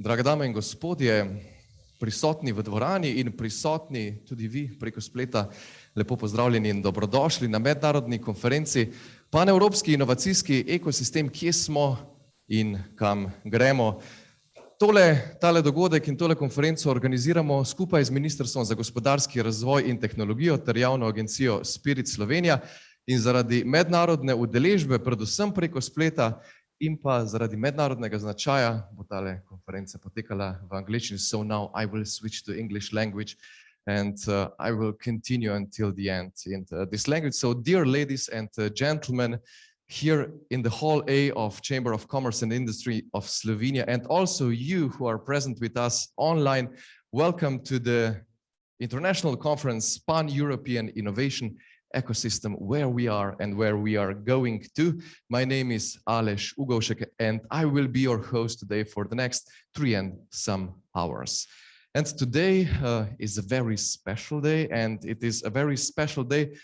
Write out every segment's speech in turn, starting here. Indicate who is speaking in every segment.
Speaker 1: Drage dame in gospodje, prisotni v dvorani in prisotni tudi vi preko spleta, lepo pozdravljeni in dobrodošli na mednarodni konferenci Panevropski inovacijski ekosistem, kje smo in kam gremo. Tale dogodek in tole konferenco organiziramo skupaj z Ministrstvom za gospodarski razvoj in tehnologijo ter javno agencijo Spirit Slovenija in zaradi mednarodne udeležbe, predvsem preko spleta in pa zaradi mednarodnega značaja bo tale konferenca potekala v angleščini. So now I will switch to English language and I will continue until the end in this language. So dear ladies and gentlemen, here in the Hall A of Chamber of Commerce and Industry of Slovenia, and also you who are present with us online, welcome to the International Conference Pan-European Innovation Ecosystem, where we are and where we are going to. My name is Aleš Ugovšek and I will be your host today for the next 3 and some hours. And today is a very special day, and it is a very special day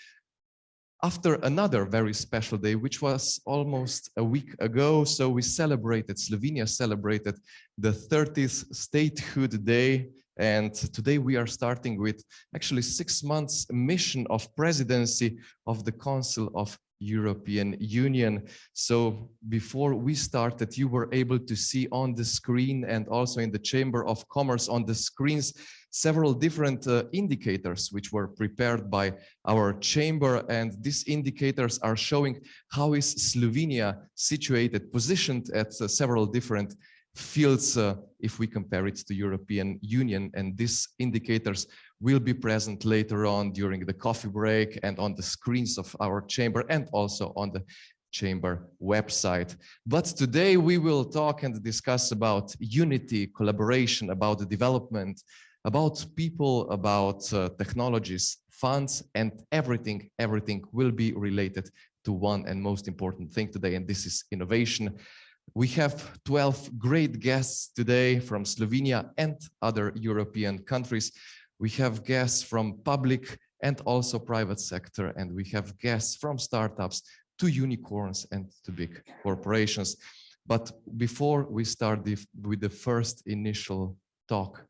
Speaker 1: after another very special day, which was almost a week ago. So we celebrated, Slovenia celebrated the 30th Statehood Day. And today we are starting with actually 6 months mission of presidency of the Council of European Union. So before we started, you were able to see on the screen and also in the Chamber of Commerce on the screens several different indicators which were prepared by our chamber, and these indicators are showing how is Slovenia situated, positioned at several different fields if we compare it to European Union, and these indicators will be present later on during the coffee break and on the screens of our chamber and also on the chamber website. But today we will talk and discuss about unity, collaboration, about the development, about people, about technologies, funds, and everything will be related to one and most important thing today, and this is innovation. We have 12 great guests today from Slovenia and other European countries. We have guests from public and also private sector, and we have guests from startups to unicorns and to big corporations. But before we start with the first initial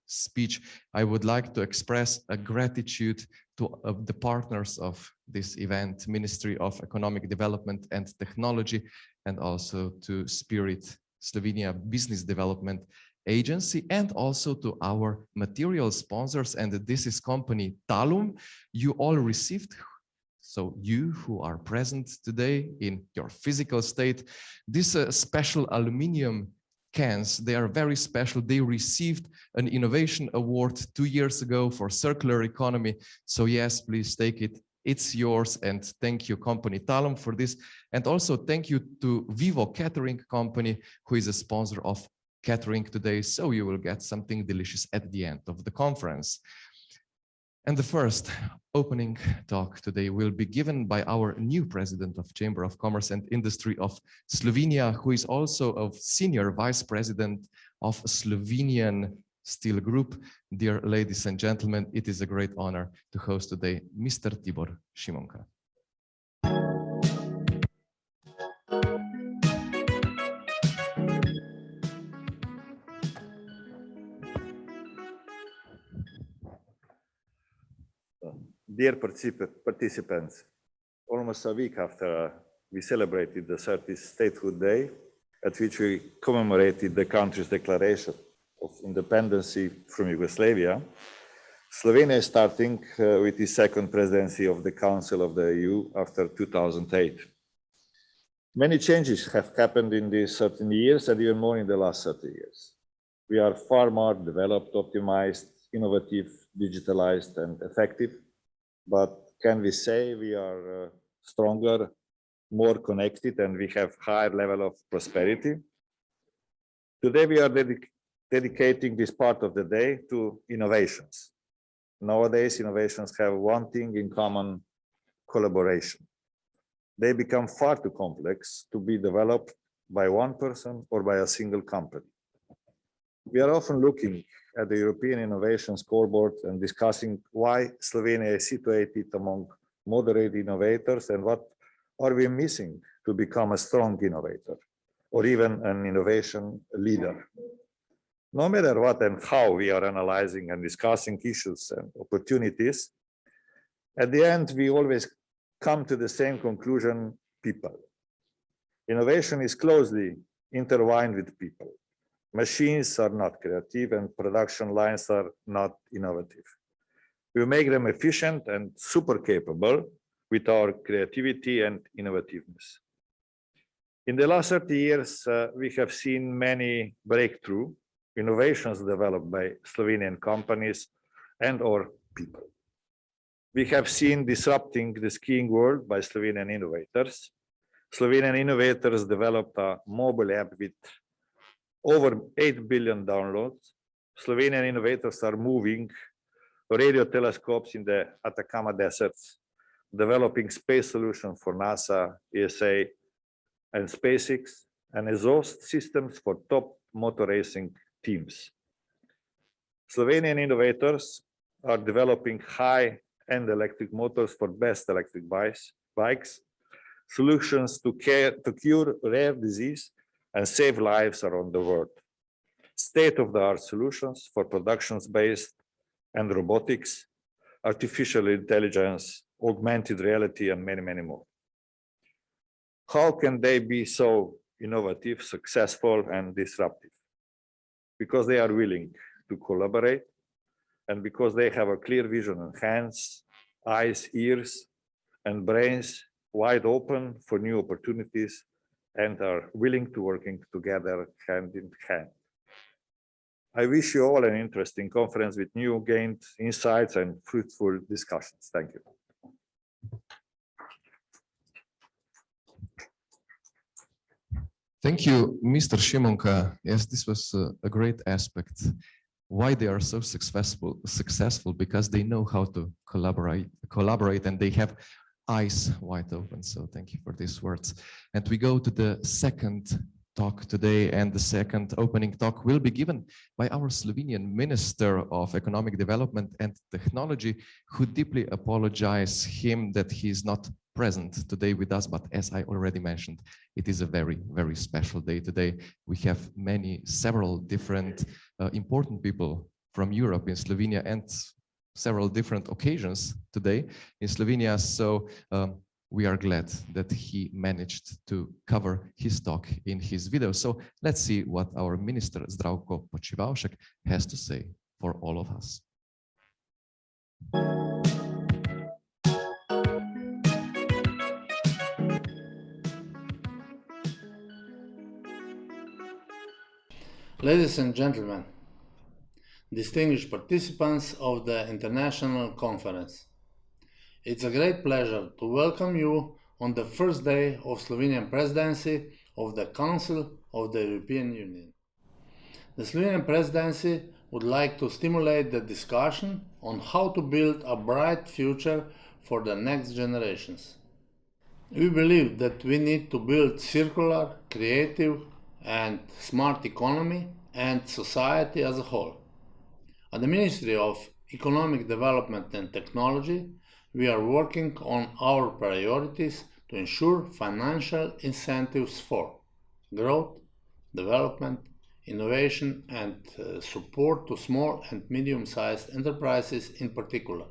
Speaker 1: speech, I would like to express a gratitude to the partners of this event, Ministry of Economic Development and Technology, and also to Spirit Slovenia Business Development Agency, and also to our material sponsors, and this is company Talum. You all received, so you who are present today in your physical state, this special aluminium cans. They are very special. They received an innovation award 2 years ago for circular economy. So yes, please take it. It's yours, and thank you, company Talum, for this. And also thank you to Vivo Catering Company, who is a sponsor of catering today. So you will get something delicious at the end of the conference. And the first opening talk today will be given by our new president of Chamber of Commerce and Industry of Slovenia, who is also a senior vice president of Slovenian Steel Group. Dear ladies and gentlemen, it is a great honor to host today Mr. Tibor Šimonka.
Speaker 2: Dear participants, almost a week after we celebrated the 30th Statehood Day, at which we commemorated the country's declaration of independence from Yugoslavia, Slovenia is starting with its second presidency of the Council of the EU after 2008. Many changes have happened in these 13 years and even more in the last 30 years. We are far more developed, optimized, innovative, digitalized, and effective. But can we say we are stronger, more connected, and we have higher level of prosperity? Today we are dedicating this part of the day to innovations. Nowadays, innovations have one thing in common: collaboration. They become far too complex to be developed by one person or by a single company. We are often looking at the European Innovation Scoreboard and discussing why Slovenia is situated among moderate innovators and what are we missing to become a strong innovator or even an innovation leader. No matter what and how we are analyzing and discussing issues and opportunities, at the end, we always come to the same conclusion: people. Innovation is closely intertwined with people. Machines are not creative and production lines are not innovative. We make them efficient and super capable with our creativity and innovativeness. In the last 30 years, we have seen many breakthrough innovations developed by Slovenian companies and or people. We have seen disrupting the skiing world by Slovenian innovators. Slovenian innovators developed a mobile app with over 8 billion downloads. Slovenian innovators are moving radio telescopes in the Atacama deserts, developing space solutions for NASA, ESA, and SpaceX, and exhaust systems for top motor racing teams. Slovenian innovators are developing high-end electric motors for best electric bikes, solutions to cure rare disease and save lives around the world, state-of-the-art solutions for productions-based and robotics, artificial intelligence, augmented reality, and many, many more. How can they be so innovative, successful, and disruptive? Because they are willing to collaborate and because they have a clear vision and hands, eyes, ears, and brains wide open for new opportunities and are willing to working together hand in hand. I wish you all an interesting conference with new gained insights and fruitful discussions. Thank you.
Speaker 1: Thank you, Mr. Šimonka. Yes, this was a great aspect. Why they are so successful, because they know how to collaborate, and they have eyes wide open. So thank you for these words. And we go to the second talk today, and the second opening talk will be given by our Slovenian Minister of Economic Development and Technology, who deeply apologize him that he is not present today with us. But as I already mentioned, it is a very, very special day today. We have several different important people from Europe in Slovenia and several different occasions today in Slovenia. So we are glad that he managed to cover his talk in his video. So let's see what our Minister Zdravko Počivalšek has to say for all of us.
Speaker 3: Ladies and gentlemen, distinguished participants of the International Conference, it's a great pleasure to welcome you on the first day of Slovenian Presidency of the Council of the European Union. The Slovenian Presidency would like to stimulate the discussion on how to build a bright future for the next generations. We believe that we need to build circular, creative, and smart economy and society as a whole. At the Ministry of Economic Development and Technology, we are working on our priorities to ensure financial incentives for growth, development, innovation, and support to small and medium-sized enterprises in particular.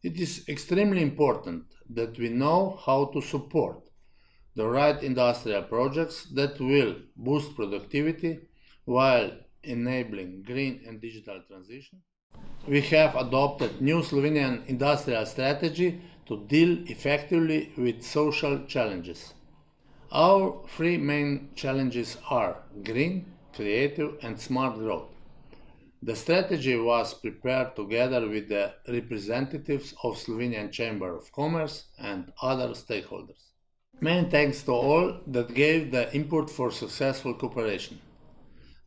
Speaker 3: It is extremely important that we know how to support the right industrial projects that will boost productivity while enabling green and digital transition. We have adopted new Slovenian industrial strategy to deal effectively with social challenges. Our three main challenges are green, creative, and smart growth. The strategy was prepared together with the representatives of Slovenian Chamber of Commerce and other stakeholders. Many thanks to all that gave the input for successful cooperation.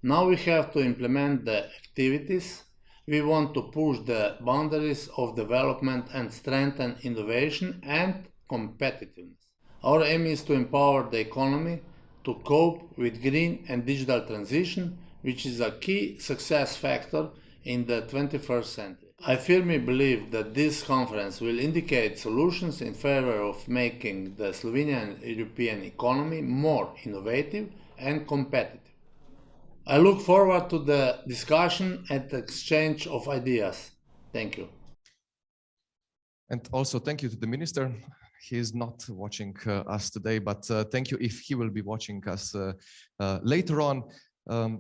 Speaker 3: Now we have to implement the activities. We want to push the boundaries of development and strengthen innovation and competitiveness. Our aim is to empower the economy to cope with green and digital transition, which is a key success factor in the 21st century. I firmly believe that this conference will indicate solutions in favor of making the Slovenian European economy more innovative and competitive. I look forward to the discussion and exchange of ideas. Thank you.
Speaker 1: And also thank you to the minister. He is not watching us today, but thank you if he will be watching us later on.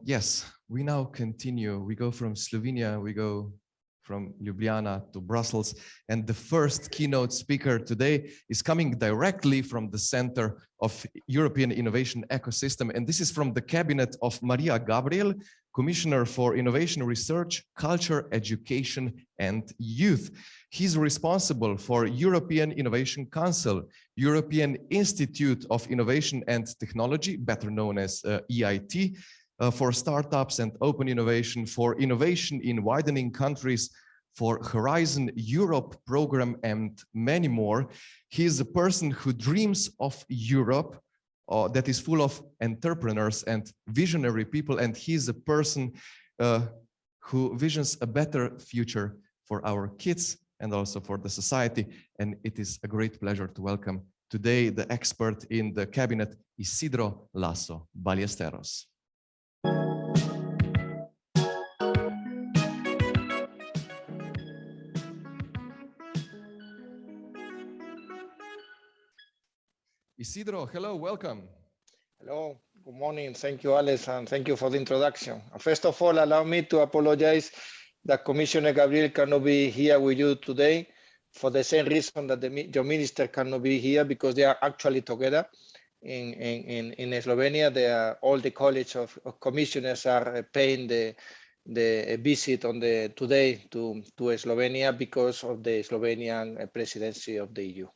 Speaker 1: Yes, we now continue. We go from Slovenia, we go from Ljubljana to Brussels. And the first keynote speaker today is coming directly from the center of European innovation ecosystem. And this is from the cabinet of Mariya Gabriel, Commissioner for Innovation, Research, Culture, Education, and Youth. He's responsible for European Innovation Council, European Institute of Innovation and Technology, better known as EIT, for startups and open innovation, for innovation in widening countries, for Horizon Europe program, and many more. He is a person who dreams of Europe that is full of entrepreneurs and visionary people, and he is a person who visions a better future for our kids and also for the society. And it is a great pleasure to welcome today the expert in the cabinet, Isidro Laso Ballesteros. Isidro, hello, welcome.
Speaker 4: Hello, good morning. Thank you, Alex, and thank you for the introduction. First of all, allow me to apologize that Commissioner Gabriel cannot be here with you today for the same reason that your minister cannot be here, because they are actually together in Slovenia. They are, all the college of commissioners are paying the visit on today to Slovenia because of the Slovenian presidency of the EU.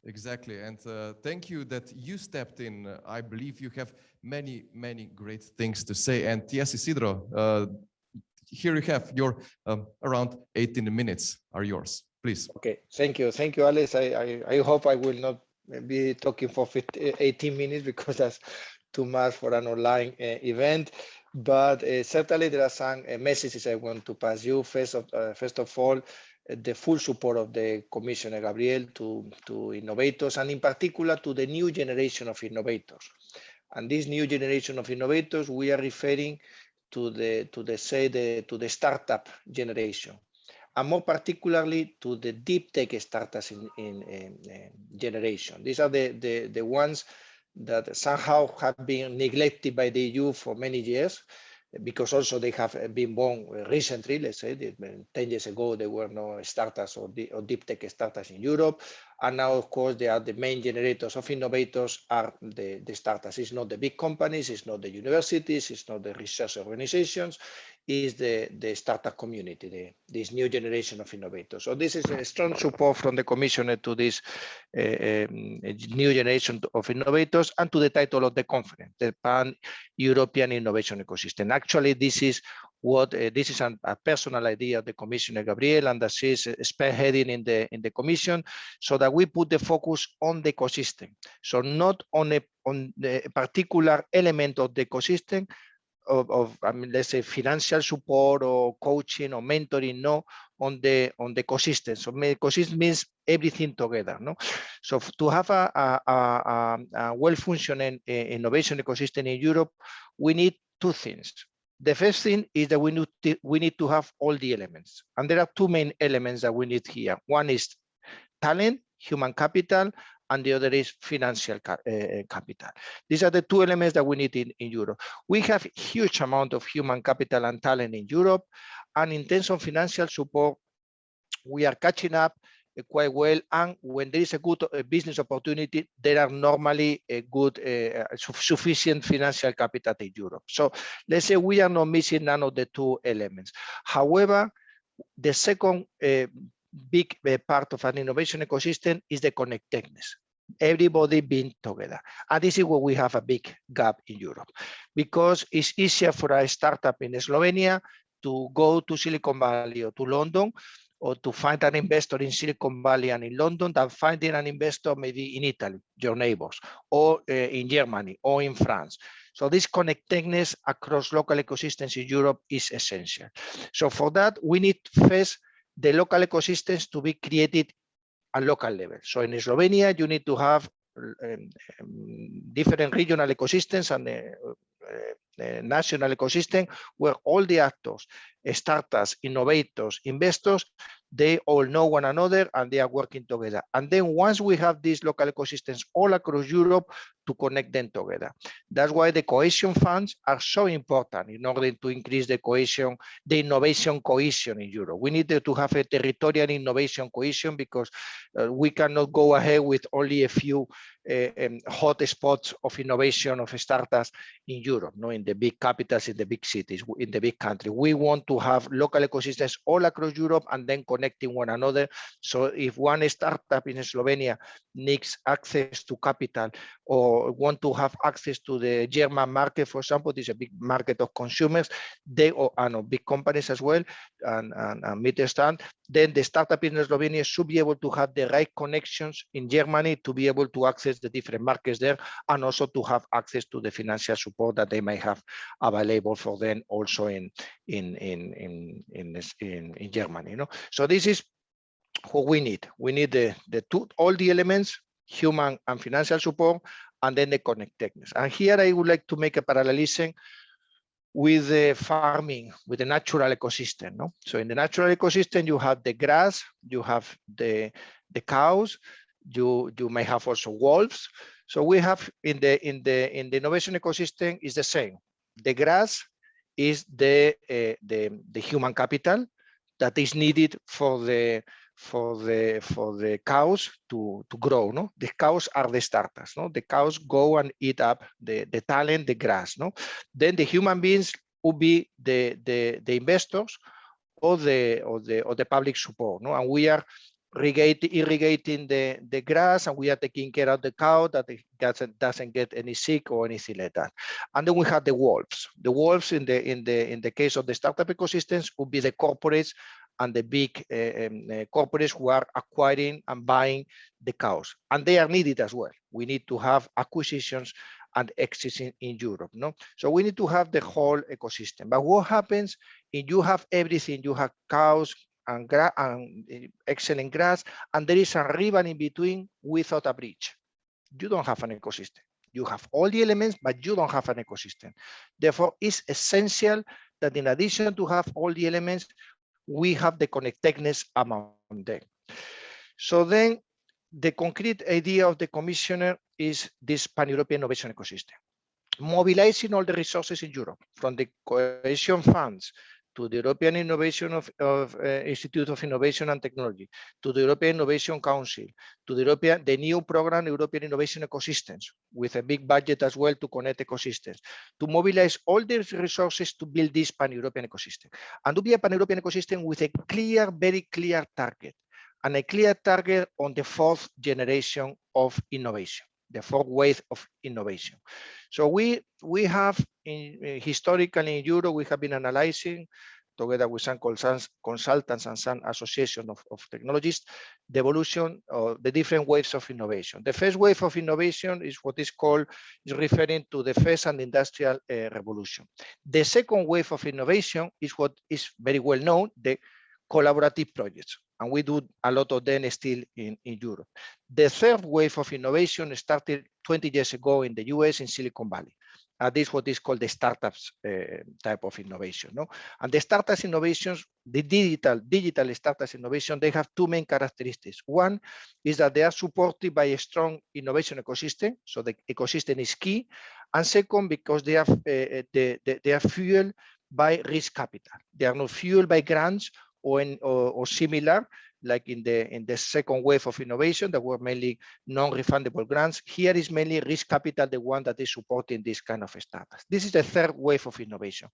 Speaker 1: Exactly, and thank you that you stepped in. I believe you have many, many great things to say. And yes, Isidro, here you have your around 18 minutes are yours, please.
Speaker 4: Okay, thank you, Alex. I hope I will not be talking for 18 minutes because that's too much for an online event. But certainly there are some messages I want to pass you. First of all, the full support of the Commissioner Gabriel to innovators, and in particular to the new generation of innovators. And this new generation of innovators, we are referring to the startup generation, and more particularly to the deep tech startups in generation. These are the ones that somehow have been neglected by the EU for many years, because also they have been born recently. Let's say 10 years ago, there were no startups or deep tech startups in Europe. And now, of course, they are the main generators of innovators are the startups. It's not the big companies, it's not the universities, it's not the research organizations, it's the startup community, this new generation of innovators. So this is a strong support from the Commissioner to this new generation of innovators, and to the title of the conference, the Pan-European Innovation Ecosystem. Actually, this is a personal idea of the Commissioner Gabriel, and that she's spearheading in the Commission, so that we put the focus on the ecosystem. So not on the particular element of the ecosystem of let's say financial support or coaching or mentoring, no, on the ecosystem. So ecosystem means everything together, no? So to have a well-functioning innovation ecosystem in Europe, we need two things. The first thing is that we need to have all the elements. And there are two main elements that we need here. One is talent, human capital, and the other is financial capital. These are the two elements that we need in Europe. We have a huge amount of human capital and talent in Europe. And in terms of financial support, we are catching up quite well. And when there is a good business opportunity, there are normally a good, sufficient financial capital in Europe. So let's say we are not missing none of the two elements. However, the second big part of an innovation ecosystem is the connectedness. Everybody being together. And this is where we have a big gap in Europe, because it's easier for a startup in Slovenia to go to Silicon Valley or to London, or to find an investor in Silicon Valley and in London, than finding an investor maybe in Italy, your neighbors, or in Germany, or in France. So this connectedness across local ecosystems in Europe is essential. So for that, we need first the local ecosystems to be created at local level. So in Slovenia, you need to have different regional ecosystems and national ecosystem where all the actors, startups, innovators, investors, they all know one another and they are working together. And then once we have these local ecosystems all across Europe, to connect them together. That's why the cohesion funds are so important in order to increase the cohesion, the innovation cohesion in Europe. We need to have a territorial innovation cohesion because we cannot go ahead with only a few hot spots of innovation of startups in Europe, no, in the big capitals, in the big cities, in the big country. We want to have local ecosystems all across Europe and then connecting one another. So if one startup in Slovenia needs access to capital or want to have access to the German market, for example, this is a big market of consumers, they and big companies as well, and Mittelstand, then the startup in Slovenia should be able to have the right connections in Germany to be able to access the different markets there, and also to have access to the financial support that they might have available for them also in Germany. You know? So this is what we need. We need all the elements, human and financial support, and then the connectedness. And here I would like to make a parallelism with the farming, with the natural ecosystem. No? So in the natural ecosystem, you have the grass, you have the cows, you may have also wolves. So we have in the innovation ecosystem is the same. The grass is the human capital that is needed for the cows to grow. No, the cows are the starters. No, the cows go and eat up the talent, the grass. No, then the human beings will be the investors or the public support. No, and we are irrigating the grass, and we are taking care of the cow that it doesn't get any sick or anything like that. And then we have the wolves. The wolves in the case of the startup ecosystems would be the corporates and the big corporates who are acquiring and buying the cows, and they are needed as well. We need to have acquisitions and exits in Europe. No, so we need to have the whole ecosystem. But what happens if you have everything? You have cows and excellent grass, and there is a river in between without a bridge. You don't have an ecosystem. You have all the elements, but you don't have an ecosystem. Therefore, it's essential that in addition to have all the elements, we have the connectedness among them. So then the concrete idea of the commissioner is this pan-European innovation ecosystem, mobilizing all the resources in Europe, from the cohesion funds to the European Innovation Institute of Innovation and Technology, to the European Innovation Council, to the new program, European Innovation Ecosystems, with a big budget as well to connect ecosystems, to mobilize all these resources to build this pan-European ecosystem, and to be a pan-European ecosystem with a clear, very clear target, and a clear target on the fourth generation of innovation, the fourth wave of innovation. So we have, historically in Europe, we have been analyzing, together with some consultants and some association of technologists, the evolution of the different waves of innovation. The first wave of innovation is what is referring to the first and industrial revolution. The second wave of innovation is what is very well known, the collaborative projects. And we do a lot of them still in Europe. The third wave of innovation started 20 years ago in the US, in Silicon Valley. This is what is called the startups type of innovation. No? And the startups innovations, the digital startups innovation, they have two main characteristics. One is that they are supported by a strong innovation ecosystem. So the ecosystem is key. And second, because they are fueled by risk capital. They are not fueled by grants or similar, like in the second wave of innovation that were mainly non-refundable grants. Here is mainly risk capital, the one that is supporting this kind of startups. This is the third wave of innovation.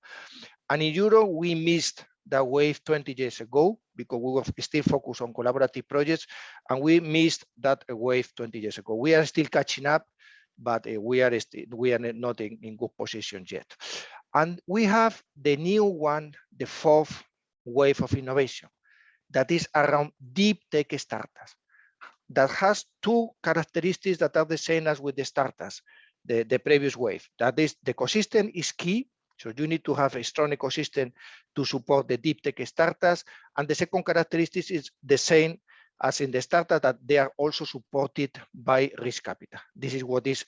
Speaker 4: And in Europe, we missed that wave 20 years ago because we were still focused on collaborative projects, and we missed that wave 20 years ago. We are still catching up, but we are not in good position yet. And we have the new one, the fourth wave of innovation, that is around deep tech startups, that has two characteristics that are the same as with the startups, the previous wave. That is, the ecosystem is key. So you need to have a strong ecosystem to support the deep tech startups. And the second characteristic is the same as in the startup, that they are also supported by risk capital. This is what is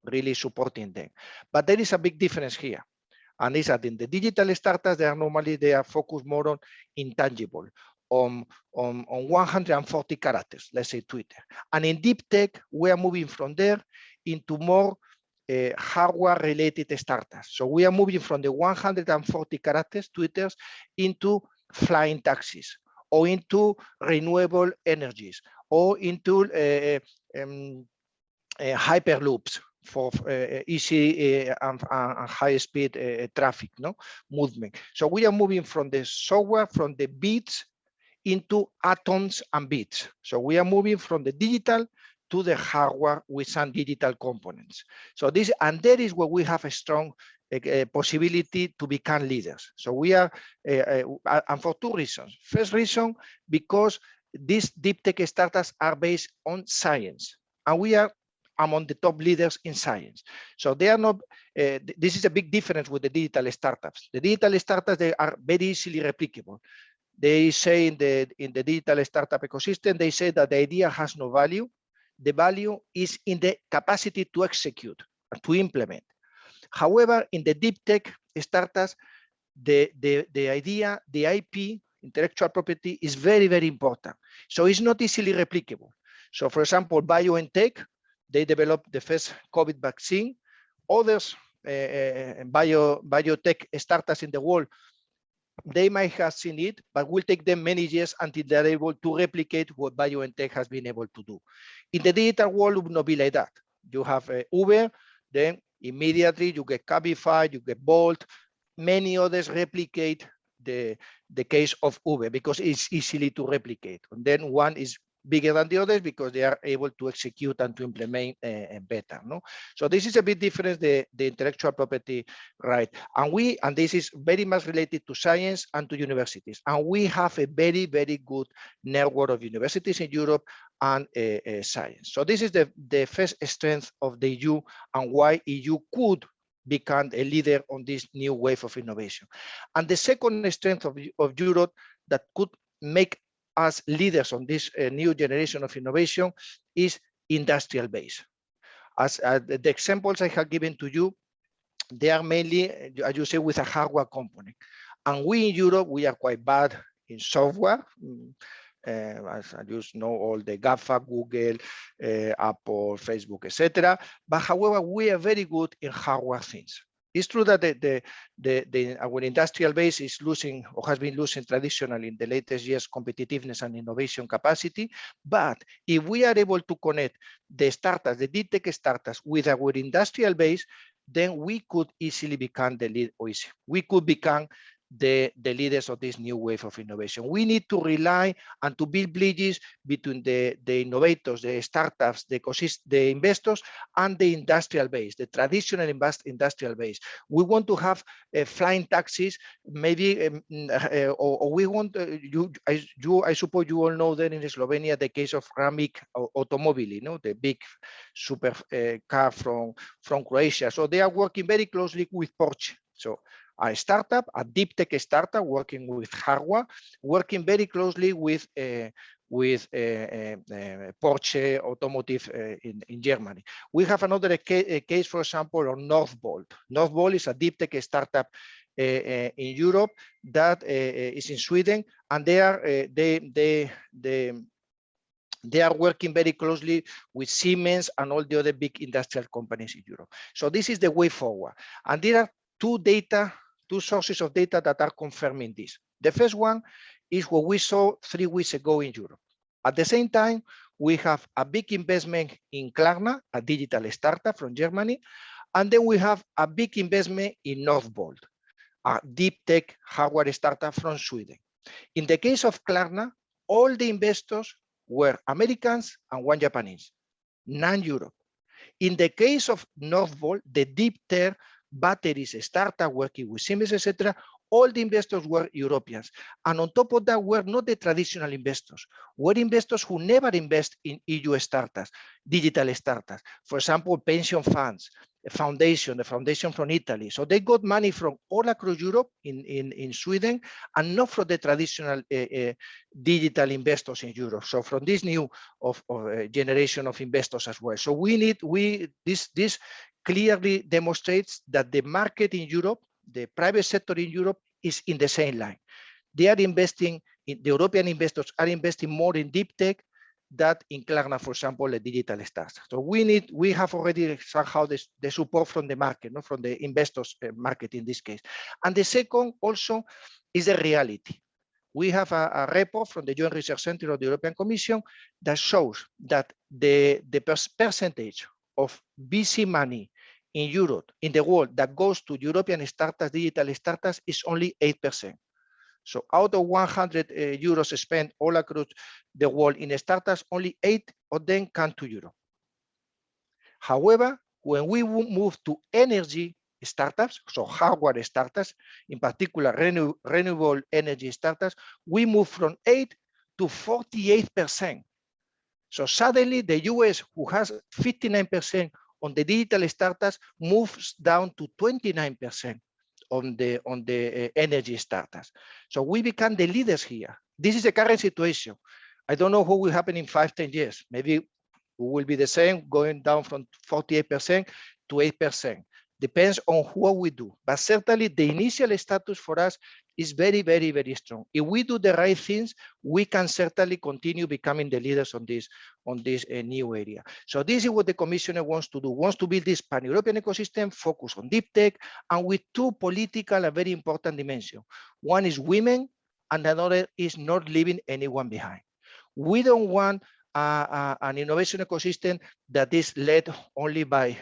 Speaker 4: really supporting them. But there is a big difference here. And is that in the digital startups, they are focused more on intangible, on 140 characters, let's say Twitter. And in deep tech, we are moving from there into more hardware-related startups. So we are moving from the 140 characters Twitters into flying taxis, or into renewable energies, or into hyperloops for easy and high-speed traffic movement. So we are moving from the software, from the bits into atoms and bits. So we are moving from the digital to the hardware with some digital components. So this, and that is where we have a strong possibility to become leaders. So we are, and for two reasons. First reason, because these deep tech startups are based on science, and we are among the top leaders in science. So they are not, this is a big difference with the digital startups. The digital startups, they are very easily replicable. They say in the digital startup ecosystem, they say that the idea has no value. The value is in the capacity to execute, to implement. However, in the deep tech startups, the idea, the IP, intellectual property, is very, very important. So it's not easily replicable. So for example, BioNTech, they developed the first COVID vaccine. Others biotech startups in the world, they might have seen it, but will take them many years until they're able to replicate what BioNTech has been able to do. In the digital world, it would not be like that. You have Uber, then immediately you get Cabify, you get Bolt. Many others replicate the case of Uber because it's easily to replicate. And then one is bigger than the others because they are able to execute and to implement better. So this is a bit different, the intellectual property right. And this is very much related to science and to universities. And we have a very, very good network of universities in Europe and science. So this is the first strength of the EU and why EU could become a leader on this new wave of innovation. And the second strength of Europe that could make as leaders on this new generation of innovation is industrial base. As the examples I have given to you, they are mainly, as you say, with a hardware component. And we in Europe, we are quite bad in software. As you know, all the GAFA, Google, Apple, Facebook, etc. But however, we are very good in hardware things. It's true that our industrial base is losing or has been losing traditionally in the latest years competitiveness and innovation capacity. But if we are able to connect the startups, the deep tech startups with our industrial base, then we could easily become the lead. We could become the leaders of this new wave of innovation. We need to rely and to build bridges between the innovators, the startups, the investors, and the industrial base, the traditional industrial base. We want to have flying taxis, maybe, or we want, I suppose you all know that in Slovenia, the case of Ramic Automobili, the big super car from Croatia. So they are working very closely with Porsche. So a startup, a deep tech startup working with hardware, working very closely with Porsche Automotive in Germany. We have another case, for example, on Northvolt. Northvolt is a deep tech startup in Europe that is in Sweden, and they are working very closely with Siemens and all the other big industrial companies in Europe. So this is the way forward. And there are two sources of data that are confirming this. The first one is what we saw 3 weeks ago in Europe. At the same time, we have a big investment in Klarna, a digital startup from Germany. And then we have a big investment in Northvolt, a deep tech hardware startup from Sweden. In the case of Klarna, all the investors were Americans and one Japanese, none Europe. In the case of Northvolt, the deep tech batteries startup working with Siemens, etc., all the investors were Europeans. And on top of that were not the traditional investors, were investors who never invest in EU startups, digital startups. For example, pension funds, the foundation from Italy. So they got money from all across Europe in Sweden, and not from the traditional digital investors in Europe. So from this new generation of investors as well. So this clearly demonstrates that the market in Europe, the private sector in Europe, is in the same line. They are investing, the European investors are investing more in deep tech than in Klarna, for example, the digital startups. So we have already somehow the support from the market, not from the investors market in this case. And the second also is the reality. We have a report from the Joint Research Center of the European Commission that shows that the percentage of VC money in Europe, in the world, that goes to European startups, digital startups, is only 8%. So out of 100 euros spent all across the world in startups, only 8 of them come to Europe. However, when we move to energy startups, so hardware startups, in particular renewable energy startups, we move from 8 to 48%. So suddenly the US, who has 59% on the digital startups, moves down to 29% on the energy startups. So we become the leaders here. This is the current situation. I don't know what will happen in 5-10 years. Maybe we will be the same, going down from 48% to 8%. Depends on what we do. But certainly the initial status for us is very, very, very strong. If we do the right things, we can certainly continue becoming the leaders on this new area. So this is what the Commissioner wants to do, wants to build this pan-European ecosystem, focus on deep tech, and with two political and very important dimensions. One is women, and another is not leaving anyone behind. We don't want an innovation ecosystem that is led only by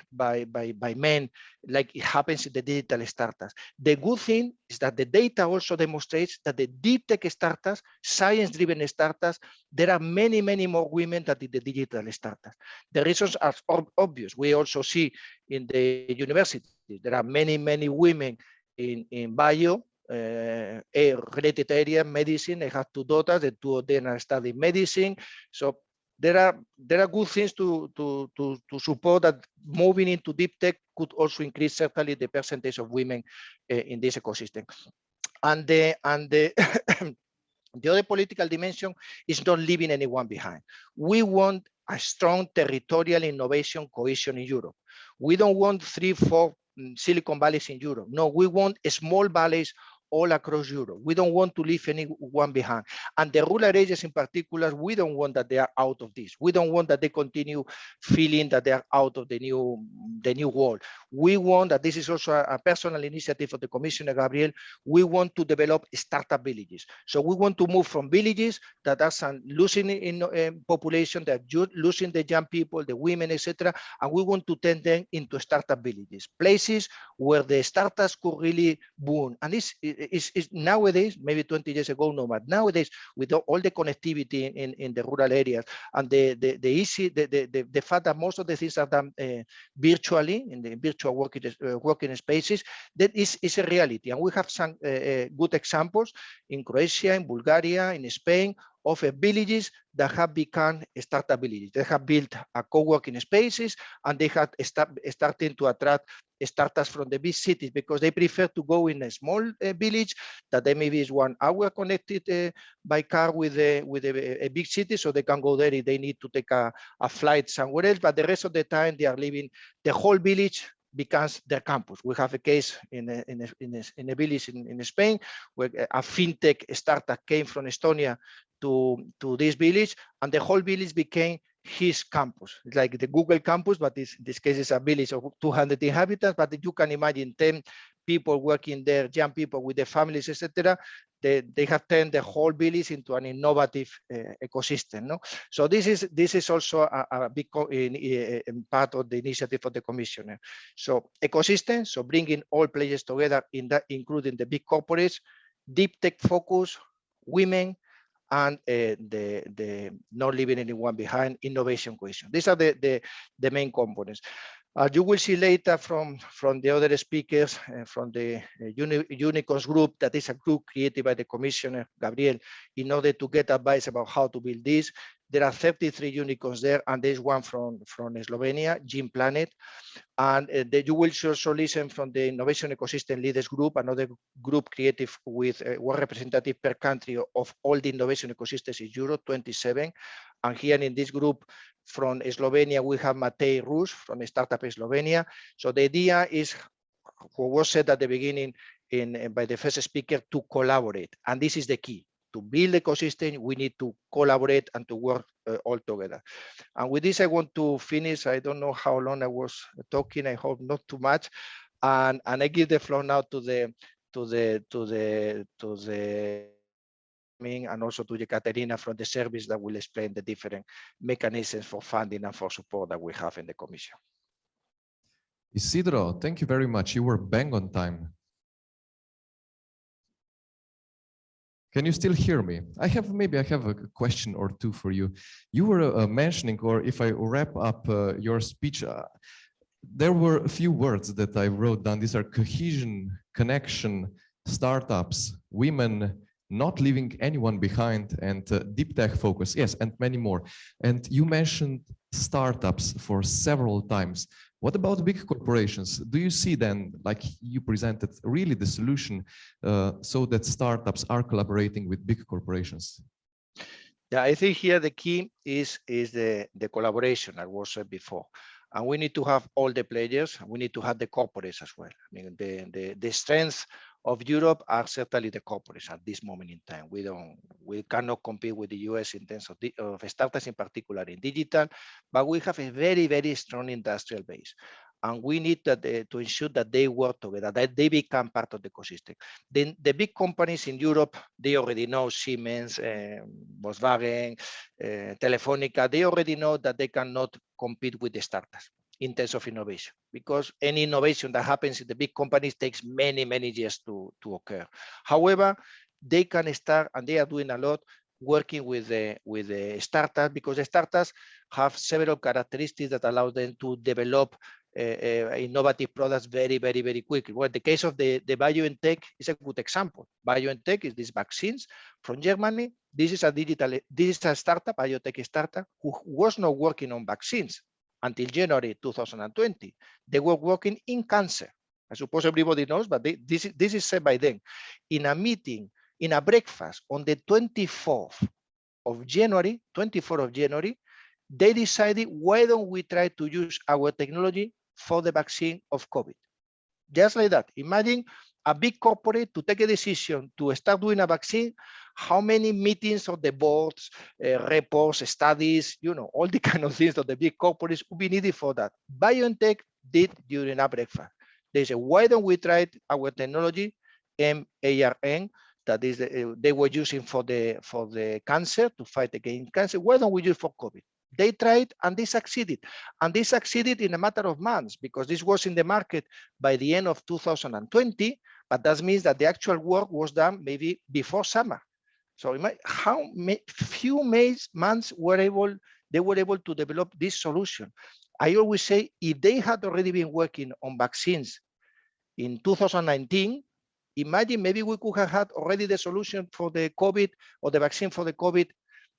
Speaker 4: men, like it happens in the digital startups. The good thing is that the data also demonstrates that the deep tech startups, science-driven startups, there are many, many more women than in the digital startups. The reasons are obvious. We also see in the universities, there are many, many women in bio, related area, medicine. I have 2 daughters, the 2 of them are studying medicine. So there are good things to support that moving into deep tech could also increase certainly the percentage of women in this ecosystem. And the other political dimension is not leaving anyone behind. We want a strong territorial innovation cohesion in Europe. We don't want 3-4 Silicon Valleys in Europe. No, we want small valleys all across Europe. We don't want to leave anyone behind. And the rural areas in particular, we don't want that they are out of this. We don't want that they continue feeling that they are out of the new world. We want that, this is also a personal initiative of the Commissioner Gabriel, we want to develop startup villages. So we want to move from villages that are losing in population, that are losing the young people, the women, etc. And we want to turn them into startup villages, places where the startups could really boom. And this is nowadays, maybe 20 years ago, no, but nowadays with all the connectivity in the rural areas and the fact that most of the things are done virtually in the virtual working spaces, that is a reality. And we have some good examples in Croatia, in Bulgaria, in Spain, of villages that have become startup villages. They have built a co-working spaces, and they have starting to attract startups from the big cities because they prefer to go in a small village that they maybe is 1 hour connected by car with a big city, so they can go there if they need to take a flight somewhere else. But the rest of the time they are living, the whole village becomes their campus. We have a case in a village in Spain where a fintech startup came from Estonia to this village, and the whole village became his campus. It's like the Google campus, but this case is a village of 200 inhabitants. But you can imagine 10 people working there, young people with their families, etc. They have turned the whole village into an innovative ecosystem. No? So this is also a big part of the initiative of the Commissioner. So ecosystem, so bringing all players together in that, including the big corporates, deep tech focus, women, and the not leaving anyone behind, innovation cohesion. These are the main components. You will see later from the other speakers, from the Unicorns group, that is a group created by the Commissioner Gabriel in order to get advice about how to build this. There are 33 unicorns there, and there's one from Slovenia, Gene Planet. And you will also listen from the Innovation Ecosystem Leaders Group, another group creative with one representative per country of all the innovation ecosystems in Europe, 27. And here in this group, From Slovenia, we have Matej Rus from Startup Slovenia. So the idea is what was said at the beginning by the first speaker, to collaborate. And this is the key. To build ecosystem, we need to collaborate and to work all together. And with this, I want to finish. I don't know how long I was talking. I hope not too much. And I give the floor now to the and also to Katerina from the service that will explain the different mechanisms for funding and for support that we have in the Commission.
Speaker 1: Isidro, thank you very much. You were bang on time. Can you still hear me? Maybe I have a question or two for you. You were mentioning, or if I wrap up your speech, there were a few words that I wrote down. These are cohesion, connection, startups, women, not leaving anyone behind, and deep tech focus. Yes, and many more. And you mentioned startups for several times. What about big corporations? Do you see then, like you presented, really the solution so that startups are collaborating with big corporations?
Speaker 4: Yeah, I think here the key is the collaboration, as was said before. And we need to have all the players. We need to have the corporates as well. I mean, the strengths of Europe are certainly the corporates at this moment in time. We cannot compete with the US in terms of startups, in particular in digital, but we have a very, very strong industrial base. And we need that, to ensure that they work together, that they become part of the ecosystem. Then the big companies in Europe, they already know Siemens, Volkswagen, Telefonica, they already know that they cannot compete with the startups in terms of innovation, because any innovation that happens in the big companies takes many, many years to occur. However, they can start, and they are doing a lot, working with the startups, because the startups have several characteristics that allow them to develop innovative products very, very, very quickly. Well, the case of the BioNTech is a good example. BioNTech is these vaccines from Germany. This is a startup, biotech startup, who was not working on vaccines until January 2020. They were working in cancer. I suppose everybody knows, but this is said by them. In a meeting, in a breakfast on the 24th of January, they decided, why don't we try to use our technology for the vaccine of COVID? Just like that. Imagine a big corporate to take a decision to start doing a vaccine. How many meetings of the boards, reports, studies, all the kind of things that the big corporates would be needed for that. BioNTech did during a breakfast. They said, why don't we try our technology, MARN, that is they were using for the cancer, to fight against cancer. Why don't we use it for COVID? They tried and they succeeded. And they succeeded in a matter of months, because this was in the market by the end of 2020, but that means that the actual work was done maybe before summer. So how few months they were able to develop this solution. I always say, if they had already been working on vaccines in 2019, imagine maybe we could have had already the solution for the COVID, or the vaccine for the COVID,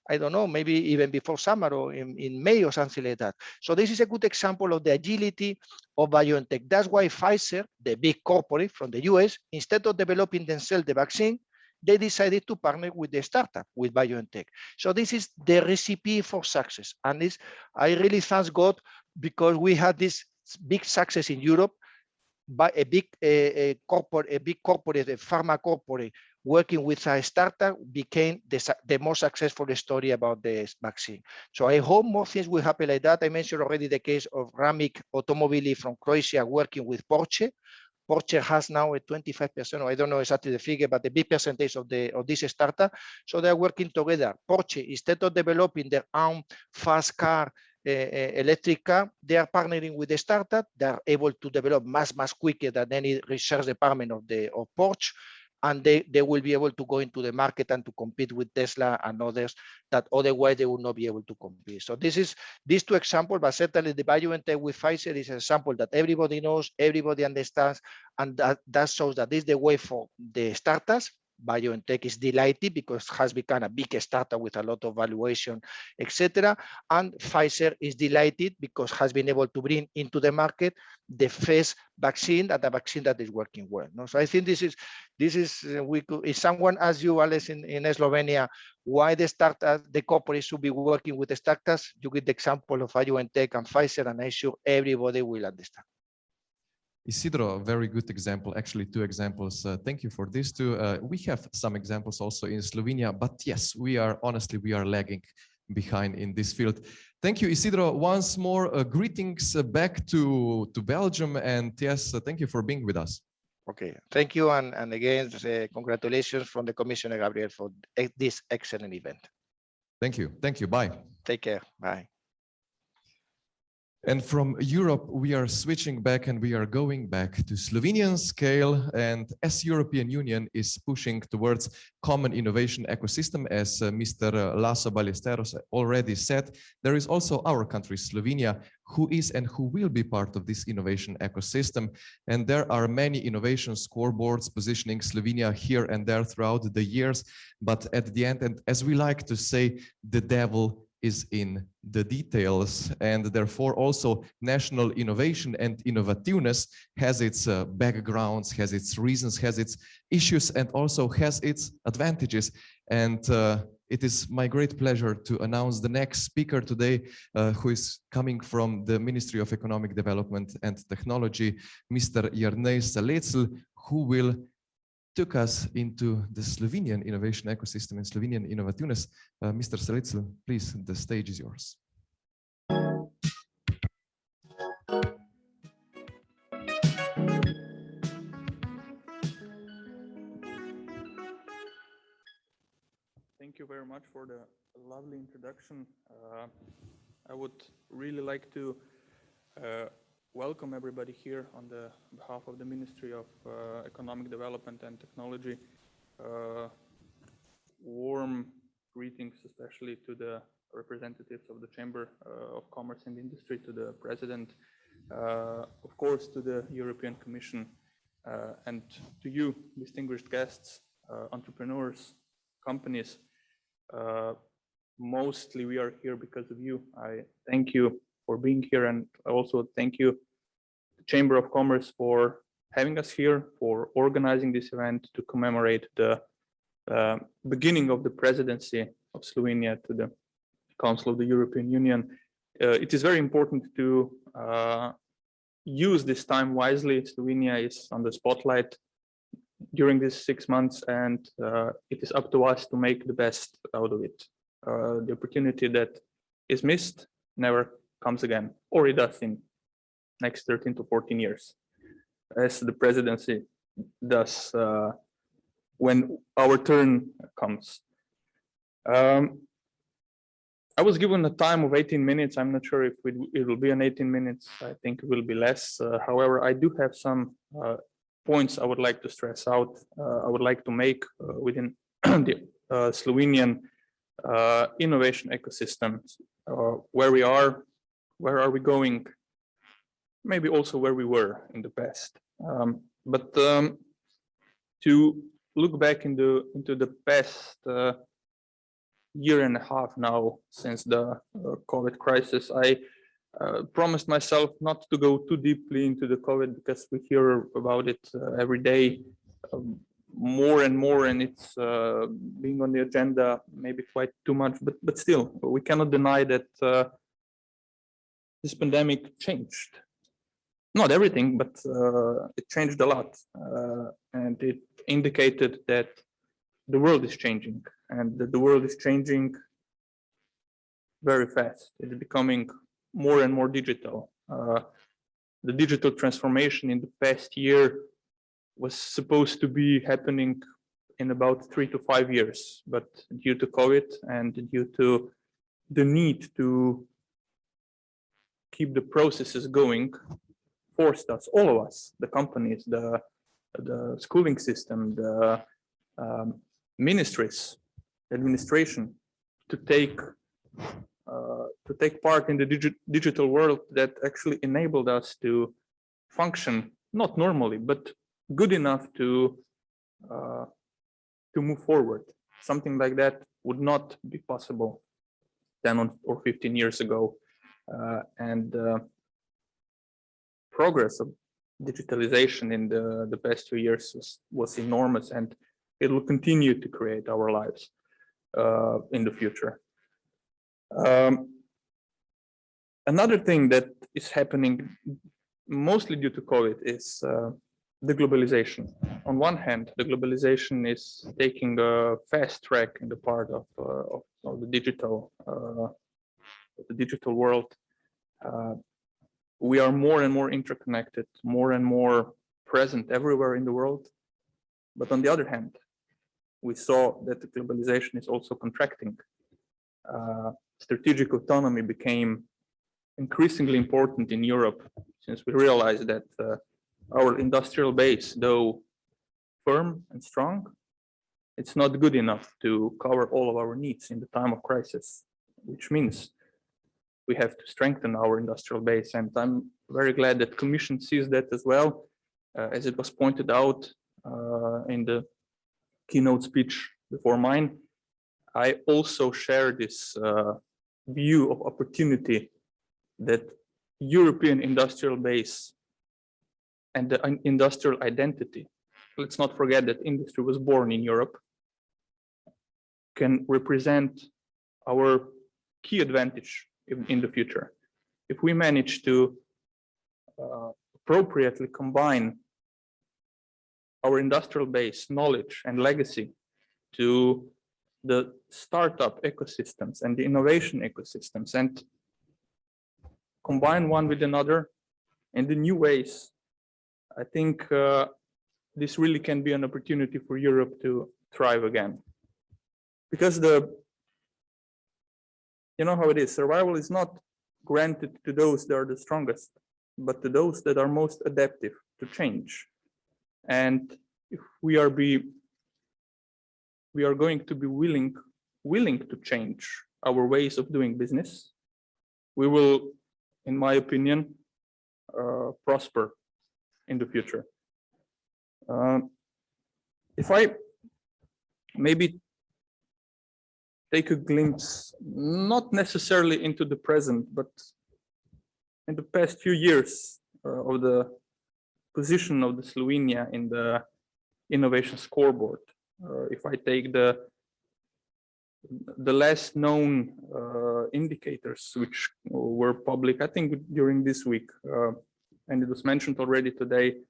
Speaker 4: I don't know, maybe even before summer or in May or something like that. So this is a good example of the agility of BioNTech. That's why Pfizer, the big corporate from the US, instead of developing themselves the vaccine, they decided to partner with the startup, with BioNTech. So this is the recipe for success. And I really thank God, because we had this big success in Europe, by a big corporate, a pharma corporate, working with a startup became the most successful story about the vaccine. So I hope more things will happen like that. I mentioned already the case of Ramic Automobili from Croatia working with Porsche. Porsche has now a 25%, or I don't know exactly the figure, but a big percentage of this startup. So they're working together. Porsche, instead of developing their own fast car, electric car, they are partnering with the startup. They are able to develop much quicker than any research department of Porsche, and they will be able to go into the market and to compete with Tesla and others that otherwise they would not be able to compete. So these two examples, but certainly the BioNTech with Pfizer is an example that everybody knows, everybody understands, and that shows that this is the way for the startups, BioNTech is delighted because it has become a big startup with a lot of valuation, etc. And Pfizer is delighted because has been able to bring into the market the first vaccine, and a vaccine that is working well. No? So I think this is if someone asks you, Alex, in Slovenia, why the corporates should be working with the startups, you give the example of BioNTech and Pfizer, and I'm sure everybody will understand.
Speaker 1: Isidro, a very good example, actually 2 examples. Thank you for these 2. We have some examples also in Slovenia, but yes, we are lagging behind in this field. Thank you, Isidro. Once more, greetings back to Belgium, and yes, thank you for being with us.
Speaker 4: Okay, thank you, and again, congratulations from the Commissioner Gabriel for this excellent event.
Speaker 1: Thank you, bye.
Speaker 4: Take care, bye.
Speaker 1: And from Europe, we are switching back and we are going back to Slovenian scale. And as European Union is pushing towards common innovation ecosystem, as Mr. Laso Ballesteros already said, there is also our country, Slovenia, who is and who will be part of this innovation ecosystem. And there are many innovation scoreboards positioning Slovenia here and there throughout the years. But at the end, and as we like to say, the devil is in the details, and therefore also national innovation and innovativeness has its backgrounds, has its reasons, has its issues, and also has its advantages. And it is my great pleasure to announce the next speaker today, who is coming from the Ministry of Economic Development and Technology, Mr. Jernej Salecl, who will took us into the Slovenian innovation ecosystem and Slovenian innovativeness. Mr. Salecl, please, the stage is yours.
Speaker 5: Thank you very much for the lovely introduction. I would really like to welcome everybody here on the behalf of the Ministry of Economic Development and Technology. Warm greetings, especially to the representatives of the Chamber of Commerce and Industry, to the President, of course, to the European Commission, and to you, distinguished guests, entrepreneurs, companies. Mostly we are here because of you. I thank you for being here, and I also thank you, the Chamber of Commerce, for having us here, for organizing this event to commemorate the beginning of the presidency of Slovenia to the Council of the European Union. It is very important to use this time wisely. Slovenia is on the spotlight during these 6 months, and it is up to us to make the best out of it. The opportunity that is missed never comes again, or it does in next 13 to 14 years, as the presidency does when our turn comes. I was given a time of 18 minutes. I'm not sure if it will be an 18 minutes. I think it will be less. However, I do have some points I would like to stress out. I would like to make within the Slovenian innovation ecosystem, where we are, where are we going, maybe also where we were in the past. But to look back into the past year and a half now, since the COVID crisis, I promised myself not to go too deeply into the COVID, because we hear about it every day more and more, and it's being on the agenda maybe quite too much, but still, we cannot deny that this pandemic changed. Not everything, but it changed a lot, and it indicated that the world is changing, and that the world is changing very fast. It's becoming more and more digital. The digital transformation in the past year was supposed to be happening in about 3 to 5 years, but due to COVID and due to the need to keep the processes going, forced us, all of us, the companies, the schooling system, the ministries, administration, to take part in the digital world that actually enabled us to function, not normally, but good enough to to move forward. Something like that would not be possible 10 or 15 years ago. And progress of digitalization in the past few years was enormous, and it will continue to create our lives in the future. Another thing that is happening mostly due to COVID is the globalization. On one hand, the globalization is taking a fast track in the part of the digital world. We are more and more interconnected, more and more present everywhere in the world. But on the other hand, we saw that the globalization is also contracting. Strategic autonomy became increasingly important in Europe, since we realized that our industrial base, though firm and strong, it's not good enough to cover all of our needs in the time of crisis, which means we have to strengthen our industrial base. And I'm very glad that the Commission sees that as well. As it was pointed out in the keynote speech before mine, I also share this view of opportunity that European industrial base and the industrial identity, let's not forget that industry was born in Europe, can represent our key advantage in the future. If we manage to appropriately combine our industrial base, knowledge and legacy to the startup ecosystems and the innovation ecosystems, and combine one with another in the new ways, I think this really can be an opportunity for Europe to thrive again. Because you know how it is, survival is not granted to those that are the strongest, but to those that are most adaptive to change. And if we are going to be willing to change our ways of doing business, we will, in my opinion, prosper in the future. If I maybe take a glimpse, not necessarily into the present, but in the past few years of the position of the Slovenia in the innovation scoreboard. If I take the last known indicators which were public, I think during this week, and it was mentioned already today,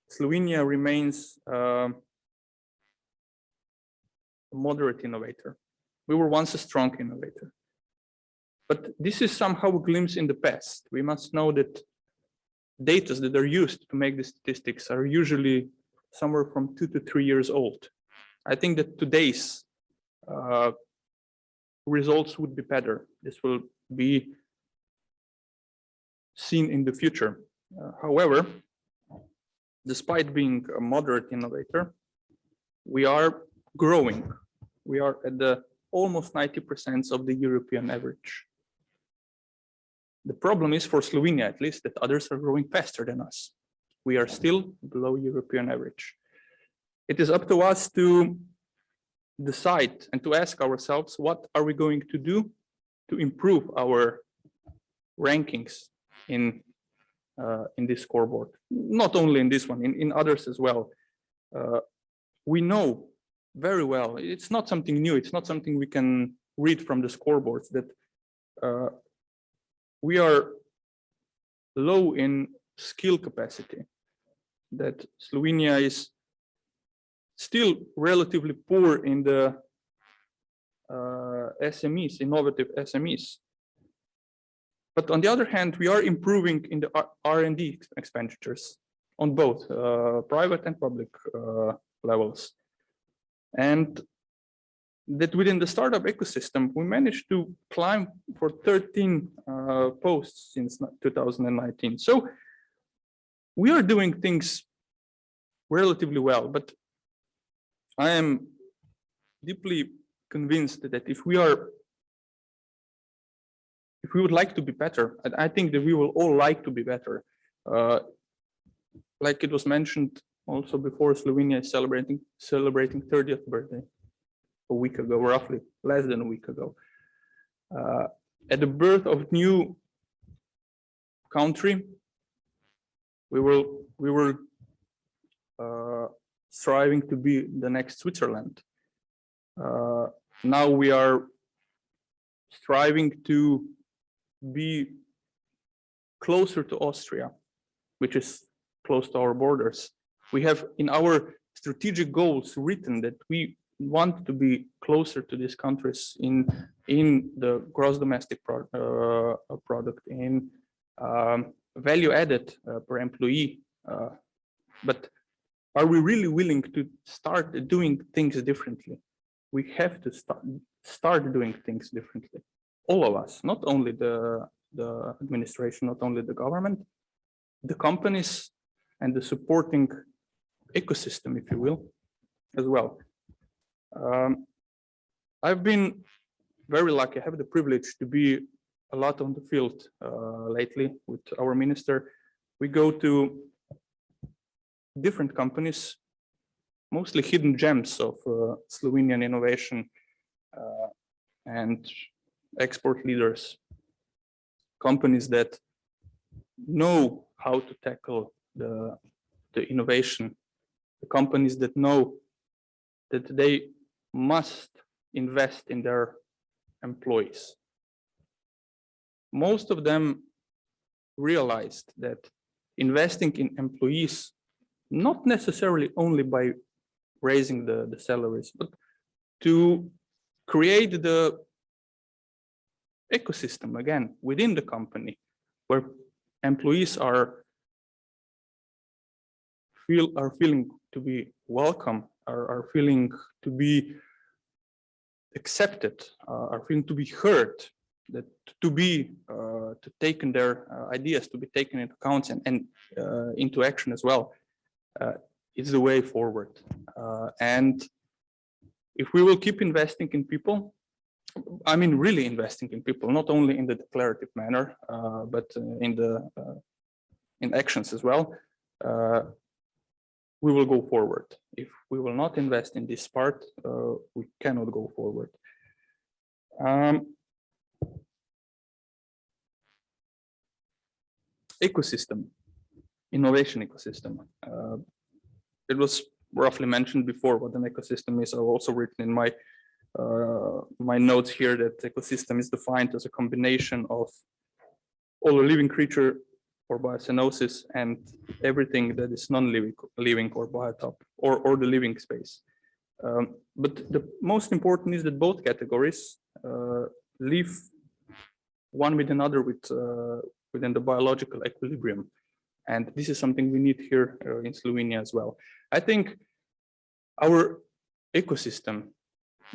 Speaker 5: Slovenia remains a moderate innovator. We were once a strong innovator. But this is somehow a glimpse in the past. We must know that data that are used to make the statistics are usually somewhere from 2 to 3 years old. I think that today's results would be better. This will be seen in the future. However, despite being a moderate innovator, we are growing. We are at the almost 90% of the European average. The problem is for Slovenia, at least, that others are growing faster than us. We are still below European average. It is up to us to decide and to ask ourselves, what are we going to do to improve our rankings in this scoreboard? Not only in this one, in others as well. We know very well, it's not something new, it's not something we can read from the scoreboards, that we are low in skill capacity, that Slovenia is still relatively poor in the SMEs, innovative SMEs. But on the other hand, we are improving in the R&D expenditures on both private and public levels. And that within the startup ecosystem, we managed to climb for 13 posts since 2019. So we are doing things relatively well, but I am deeply convinced that if we would like to be better, and I think that we will all like to be better. Like it was mentioned, also before Slovenia is celebrating 30th birthday, a week ago, roughly, less than a week ago. At the birth of new country, we were striving to be the next Switzerland. Now we are striving to be closer to Austria, which is close to our borders. We have in our strategic goals written that we want to be closer to these countries in the gross domestic product, in value added per employee. But are we really willing to start doing things differently? We have to start doing things differently. All of us, not only the administration, not only the government, the companies and the supporting ecosystem, if you will, as well. I've been very lucky. I have the privilege to be a lot on the field lately with our minister. We go to different companies, mostly hidden gems of Slovenian innovation and export leaders, companies that know how to tackle the innovation, the companies that know that they must invest in their employees. Most of them realized that investing in employees, not necessarily only by raising the salaries, but to create the ecosystem again within the company where employees are feeling to be welcome, are feeling to be accepted, are feeling to be heard, that to taken their ideas to be taken into account and into action as well. It's the way forward. And if we will keep investing in people, I mean really investing in people, not only in the declarative manner, but in actions as well, we will go forward. If we will not invest in this part, we cannot go forward. Ecosystem, innovation ecosystem. It was roughly mentioned before what an ecosystem is. I've also written in my my notes here that ecosystem is defined as a combination of all living creature or biocenosis and everything that is non-living or biotop or the living space. But the most important is that both categories live one with another within the biological equilibrium. And this is something we need here in Slovenia as well. I think our ecosystem,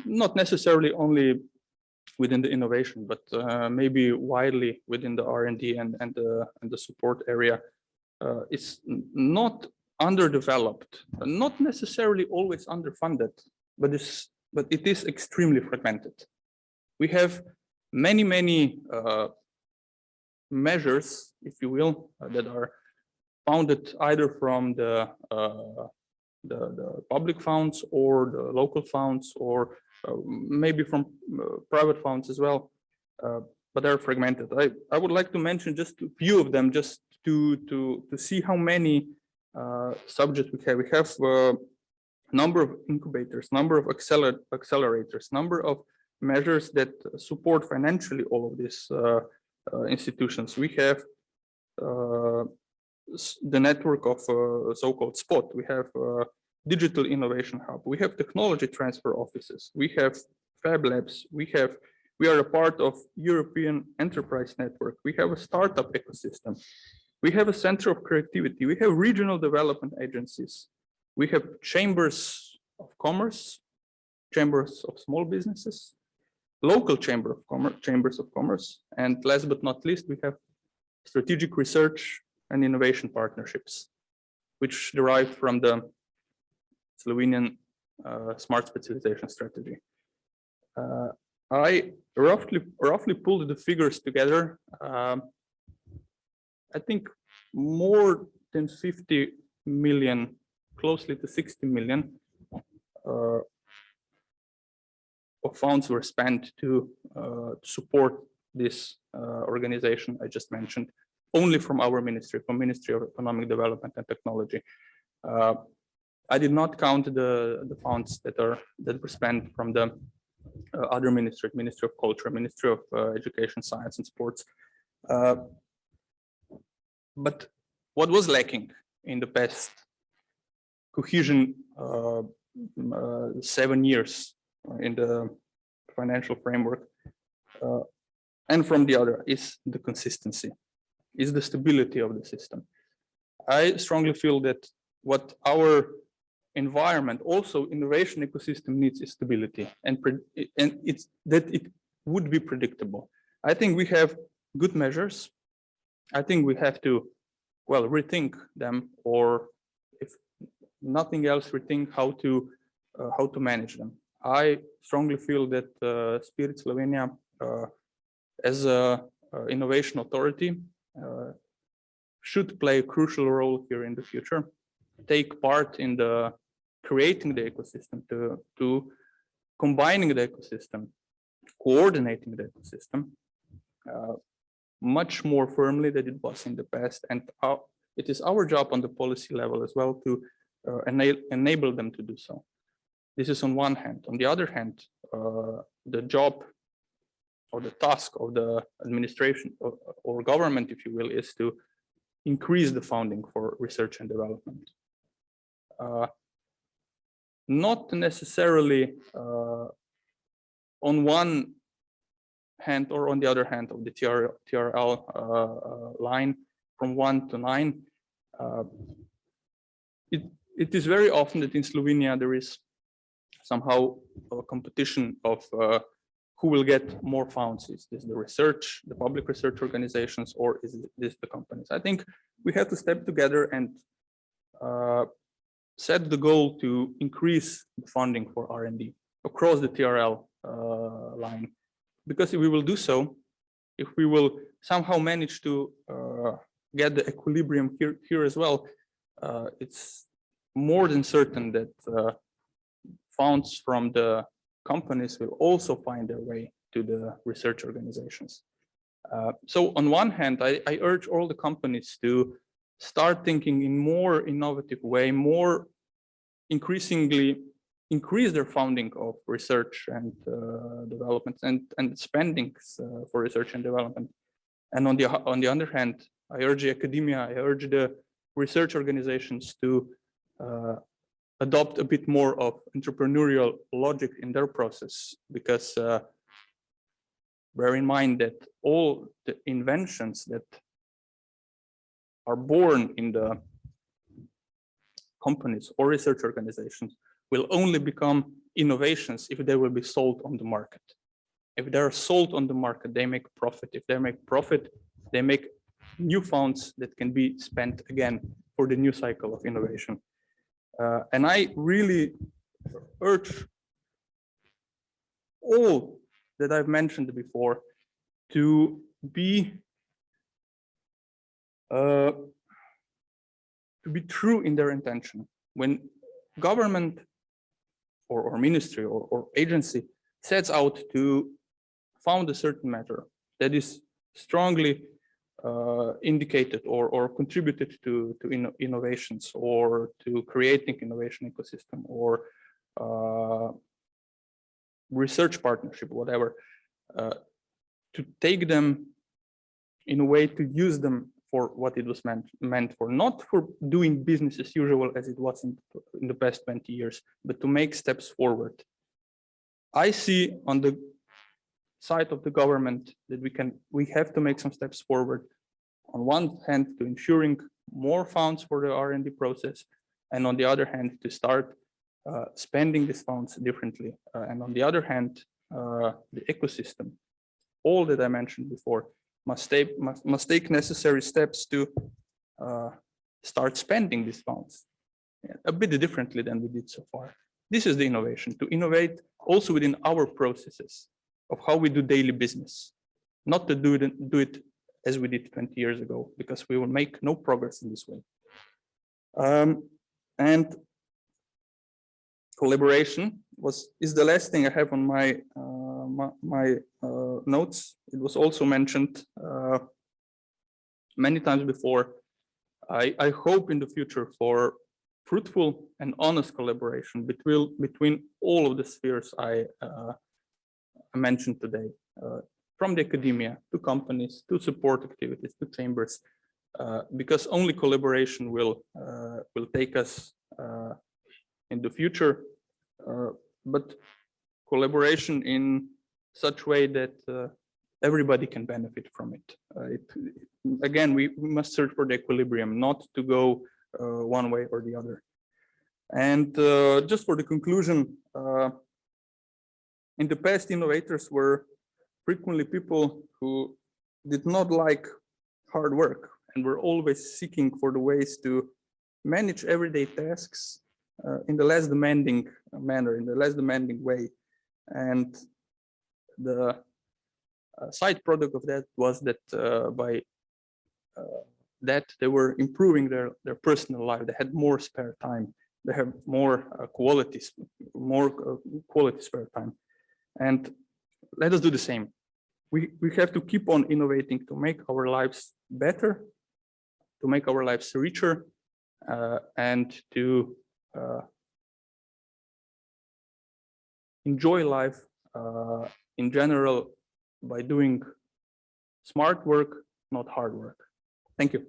Speaker 5: not necessarily only within the innovation, but maybe widely within the R&D and the support area, is not underdeveloped, not necessarily always underfunded, but it is extremely fragmented. We have many measures, if you will, that are founded either from the public funds or the local funds, or maybe from private funds as well, but they're fragmented. I would like to mention just a few of them, just to see how many subjects we have. We have number of incubators, number of accelerators, number of measures that support financially all of these institutions. We have the network of so-called SPOT. We have digital innovation hub. We have technology transfer offices. We have fab labs. We are a part of European enterprise network. We have a startup ecosystem. We have a center of creativity. We have regional development agencies. We have chambers of commerce, chambers of small businesses, local chambers of commerce, and last but not least, we have strategic research and innovation partnerships, which derived from the Slovenian smart specialization strategy. I roughly pulled the figures together. I think more than 50 million closely to 60 million of funds were spent to support this organization I just mentioned, only from our ministry, from Ministry of Economic Development and Technology. I did not count the funds that were spent from the other ministry, Ministry of Culture, Ministry of Education, Science and Sports. But what was lacking in the past cohesion 7 years in the financial framework, and from the other is the consistency, is the stability of the system. I strongly feel that what our environment, also innovation ecosystem, needs is stability, and it's that it would be predictable. I think we have good measures. I think we have to, well, rethink them, or if nothing else, rethink how to manage them. I strongly feel that Spirit Slovenia, as a innovation authority, should play a crucial role here in the future, take part in the creating the ecosystem, to combining the ecosystem, coordinating the ecosystem much more firmly than it was in the past. And it is our job on the policy level as well to enable them to do so. This is on one hand. On the other hand, the job or the task of the administration or government, if you will, is to increase the funding for research and development. Not necessarily on one hand or on the other hand of the TRL line from 1 to 9. It is very often that in Slovenia there is somehow a competition of who will get more funds. Is this the research, the public research organizations, or is this the companies? I think we have to step together and set the goal to increase the funding for R&D across the TRL line. Because if we will do so, if we will somehow manage to get the equilibrium here as well, it's more than certain that funds from the companies will also find their way to the research organizations. So on one hand, I urge all the companies to start thinking in more innovative way, more increasingly increase their funding of research and development and spendings for research and development. And on the other hand, I urge the academia, I urge the research organizations to adopt a bit more of entrepreneurial logic in their process, because bear in mind that all the inventions that are born in the companies or research organizations will only become innovations if they will be sold on the market. If they are sold on the market, they make profit. If they make profit, they make new funds that can be spent again for the new cycle of innovation. And I really urge all that I've mentioned before to be true in their intention. When government or ministry or agency sets out to found a certain matter that is strongly indicated or contributed to innovations or to creating innovation ecosystem or research partnership, whatever, to take them in a way to use them for what it was meant for, not for doing business as usual as it was in the past 20 years, but to make steps forward. I see on the side of the government that we have to make some steps forward. On one hand, to ensuring more funds for the R&D process, and on the other hand, to start spending these funds differently. And on the other hand, the ecosystem, all that I mentioned before, must take necessary steps to start spending these funds a bit differently than we did so far. This is the innovation, to innovate also within our processes of how we do daily business, not to do it as we did 20 years ago, because we will make no progress in this way. And collaboration is the last thing I have on my notes. It was also mentioned many times before. I hope in the future for fruitful and honest collaboration between all of the spheres I mentioned today, from the academia to companies to support activities to chambers, because only collaboration will take us in the future, but collaboration in such way that everybody can benefit from it. Again, we must search for the equilibrium, not to go one way or the other. And just for the conclusion, in the past, innovators were frequently people who did not like hard work and were always seeking for the ways to manage everyday tasks in the less demanding manner, in the less demanding way. And the side product of that was that by that they were improving their personal life. They had more spare time. They have more quality spare time. And let us do the same. We have to keep on innovating to make our lives better, to make our lives richer, and to enjoy life in general by doing smart work, not hard work. Thank you.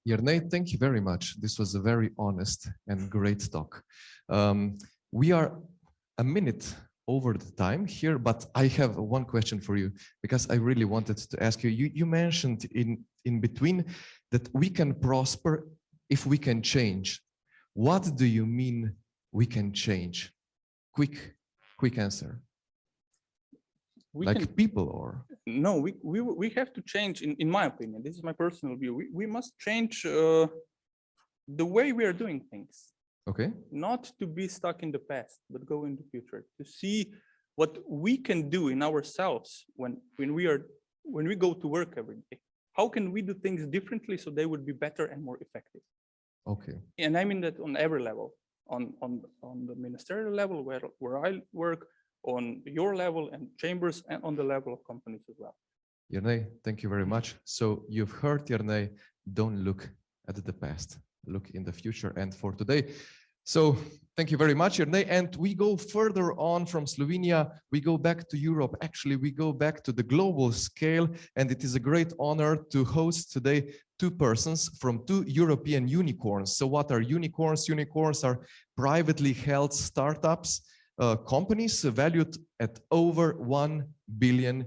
Speaker 1: Jernej, thank you very much. This was a very honest and great talk. We are a minute over the time here, but I have one question for you, because I really wanted to ask you. You mentioned in between that we can prosper if we can change. What do you mean we can change? Quick answer. People or?
Speaker 5: No, we have to change, in my opinion. This is my personal view. We must change the way we are doing things.
Speaker 1: Okay.
Speaker 5: Not to be stuck in the past, but go in the future, to see what we can do in ourselves when we go to work every day. How can we do things differently so they would be better and more effective?
Speaker 1: Okay.
Speaker 5: And I mean that on every level, on the ministerial level where I work, on your level and chambers, and on the level of companies as well.
Speaker 1: Jernej, thank you very much. So you've heard, Jernej, don't look at the past, look in the future and for today. So thank you very much, Jernej. And we go further on from Slovenia. We go back to Europe. Actually, we go back to the global scale. And it is a great honor to host today two persons from two European unicorns. So what are unicorns? Unicorns are privately held startups, companies valued at over $1 billion.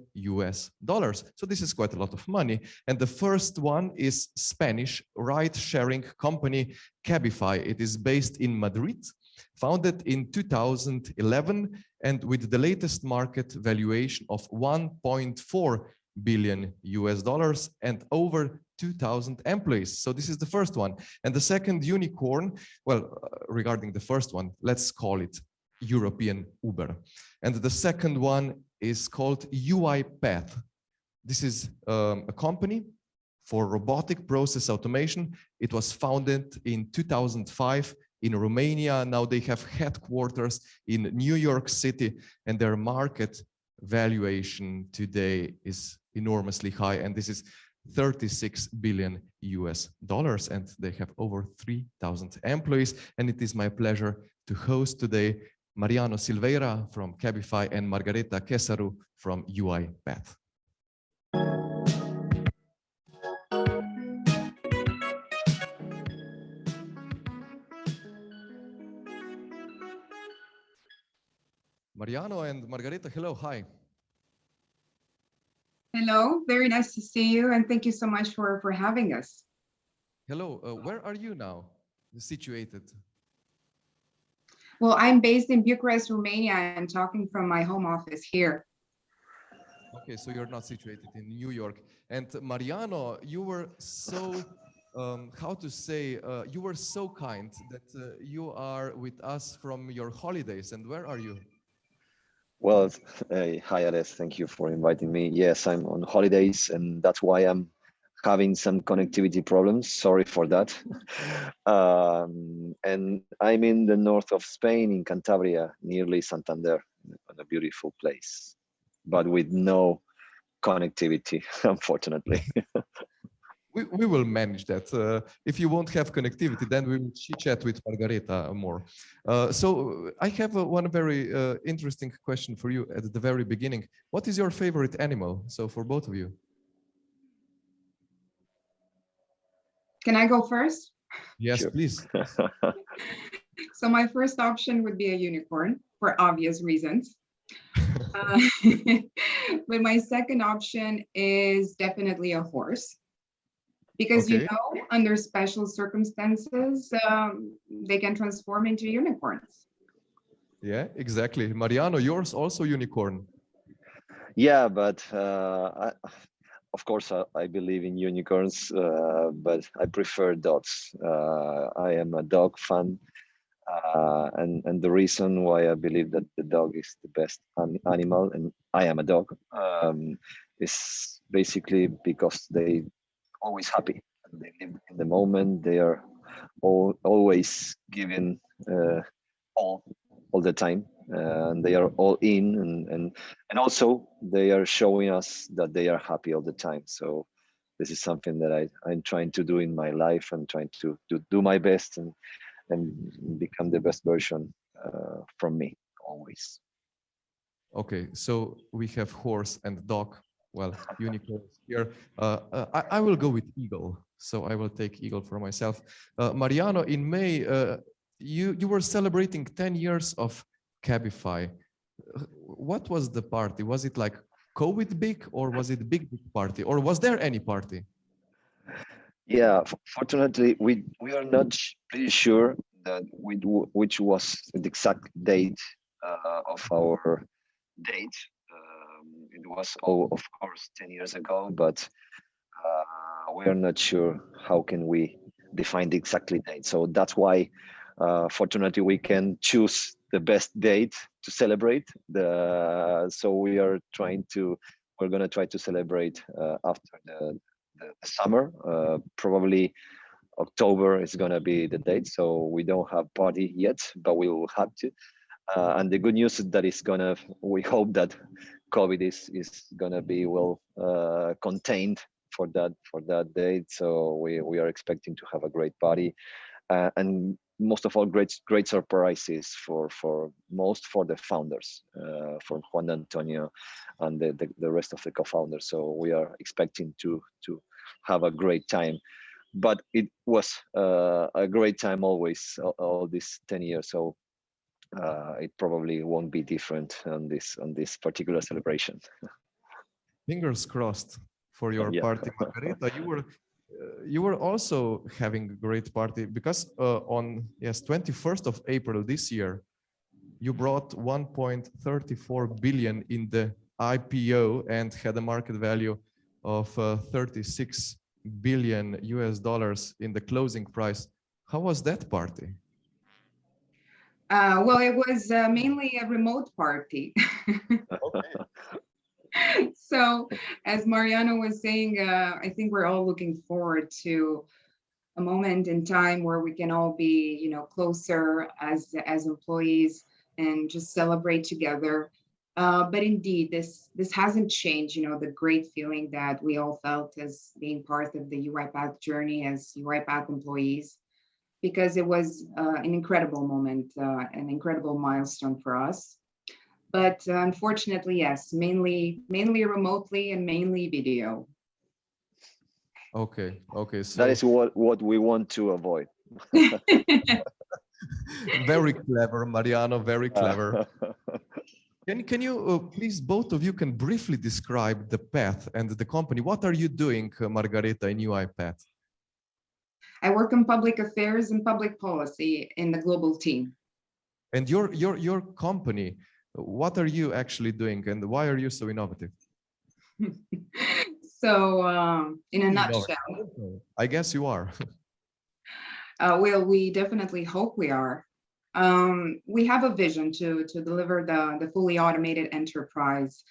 Speaker 1: So this is quite a lot of money. And the first one is Spanish ride-sharing company Cabify. It is based in Madrid, founded in 2011, and with the latest market valuation of $1.4 billion and over 2,000 employees. So this is the first one. And the second unicorn, well, regarding the first one, let's call it European Uber. And the second one is called UiPath. This is a company for robotic process automation. It was founded in 2005 in Romania. Now they have headquarters in New York City, and their market valuation today is enormously high. And this is $36 billion, and they have over 3,000 employees. And it is my pleasure to host today Mariano Silveyra from Cabify and Margareta Chesaru from UiPath. Mariano and Margareta, hello, hi.
Speaker 6: Hello, very nice to see you, and thank you so much for having us.
Speaker 1: Hello, where are you now situated?
Speaker 6: Well, I'm based in Bucharest, Romania, and talking from my home office here.
Speaker 1: Okay, so you're not situated in New York. And Mariano, you were so, you were so kind that you are with us from your holidays. And where are you?
Speaker 7: Well, hi, Alex. Thank you for inviting me. Yes, I'm on holidays, and that's why I'm having some connectivity problems. Sorry for that. And I'm in the north of Spain, in Cantabria, nearly Santander, a beautiful place, but with no connectivity, unfortunately.
Speaker 1: We will manage that. If you won't have connectivity, then we will chit-chat with Margareta more. So I have one very interesting question for you at the very beginning. What is your favorite animal? So for both of you.
Speaker 6: Can I go first?
Speaker 1: Yes,
Speaker 7: Sure.
Speaker 1: please.
Speaker 6: So my first option would be a unicorn for obvious reasons. But my second option is definitely a horse. Because, you
Speaker 1: Okay.
Speaker 6: know, under special circumstances, they can transform into unicorns.
Speaker 1: Yeah, exactly. Mariano, yours also unicorn.
Speaker 7: Yeah, but of course I believe in unicorns, but I prefer dogs. I am a dog fan, and the reason why I believe that the dog is the best animal, and I am a dog, is basically because they always happy. They live in the moment. They are always giving all the time, and they are all in, and also they are showing us that they are happy all the time. So this is something that I'm trying to do in my life. I'm trying to do my best and become the best version from me always.
Speaker 1: Okay, so we have horse and dog. Well, unicorns here. I will go with eagle. So I will take eagle for myself. Mariano, in May, you were celebrating 10 years of Cabify. What was the party? Was it like COVID big, or was it big party, or was there any party?
Speaker 7: Yeah, fortunately, we are not pretty sure that which was the exact date of our date. It was, of course, 10 years ago, but we are not sure how can we define the exact date. So that's why, fortunately, we can choose the best date to celebrate. So we're going to try to celebrate after the summer. Probably October is going to be the date. So we don't have party yet, but we will have to. And the good news is that we hope that COVID is gonna be well contained for that date. So we are expecting to have a great party, and most of all, great surprises for the founders, for Juan Antonio and the rest of the co-founders. So we are expecting to have a great time. But it was a great time always, all these 10 years. So it probably won't be different on this particular celebration.
Speaker 1: Fingers crossed for your
Speaker 7: Yeah.
Speaker 1: party, Margareta. You were also having a great party because on 21st of April this year, you brought 1.34 billion in the IPO and had a market value of 36 billion US dollars in the closing price. How was that party?
Speaker 6: Well, it was mainly a remote party. So, as Mariano was saying, I think we're all looking forward to a moment in time where we can all be, you know, closer as employees and just celebrate together. But indeed, this hasn't changed, you know, the great feeling that we all felt as being part of the UiPath journey as UiPath employees, because it was an incredible moment, an incredible milestone for us. But unfortunately, yes, mainly remotely and mainly video.
Speaker 1: Okay. So
Speaker 7: that is what we want to avoid.
Speaker 1: Very clever, Mariano, very clever. Can you please, both of you can briefly describe the path and the company? What are you doing, Margareta, in UiPath?
Speaker 6: I work in public affairs and public policy in the global team.
Speaker 1: And your company, what are you actually doing and why are you so innovative?
Speaker 6: So in a nutshell,
Speaker 1: I guess you are.
Speaker 6: well, we definitely hope we are. We have a vision to deliver the fully automated enterprise.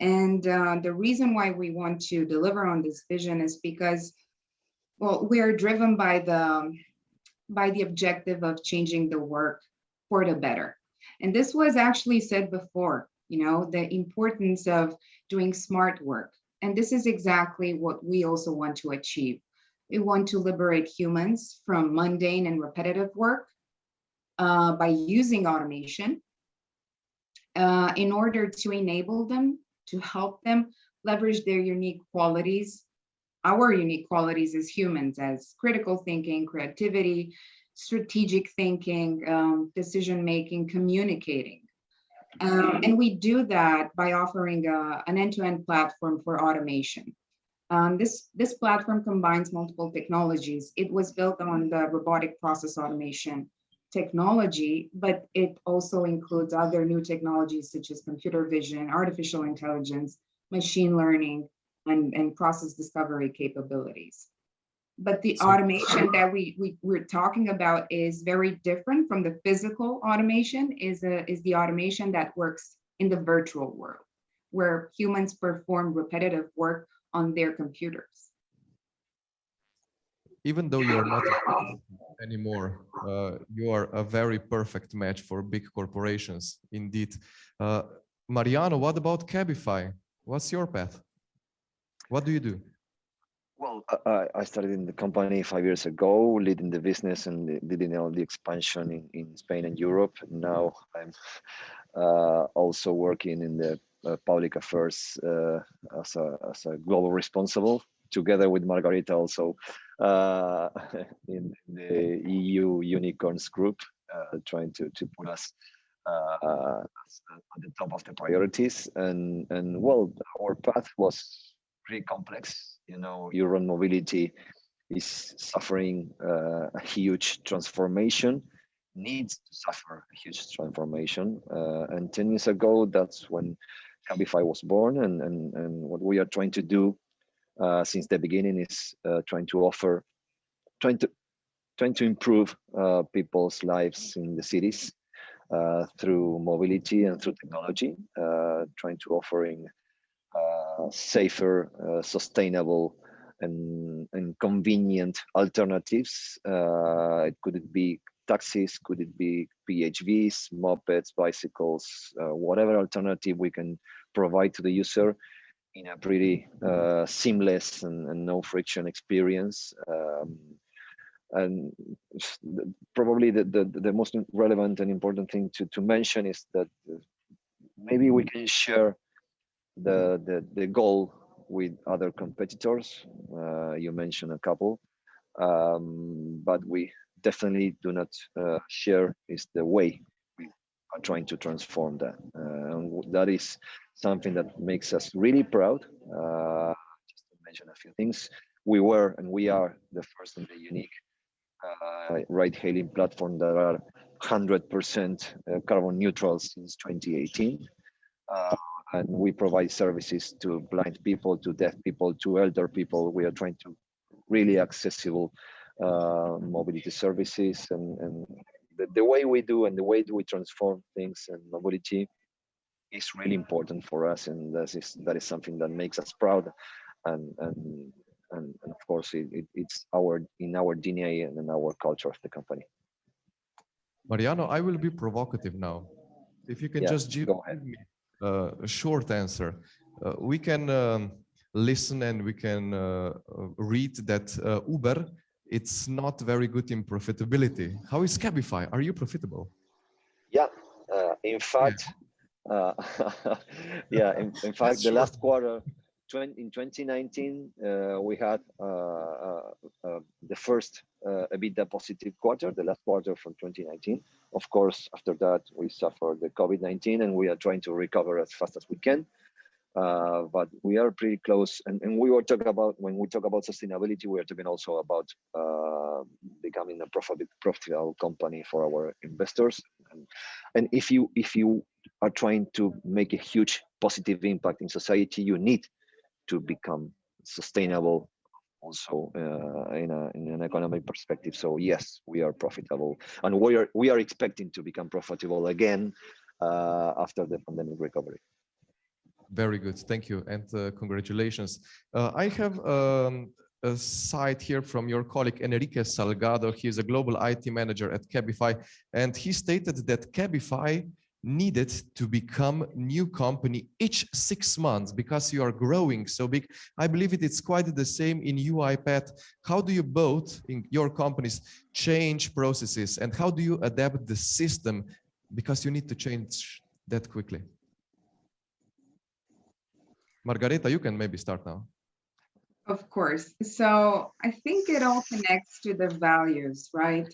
Speaker 6: And the reason why we want to deliver on this vision is because, well, we are driven by the objective of changing the work for the better. And this was actually said before, you know, the importance of doing smart work. And this is exactly what we also want to achieve. We want to liberate humans from mundane and repetitive work by using automation in order to enable them, to help them leverage their unique qualities, our unique qualities as humans, as critical thinking, creativity, strategic thinking, decision-making, communicating. And we do that by offering an end-to-end platform for automation. This platform combines multiple technologies. It was built on the robotic process automation technology, but it also includes other new technologies such as computer vision, artificial intelligence, machine learning, and process discovery capabilities. But the automation that we're talking about is very different from the physical automation, is the automation that works in the virtual world, where humans perform repetitive work on their computers.
Speaker 1: Even though you're not anymore, you are a very perfect match for big corporations, indeed. Mariano, what about Cabify? What's your path? What do you do?
Speaker 7: Well, I started in the company 5 years ago, leading the business and leading all the expansion in Spain and Europe. Now I'm also working in the public affairs as a global responsible, together with Margareta also in the EU unicorns group, trying to put us at the top of the priorities. And well, our path was pretty complex. You know, urban mobility is suffering a huge transformation, needs to suffer a huge transformation. And 10 years ago, that's when Cabify was born. And what we are trying to do since the beginning is trying to improve people's lives in the cities through mobility and through technology, trying to offering safer, sustainable, and convenient alternatives. Could it be taxis? Could it be PHVs, mopeds, bicycles, whatever alternative we can provide to the user in a pretty seamless and no friction experience. And probably the most relevant and important thing to mention is that maybe we can share the goal with other competitors. You mentioned a couple, but we definitely do not share is the way we are trying to transform that. That is something that makes us really proud. Just to mention a few things, we were and we are the first and the unique ride-hailing platform that are 100% carbon neutral since 2018. And we provide services to blind people, to deaf people, to elder people. We are trying to really accessible mobility services, and the way we do and the way we transform things and mobility is really important for us, and that is something that makes us proud, and of course it's in our DNA and in our culture of the company.
Speaker 1: Mariano, I will be provocative now. If you can just give me a short answer. We can listen and we can read that Uber, it's not very good in profitability. How is Cabify? Are you profitable?
Speaker 7: Yeah, in fact, in fact, the last quarter, in 2019, we had the first EBITDA positive quarter, the last quarter from 2019. Of course, after that, we suffered the COVID-19 and we are trying to recover as fast as we can. But we are pretty close. And we were talking about, when we talk about sustainability, we are talking also about becoming a profitable company for our investors. And if you are trying to make a huge positive impact in society, you need to become sustainable also in an economic perspective. So yes, we are profitable, and we are expecting to become profitable again after the pandemic recovery.
Speaker 1: Very good, thank you, and congratulations. I have a site here from your colleague Enrique Salgado. He is a global IT manager at Cabify, and he stated that Cabify needed to become new company each 6 months because you are growing so big. I believe it's quite the same in UiPath. How do you both in your companies change processes, and how do you adapt the system because you need to change that quickly? Margareta, you can maybe start now.
Speaker 6: Of course. So I think it all connects to the values, right?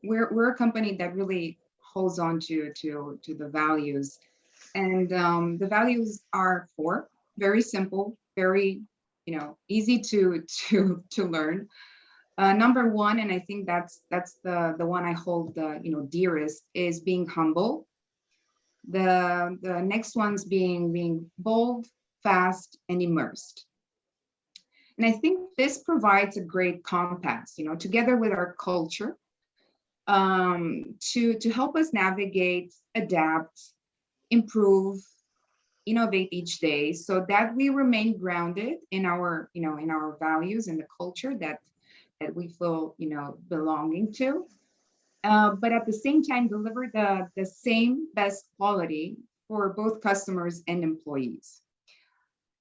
Speaker 6: We're a company that really holds on to the values, and the values are 4, very simple, very easy to learn. Number 1, and I think that's the one I hold dearest, is being humble. The next one's being bold, fast, and immersed. And I think this provides a great compass, together with our culture, to help us navigate, adapt, improve, innovate each day, so that we remain grounded in our values and the culture that we feel belonging to, but at the same time deliver the same best quality for both customers and employees.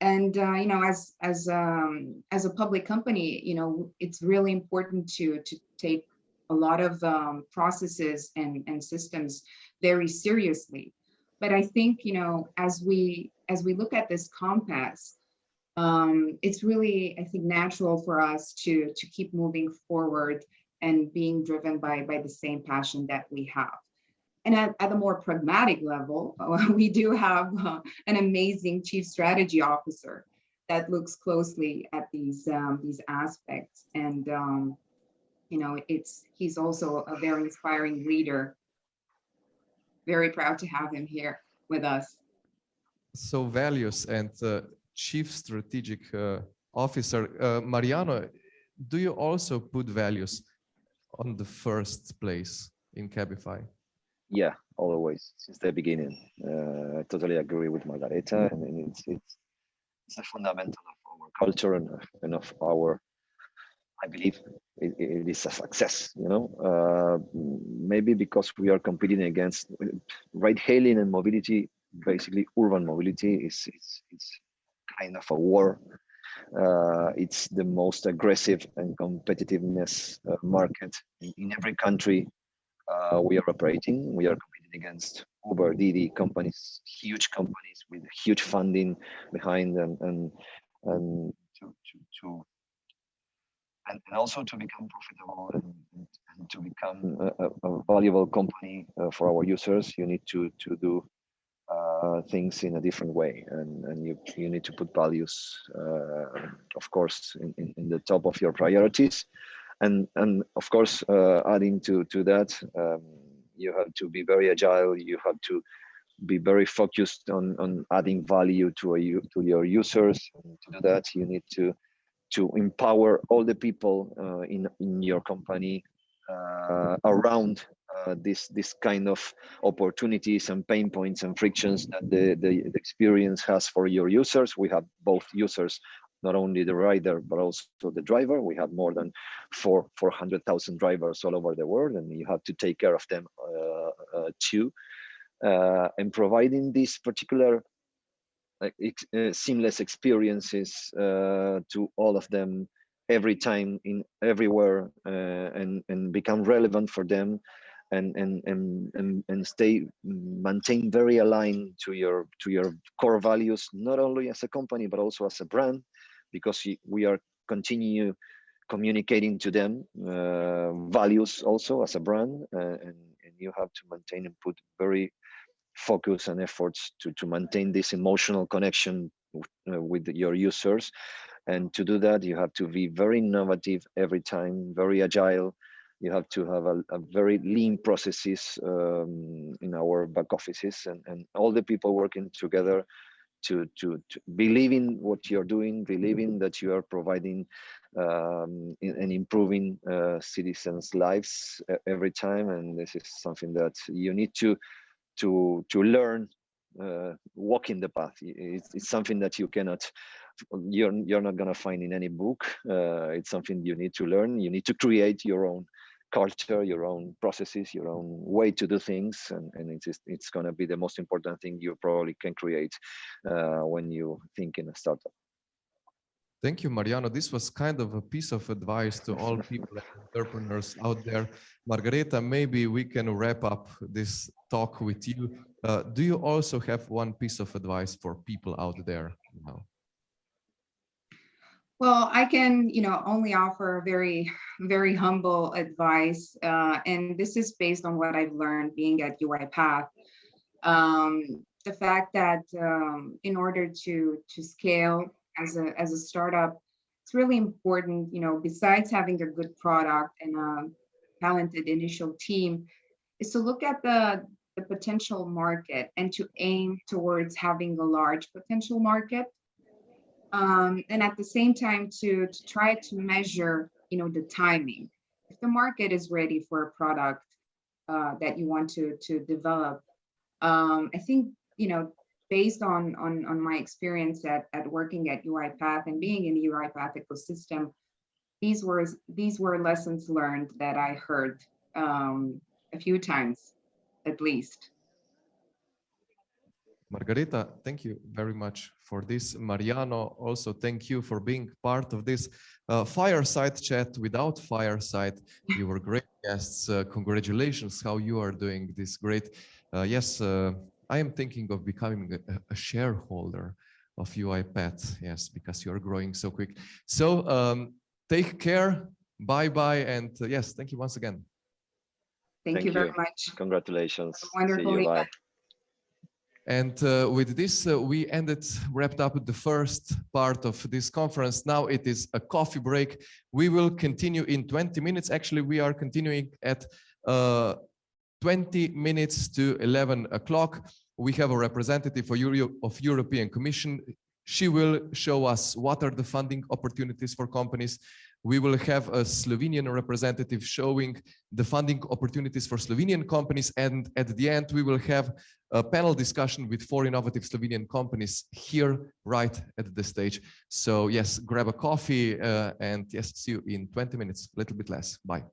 Speaker 6: And as a public company, it's really important to take a lot of processes and systems very seriously. But I think as we look at this compass, it's really, I think, natural for us to keep moving forward and being driven by the same passion that we have. And at a more pragmatic level, we do have an amazing chief strategy officer that looks closely at these aspects. And he's also a very inspiring leader. Very proud to have him here with us.
Speaker 1: So values and chief strategic officer, Mariano, do you also put values on the first place in Cabify?
Speaker 7: Yeah, always, since the beginning. I totally agree with Margareta, and it's a fundamental of our culture and of our, I believe it is a success, maybe because we are competing against ride-hailing and mobility. Basically, urban mobility is kind of a war. It's the most aggressive and competitiveness market in every country we are operating. We are competing against Uber, Didi companies, huge companies with huge funding behind them, and also to become profitable and to become a valuable company for our users. You need to do things in a different way, and you need to put values, of course, in the top of your priorities. And of course, adding to that, you have to be very agile. You have to be very focused on adding value to your users. And to do that, you need to empower all the people in your company around this kind of opportunities and pain points and frictions that the experience has for your users. We have both users, not only the rider, but also the driver. We have more than 400,000 drivers all over the world, and you have to take care of them too. And providing these particular seamless experiences to all of them every time, everywhere, and become relevant for them, and maintain very aligned to your core values, not only as a company but also as a brand, because we are continue communicating to them values also as a brand, and you have to maintain and put very focus and efforts to maintain this emotional connection with your users. And to do that, you have to be very innovative every time, very agile. You have to have a very lean processes in our back offices, and all the people working together to believe in what you're doing, believing that you are providing and improving citizens' lives every time. And this is something that you need to learn walking the path. It's something that you're not going to find in any book. It's something you need to learn. You need to create your own culture, your own processes, your own way to do things, and it's going to be the most important thing you probably can create when you think in a startup.
Speaker 1: Thank you, Mariano. This was kind of a piece of advice to all people and entrepreneurs out there. Margareta, maybe we can wrap up this talk with you. Do you also have one piece of advice for people out there?
Speaker 6: Well, I can, only offer very, very humble advice, and this is based on what I've learned being at UiPath. The fact that in order to scale as a startup, it's really important, besides having a good product and a talented initial team, is to look at the potential market and to aim towards having a large potential market. And at the same time to try to measure, the timing. If the market is ready for a product that you want to develop, I think, based on my experience at working at UiPath and being in the UiPath ecosystem, these were lessons learned that I heard a few times, at least.
Speaker 1: Margareta, thank you very much for this. Mariano, also thank you for being part of this Fireside Chat without Fireside. You were great guests. Congratulations how you are doing this great. Yes, I am thinking of becoming a shareholder of UiPath, yes, because you are growing so quick. So take care, bye-bye, and yes, thank you once again.
Speaker 6: Thank you very much.
Speaker 7: Congratulations.
Speaker 6: Wonderful
Speaker 7: See you, bye.
Speaker 1: And with this, we wrapped up the first part of this conference. Now it is a coffee break. We will continue in 20 minutes. Actually, we are continuing at 20 minutes to 11 o'clock. We have a representative of European Commission. She will show us what are the funding opportunities for companies. We will have a Slovenian representative showing the funding opportunities for Slovenian companies. And at the end, we will have a panel discussion with 4 innovative Slovenian companies here right at the stage. So yes, grab a coffee and yes, see you in 20 minutes, a little bit less. Bye.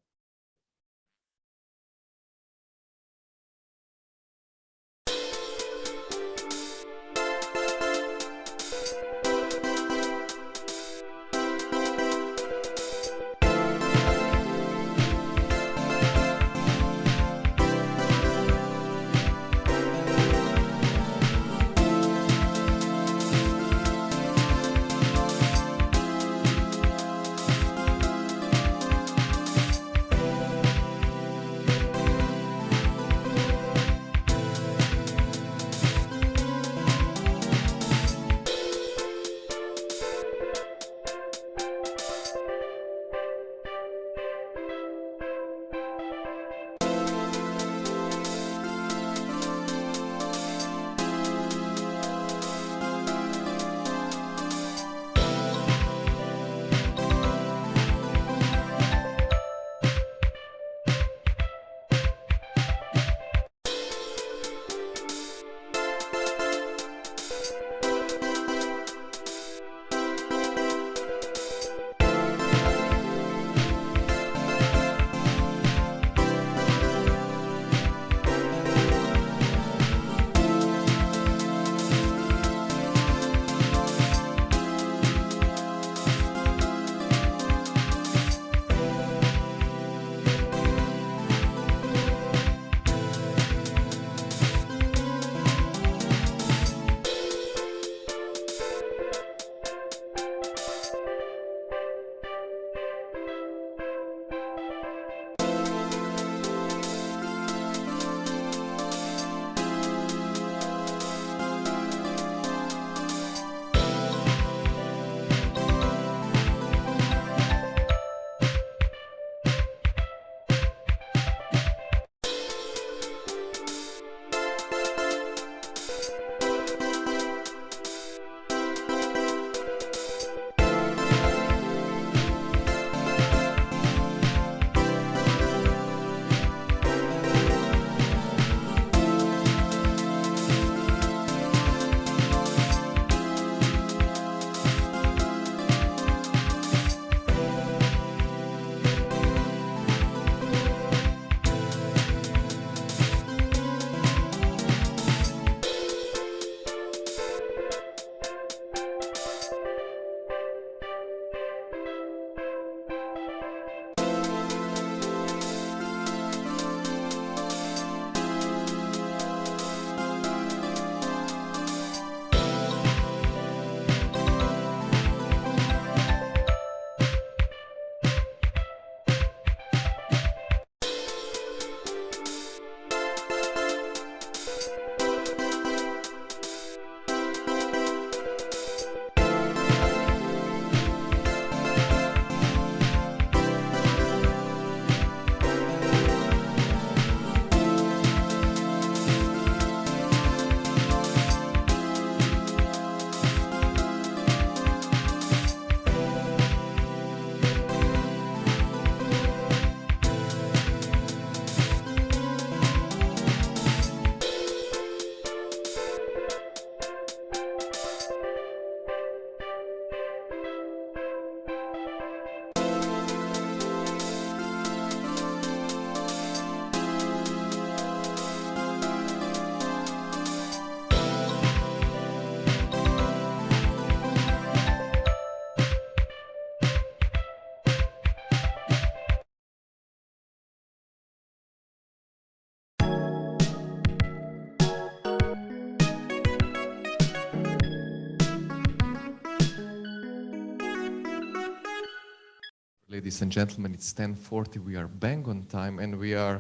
Speaker 1: ladies and gentlemen, it's 10:40. We are bang on time, and we are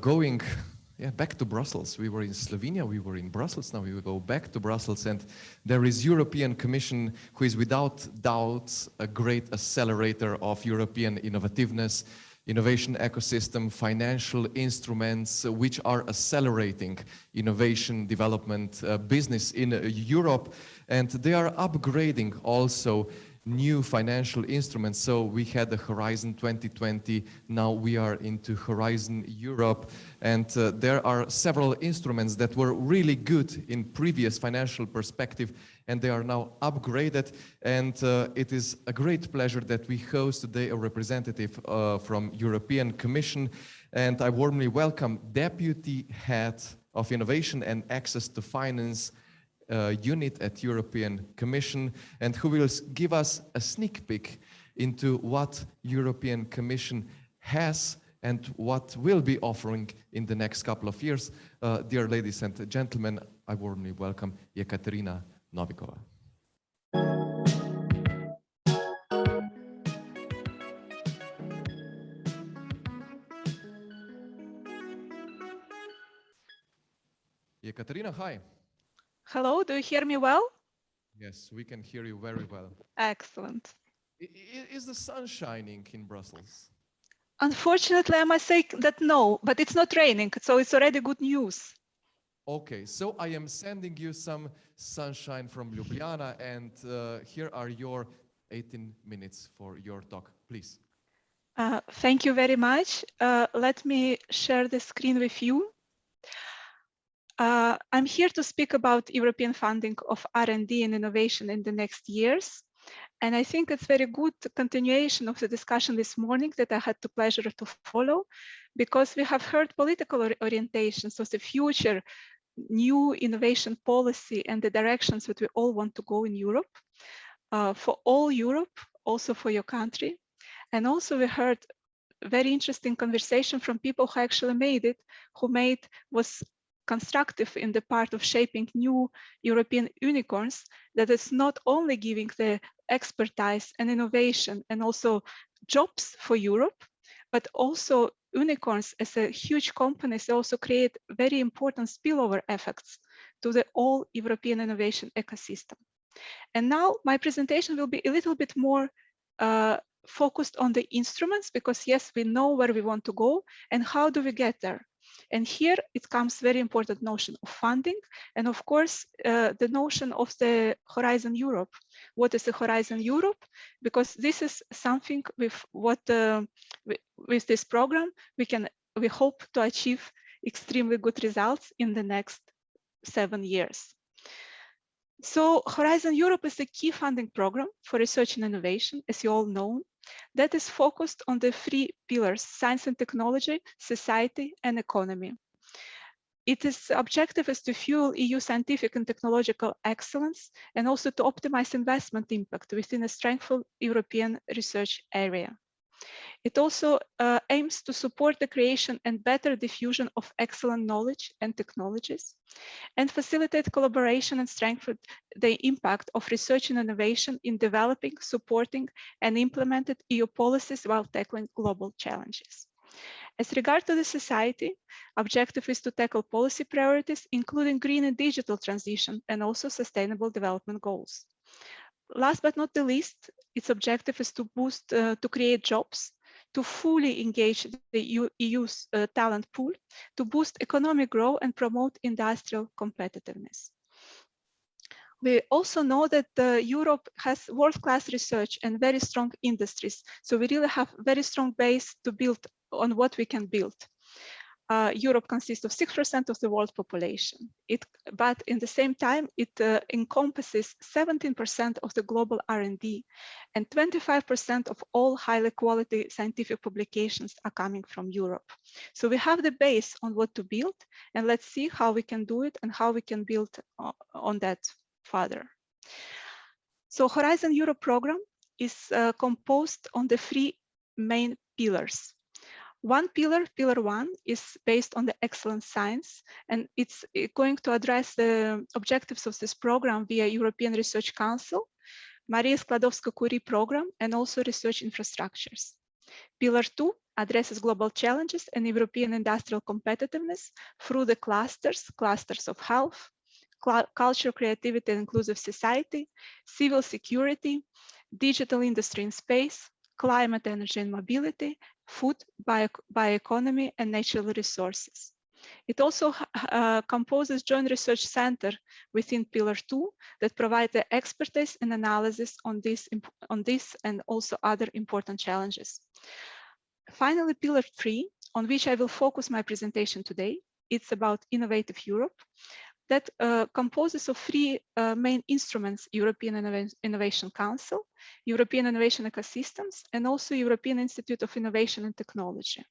Speaker 1: going back to Brussels. We were in Slovenia, we were in Brussels, now we will go back to Brussels, and there is European Commission, who is without doubt a great accelerator of European innovativeness, innovation ecosystem, financial instruments which are accelerating innovation, development, business in Europe, and they are upgrading also new financial instruments. So we had the Horizon 2020, now we are into Horizon Europe, and there are several instruments that were really good in previous financial perspective, and they are now upgraded, and it is a great pleasure that we host today a representative from European Commission, and I warmly welcome Deputy Head of Innovation and Access to Finance unit at European Commission, and who will give us a sneak peek into what European Commission has and what will be offering in the next couple of years. Dear ladies and gentlemen, I warmly welcome Ekaterina Novikova. Ekaterina, hi.
Speaker 8: Hello, do you hear me well?
Speaker 1: Yes, we can hear you very well.
Speaker 8: Excellent.
Speaker 1: Is the sun shining in Brussels?
Speaker 8: Unfortunately, I must say that no, but it's not raining, so it's already good news.
Speaker 1: Okay, so I am sending you some sunshine from Ljubljana, and here are your 18 minutes for your talk, please.
Speaker 8: Thank you very much. Let me share the screen with you. I'm here to speak about European funding of R&D and innovation in the next years. And I think it's very good continuation of the discussion this morning that I had the pleasure to follow, because we have heard political orientations of the future new innovation policy and the directions that we all want to go in Europe, for all Europe, also for your country. And also we heard very interesting conversation from people who actually made it, was constructive in the part of shaping new European unicorns, that is not only giving the expertise and innovation and also jobs for Europe, but also unicorns as a huge companies also create very important spillover effects to the all European innovation ecosystem. And now my presentation will be a little bit more focused on the instruments, because yes, we know where we want to go and how do we get there. And here it comes very important notion of funding, and of course the notion of the Horizon Europe. What is the Horizon Europe? Because this is something with what with this program we hope to achieve extremely good results in the next 7 years. So Horizon Europe is a key funding program for research and innovation, as you all know, that is focused on the 3 pillars: science and technology, society, and economy. Its objective is to fuel EU scientific and technological excellence, and also to optimize investment impact within a strengthful European research area. It also aims to support the creation and better diffusion of excellent knowledge and technologies, and facilitate collaboration and strengthen the impact of research and innovation in developing, supporting, and implementing EU policies while tackling global challenges. As regard to the society, objective is to tackle policy priorities, including green and digital transition, and also sustainable development goals. Last but not the least, its objective is to boost, to create jobs, to fully engage the EU's talent pool, to boost economic growth and promote industrial competitiveness. We also know that Europe has world-class research and very strong industries. So we really have very strong base to build on what we can build. Europe consists of 6% of the world population, but in the same time, it encompasses 17% of the global R&D, and 25% of all highly quality scientific publications are coming from Europe. So we have the base on what to build, and let's see how we can do it and how we can build on that further. So Horizon Europe program is composed on the 3 main pillars. One pillar, pillar 1, is based on the excellent science, and it's going to address the objectives of this program via European Research Council, Mariya Skłodowska-Curie program, and also research infrastructures. Pillar 2 addresses global challenges and European industrial competitiveness through the clusters of health, culture, creativity, and inclusive society, civil security, digital industry and space, climate, energy, and mobility, food, bioeconomy, and natural resources. It also composes joint research center within Pillar 2 that provide the expertise and analysis on this and also other important challenges. Finally, Pillar 3, on which I will focus my presentation today, it's about Innovative Europe. That composes of three main instruments: European Innovation Council, European Innovation Ecosystems, and also European Institute of Innovation and Technology.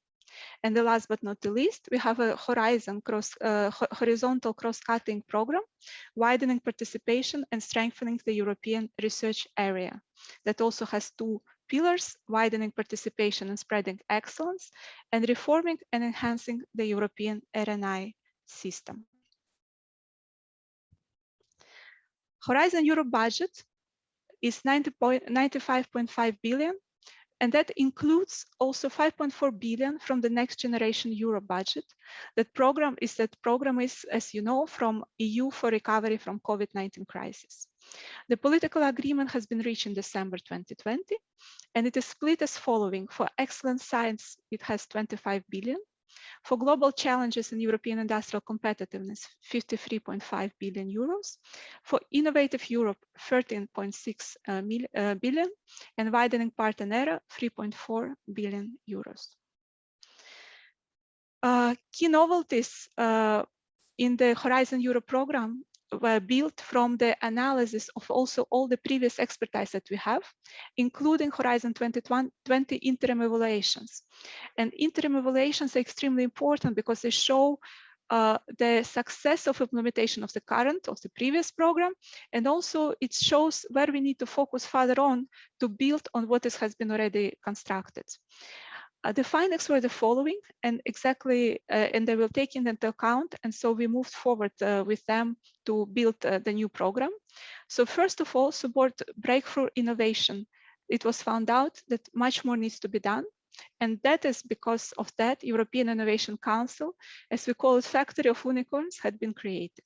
Speaker 8: And the last but not the least, we have a horizontal cross-cutting program, widening participation and strengthening the European research area. That also has two pillars: widening participation and spreading excellence, and reforming and enhancing the European R&I system. Horizon Europe budget is 95.5 billion, and that includes also 5.4 billion from the Next Generation Europe budget. That program is, as you know, from EU for recovery from COVID-19 crisis. The political agreement has been reached in December 2020, and it is split as following: for excellent science, it has 25 billion. For global challenges in European industrial competitiveness, 53.5 billion euros. For Innovative Europe, 13.6 billion, and widening partner area, 3.4 billion euros. Key novelties in the Horizon Europe program were built from the analysis of also all the previous expertise that we have, including Horizon 2020 interim evaluations. And interim evaluations are extremely important because they show the success of implementation of the previous program, and also it shows where we need to focus further on to build on what has been already constructed. The findings were the following, and and they will take into account, and so we moved forward with them to build the new program. So first of all, support breakthrough innovation. It was found out that much more needs to be done, and that is because of that European Innovation Council, as we call it, factory of unicorns, had been created.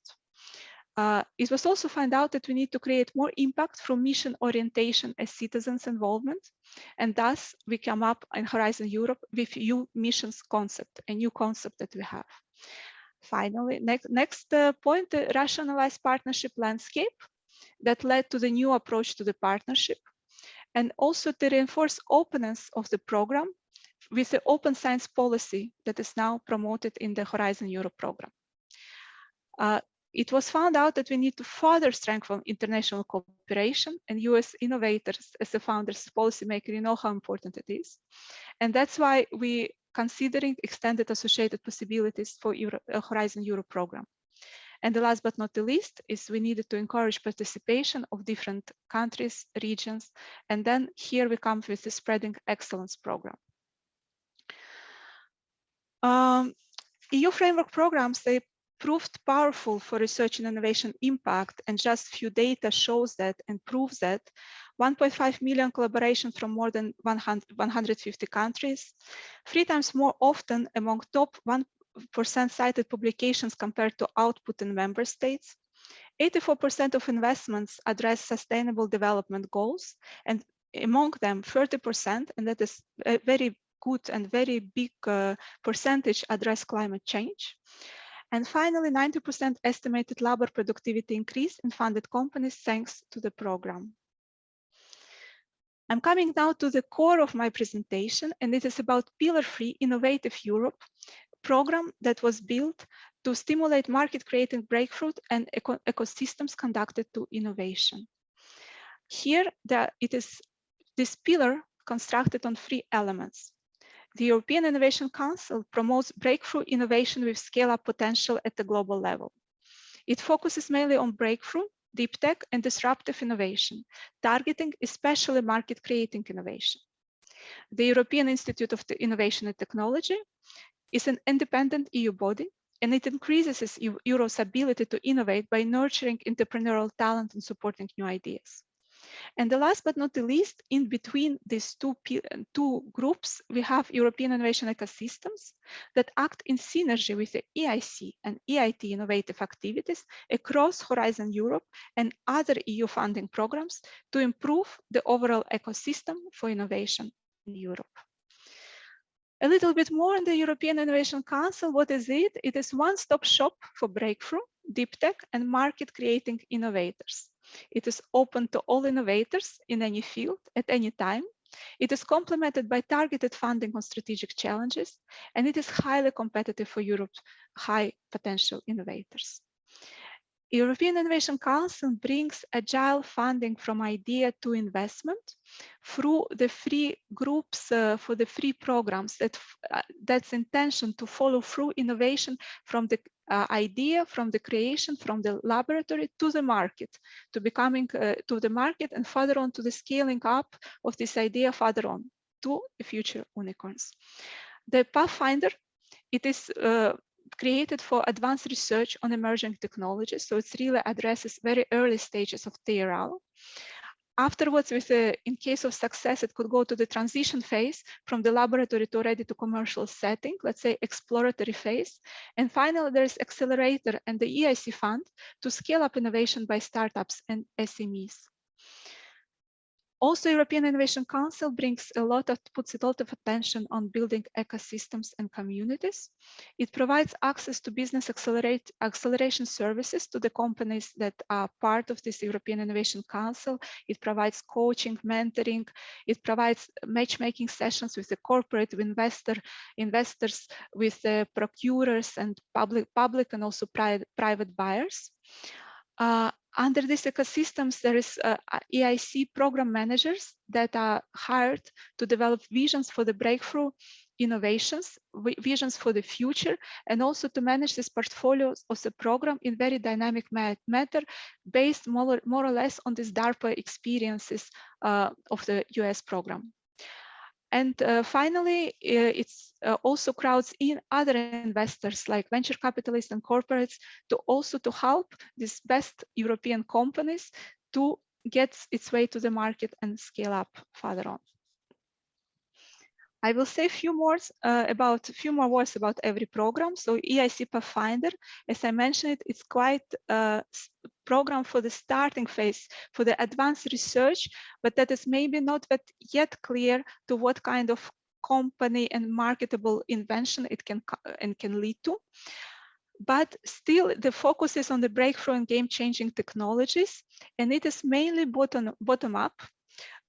Speaker 8: It was also found out that we need to create more impact from mission orientation as citizens' involvement, and thus we come up in Horizon Europe with new missions concept, a new concept that we have. Finally, next point, the rationalized partnership landscape that led to the new approach to the partnership, and also to reinforce openness of the program with the open science policy that is now promoted in the Horizon Europe program. It was found out that we need to further strengthen international cooperation, and US innovators, as the founders, policymaker, you know how important it is. And that's why we considering extended associated possibilities for Horizon Europe program. And the last but not the least is we needed to encourage participation of different countries, regions, and then here we come with the spreading excellence program. EU framework programs, they proved powerful for research and innovation impact, and just few data shows that and proves that. 1.5 million collaboration from more than 150 countries, 3 times more often among top 1% cited publications compared to output in member states. 84% of investments address sustainable development goals, and among them 30%, and that is a very good and very big percentage, address climate change. And finally, 90% estimated labor productivity increase in funded companies thanks to the program. I'm coming now to the core of my presentation, and it is about Pillar 3 Innovative Europe program that was built to stimulate market creating breakthrough and ecosystems conducted to innovation. Here, it is this pillar constructed on 3 elements. The European Innovation Council promotes breakthrough innovation with scale-up potential at the global level. It focuses mainly on breakthrough, deep tech, and disruptive innovation, targeting especially market-creating innovation. The European Institute of Innovation and Technology is an independent EU body, and it increases Europe's ability to innovate by nurturing entrepreneurial talent and supporting new ideas. And the last but not the least, in between these two groups, we have European innovation ecosystems that act in synergy with the EIC and EIT innovative activities across Horizon Europe and other EU funding programs to improve the overall ecosystem for innovation in Europe. A little bit more on the European Innovation Council. What is it? It is one-stop shop for breakthrough, deep tech, and market-creating innovators. It is open to all innovators in any field at any time. It is complemented by targeted funding on strategic challenges, and it is highly competitive for Europe's high potential innovators. European Innovation Council brings agile funding from idea to investment through the free groups for the free programs that's intention to follow through innovation from the idea, from the creation, from the laboratory to the market, to becoming to the market and further on to the scaling up of this idea further on to future unicorns. The Pathfinder, it is created for advanced research on emerging technologies, so it really addresses very early stages of TRL. Afterwards, in case of success, it could go to the transition phase from the laboratory to ready to commercial setting, let's say exploratory phase. And finally, there's accelerator and the EIC fund to scale up innovation by startups and SMEs. Also, European Innovation Council puts a lot of attention on building ecosystems and communities. It provides access to business acceleration services to the companies that are part of this European Innovation Council. It provides coaching, mentoring. It provides matchmaking sessions with the corporate investors, with the procurers and public and also private buyers. Under these ecosystems, there is EIC program managers that are hired to develop visions for the breakthrough innovations, visions for the future, and also to manage this portfolio of the program in very dynamic manner, based more or less on these DARPA experiences of the US program. And finally, it's also crowds in other investors like venture capitalists and corporates to help these best European companies to get its way to the market and scale up further on. I will say a few more words about every program. So EIC Pathfinder, as I mentioned, it's quite a program for the starting phase, for the advanced research, but that is maybe not yet clear to what kind of company and marketable invention it can lead to. But still, the focus is on the breakthrough and game-changing technologies, and it is mainly bottom-up.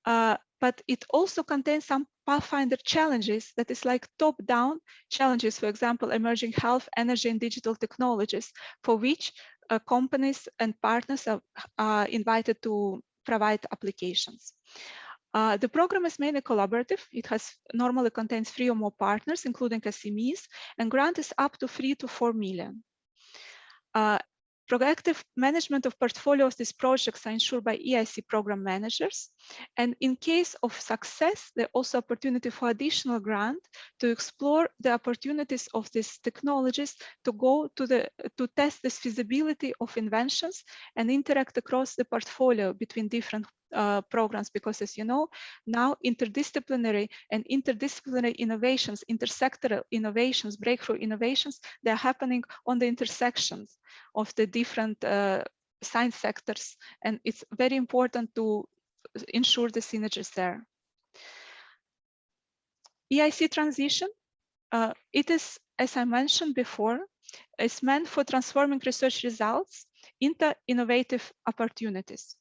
Speaker 8: But it also contains some Pathfinder challenges that is like top-down challenges, for example, emerging health, energy, and digital technologies, for which companies and partners are invited to provide applications. The program is mainly collaborative. It normally contains 3 or more partners, including SMEs, and grant is up to 3 to 4 million. Proactive management of portfolios, these projects are ensured by EIC program managers. And in case of success, there also opportunity for additional grant to explore the opportunities of these technologies to go to test this feasibility of inventions and interact across the portfolio between different programs, because as you know, now interdisciplinary innovations, intersectoral innovations, breakthrough innovations, they're happening on the intersections of the different science sectors. And it's very important to ensure the synergies there. EIC transition, it is, as I mentioned before, is meant for transforming research results into innovative opportunities.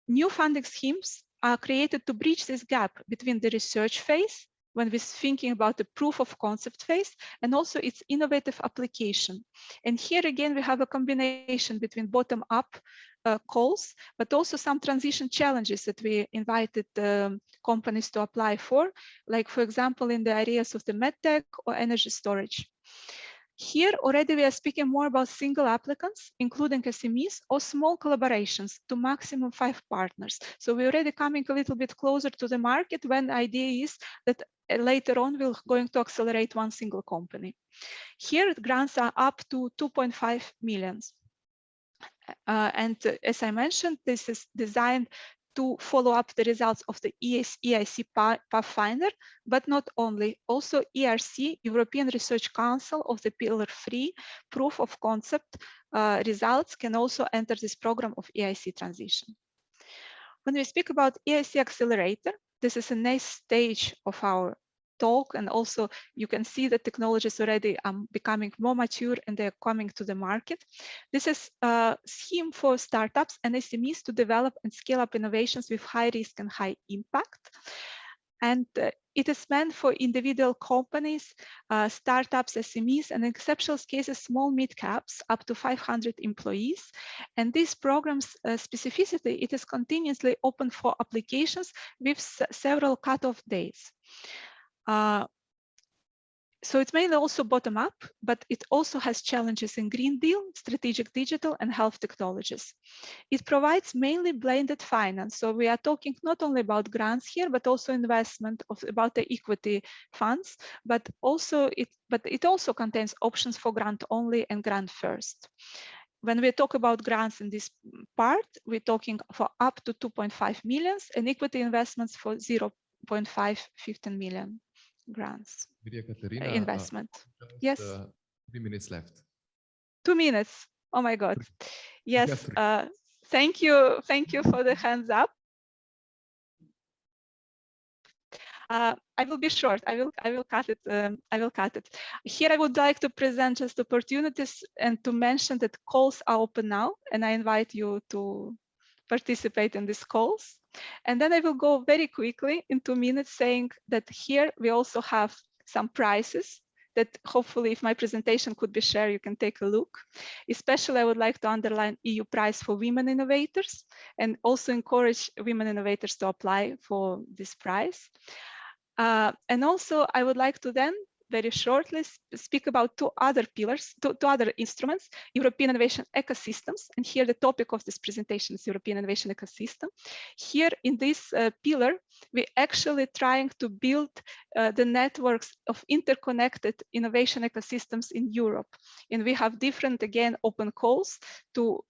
Speaker 8: New funding schemes are created to bridge this gap between the research phase, when we're thinking about the proof of concept phase, and also its innovative application. And here again, we have a combination between bottom-up calls, but also some transition challenges that we invited companies to apply for, like, for example, in the areas of the medtech or energy storage. Here already we are speaking more about single applicants, including SMEs, or small collaborations to maximum 5 partners. So we're already coming a little bit closer to the market, when the idea is that later on we're going to accelerate one single company. Here grants are up to 2.5 million. As I mentioned, this is designed to follow up the results of the EIC Pathfinder, but not only. Also ERC, European Research Council of the Pillar 3 proof of concept results can also enter this program of EIC transition. When we speak about EIC Accelerator, this is the next stage of our talk, and also you can see that technologies already becoming more mature and they're coming to the market. This is a scheme for startups and SMEs to develop and scale up innovations with high risk and high impact. And it is meant for individual companies, startups, SMEs, and in exceptional cases, small mid-caps up to 500 employees. And these programs, specificity, it is continuously open for applications with several cutoff dates. So it's mainly also bottom up, but it also has challenges in Green Deal, strategic digital, and health technologies. It provides mainly blended finance. So we are talking not only about grants here, but also investment about the equity funds, but it also contains options for grant only and grant first. When we talk about grants in this part, we're talking for up to 2.5 million and equity investments for 0.15 million. Grants,
Speaker 1: Katerina,
Speaker 8: investment. Yes.
Speaker 1: 3 minutes left.
Speaker 8: 2 minutes. Oh my God. Yes. Thank you. Thank you for the hands up. I will be short. I will cut it. I will cut it. Here I would like to present just opportunities and to mention that calls are open now, and I invite you to participate in these calls. And then I will go very quickly in 2 minutes saying that here we also have some prizes that hopefully if my presentation could be shared, you can take a look. Especially I would like to underline EU prize for women innovators and also encourage women innovators to apply for this prize. And also I would like to then very shortly speak about two other pillars, two other instruments, European Innovation Ecosystems. And here the topic of this presentation is European Innovation Ecosystem. Here in this pillar, we're actually trying to build the networks of interconnected innovation ecosystems in Europe. And we have different, again, open calls to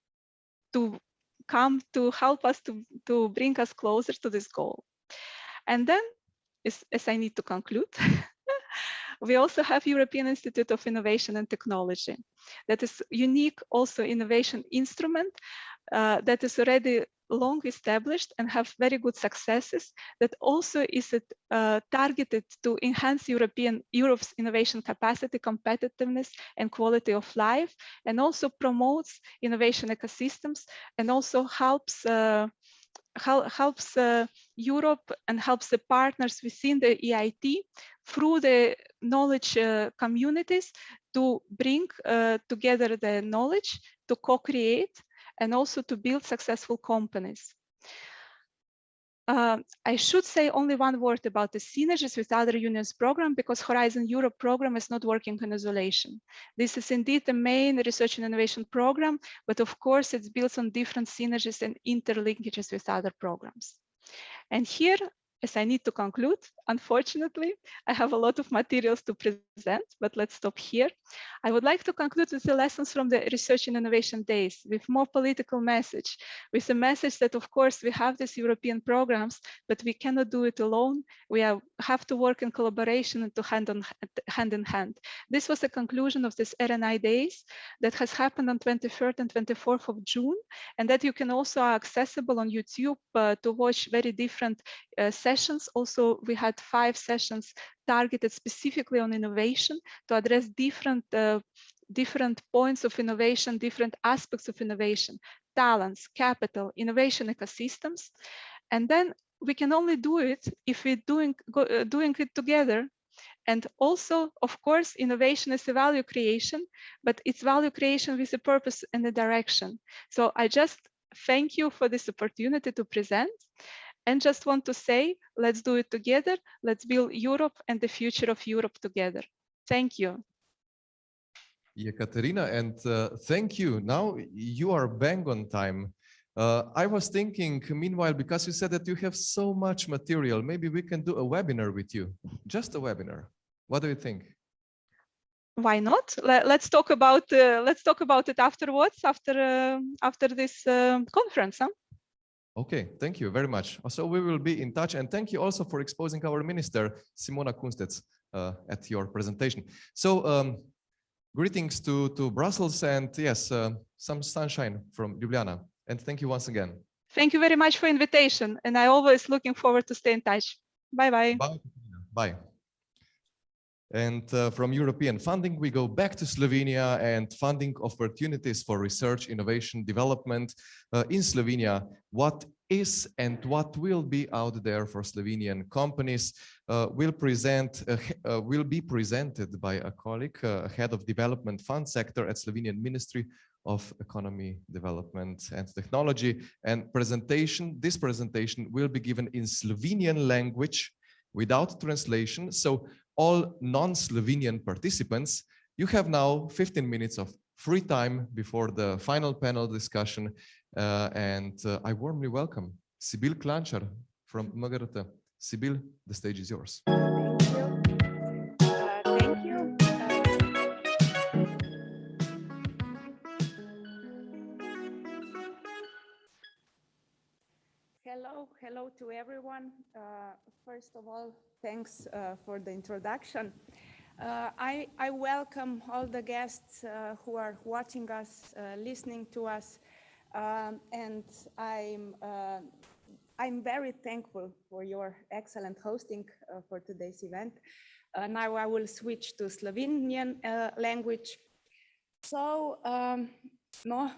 Speaker 8: come to help us to bring us closer to this goal. And then, as I need to conclude, we also have European Institute of Innovation and Technology. That is unique also innovation instrument that is already long established and have very good successes, that also is targeted to enhance Europe's innovation capacity, competitiveness, and quality of life, and also promotes innovation ecosystems and also helps Europe and helps the partners within the EIT through the knowledge communities to bring together the knowledge, to co-create, and also to build successful companies. I should say only one word about the synergies with other unions program, because Horizon Europe program is not working in isolation. This is indeed the main research and innovation program, but of course it's built on different synergies and interlinkages with other programs. And here, as I need to conclude, unfortunately, I have a lot of materials to present, but let's stop here. I would like to conclude with the lessons from the Research and Innovation Days with more political message, with the message that, of course, we have these European programs, but we cannot do it alone. We have to work in collaboration and to hand in hand. This was the conclusion of this RNI Days that has happened on 23rd and 24th of June, and that you can also are accessible on YouTube to watch very different sessions. Also, we had 5 sessions targeted specifically on innovation to address different points of innovation, different aspects of innovation, talents, capital, innovation ecosystems. And then we can only do it if we're doing it together. And also, of course, innovation is a value creation, but it's value creation with a purpose and a direction. So I just thank you for this opportunity to present. And just want to say, let's do it together. Let's build Europe and the future of Europe together. Thank you.
Speaker 1: Yeah, Katerina, and thank you. Now you are bang on time. I was thinking, meanwhile, because you said that you have so much material, maybe we can do a webinar with you, just a webinar. What do you think?
Speaker 8: why not? Let's talk about it afterwards, after this conference. Huh?
Speaker 1: Okay, thank you very much. So we will be in touch, and thank you also for exposing our minister, Simona Kunstec, at your presentation. So greetings to Brussels, and yes, some sunshine from Ljubljana. And thank you once again.
Speaker 8: Thank you very much for invitation, and I always looking forward to stay in touch. Bye-bye.
Speaker 1: Bye. Bye. And from European funding, we go back to Slovenia and funding opportunities for research, innovation, development in Slovenia. What is and what will be out there for Slovenian companies will be presented by a colleague, head of development fund sector at Slovenian Ministry of Economy, Development and Technology. And this presentation will be given in Slovenian language without translation. So all non-Slovenian participants, you have now 15 minutes of free time before the final panel discussion. And I warmly welcome Sibil Klančar from Margareta. Sibil, the stage is yours.
Speaker 9: Thank you. Hello to everyone. First of all, thanks for the introduction. I welcome all the guests who are watching us, listening to us, and I'm very thankful for your excellent hosting for today's event. Now I will switch to Slovenian language. So, no,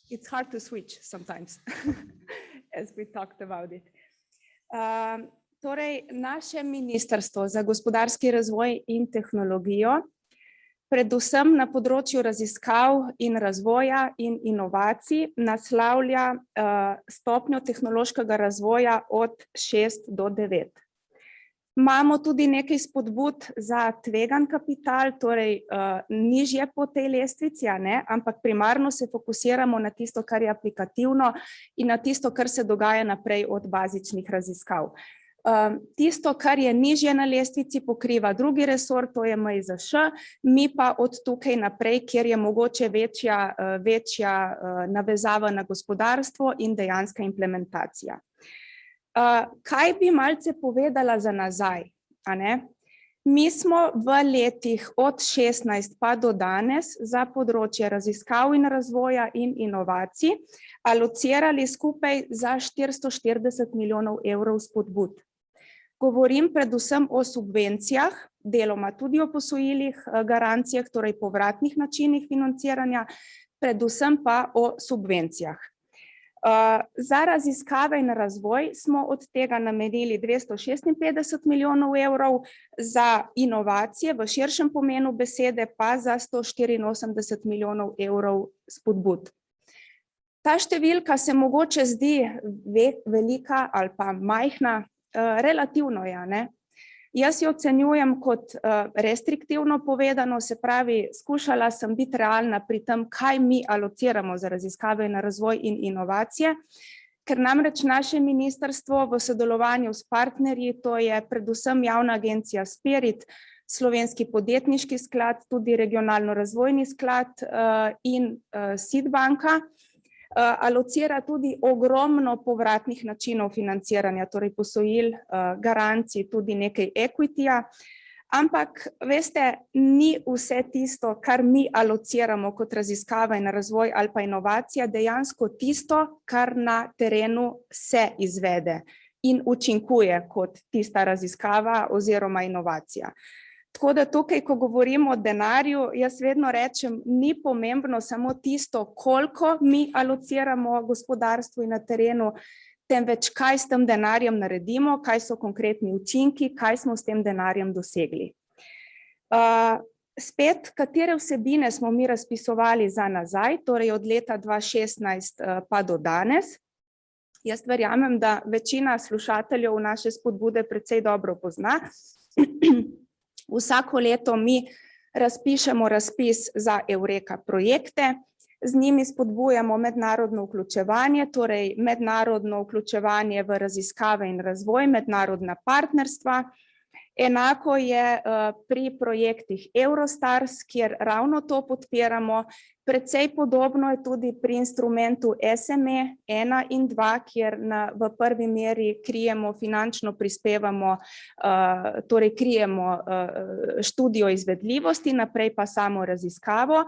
Speaker 9: it's hard to switch sometimes, as we talked about it. Torej, naše Ministrstvo za gospodarski razvoj in tehnologijo, predvsem na področju raziskav in razvoja in inovacij, naslavlja stopnjo tehnološkega razvoja od 6 do 9. Imamo tudi nekaj spodbud za tvegan kapital, torej nižje po tej lestvici, ampak primarno se fokusiramo na tisto, kar je aplikativno in na tisto, kar se dogaja naprej od bazičnih raziskav. Tisto, kar je nižje na lestvici, pokriva drugi resor, to je MIZŠ, mi pa od tukaj naprej, kjer je mogoče večja navezava na gospodarstvo in dejanska implementacija. Kaj bi malce povedala za nazaj? Mi smo v letih od 16 pa do danes za področje raziskav in razvoja in inovacij alocirali skupaj za 440 milijonov evrov spodbud. Govorim predvsem o subvencijah, deloma tudi o posojilih, garancijah, torej povratnih načinih financiranja, predvsem pa o subvencijah. Za raziskave in razvoj smo od tega namenili 256 milijonov evrov, za inovacije v širšem pomenu besede pa za 184 milijonov evrov spodbud. Ta številka se mogoče zdi velika ali pa majhna, relativno je, ne? Jaz jo ocenjujem kot restriktivno povedano, se pravi, skušala sem biti realna pri tem, kaj mi alociramo za raziskave in razvoj in inovacije, ker namreč naše ministrstvo v sodelovanju s partnerji, to je predvsem javna agencija Spirit, Slovenski podjetniški sklad, tudi regionalno razvojni sklad in SID banka, alocira tudi ogromno povratnih načinov financiranja, torej posojil, garancij, tudi nekaj equity-ja, ampak veste, ni vse tisto, kar mi alociramo kot raziskava in razvoj ali pa inovacija, dejansko tisto, kar na terenu se izvede in učinkuje kot tista raziskava oziroma inovacija. Tako da tukaj, ko govorimo o denarju, jaz vedno rečem, ni pomembno samo tisto, koliko mi alociramo gospodarstvu in na terenu, temveč kaj s tem denarjem naredimo, kaj so konkretni učinki, kaj smo s tem denarjem dosegli. Spet, katere vsebine smo mi razpisovali za nazaj, torej od leta 2016 pa do danes. Jaz verjamem, da večina slušateljev naše spodbude precej dobro pozna. Vsako leto mi razpišemo razpis za Eureka projekte, z njimi spodbujamo mednarodno vključevanje, torej mednarodno vključevanje v raziskave in razvoj, mednarodna partnerstva Enako je pri projektih Eurostars, kjer ravno to podpiramo. Precej podobno je tudi pri instrumentu SME 1 in 2, kjer v prvi meri finančno prispevamo, torej krijemo študijo izvedljivosti, naprej pa samo raziskavo.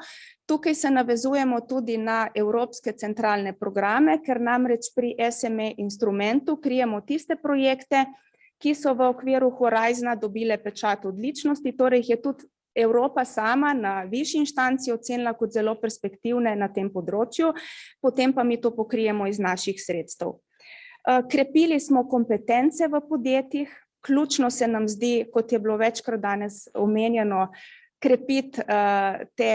Speaker 9: Tukaj se navezujemo tudi na evropske centralne programe, ker namreč pri SME instrumentu krijemo tiste projekte, ki so v okviru Horizona dobile pečat odličnosti, torej jih je tudi Evropa sama na višji inštanci ocenila kot zelo perspektivne na tem področju, potem pa mi to pokrijemo iz naših sredstev. Krepili smo kompetence v podjetjih, ključno se nam zdi, kot je bilo večkrat danes omenjeno, krepiti te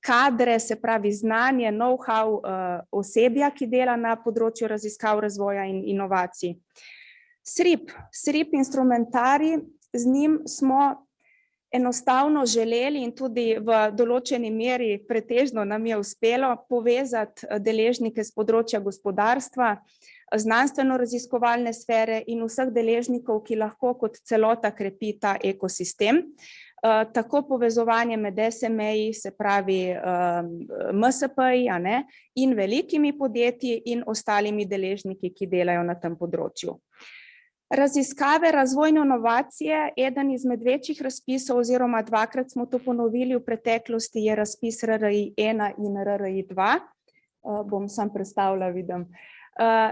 Speaker 9: kadre, se pravi znanje, know-how osebja, ki dela na področju raziskav, razvoja in inovacij. SRIP instrumentarij, z njim smo enostavno želeli in tudi v določeni meri pretežno nam je uspelo povezati deležnike z področja gospodarstva, znanstveno-raziskovalne sfere in vseh deležnikov, ki lahko kot celota krepi ta ekosistem. Tako povezovanje med SME-ji, se pravi MSP-ji in velikimi podjetji in ostalimi deležniki, ki delajo na tem področju. Raziskave, razvoj in inovacije, eden izmed večjih razpisov oziroma dvakrat smo to ponovili v preteklosti, je razpis RRI 1 in RRI 2. Bom sam predstavila, vidim.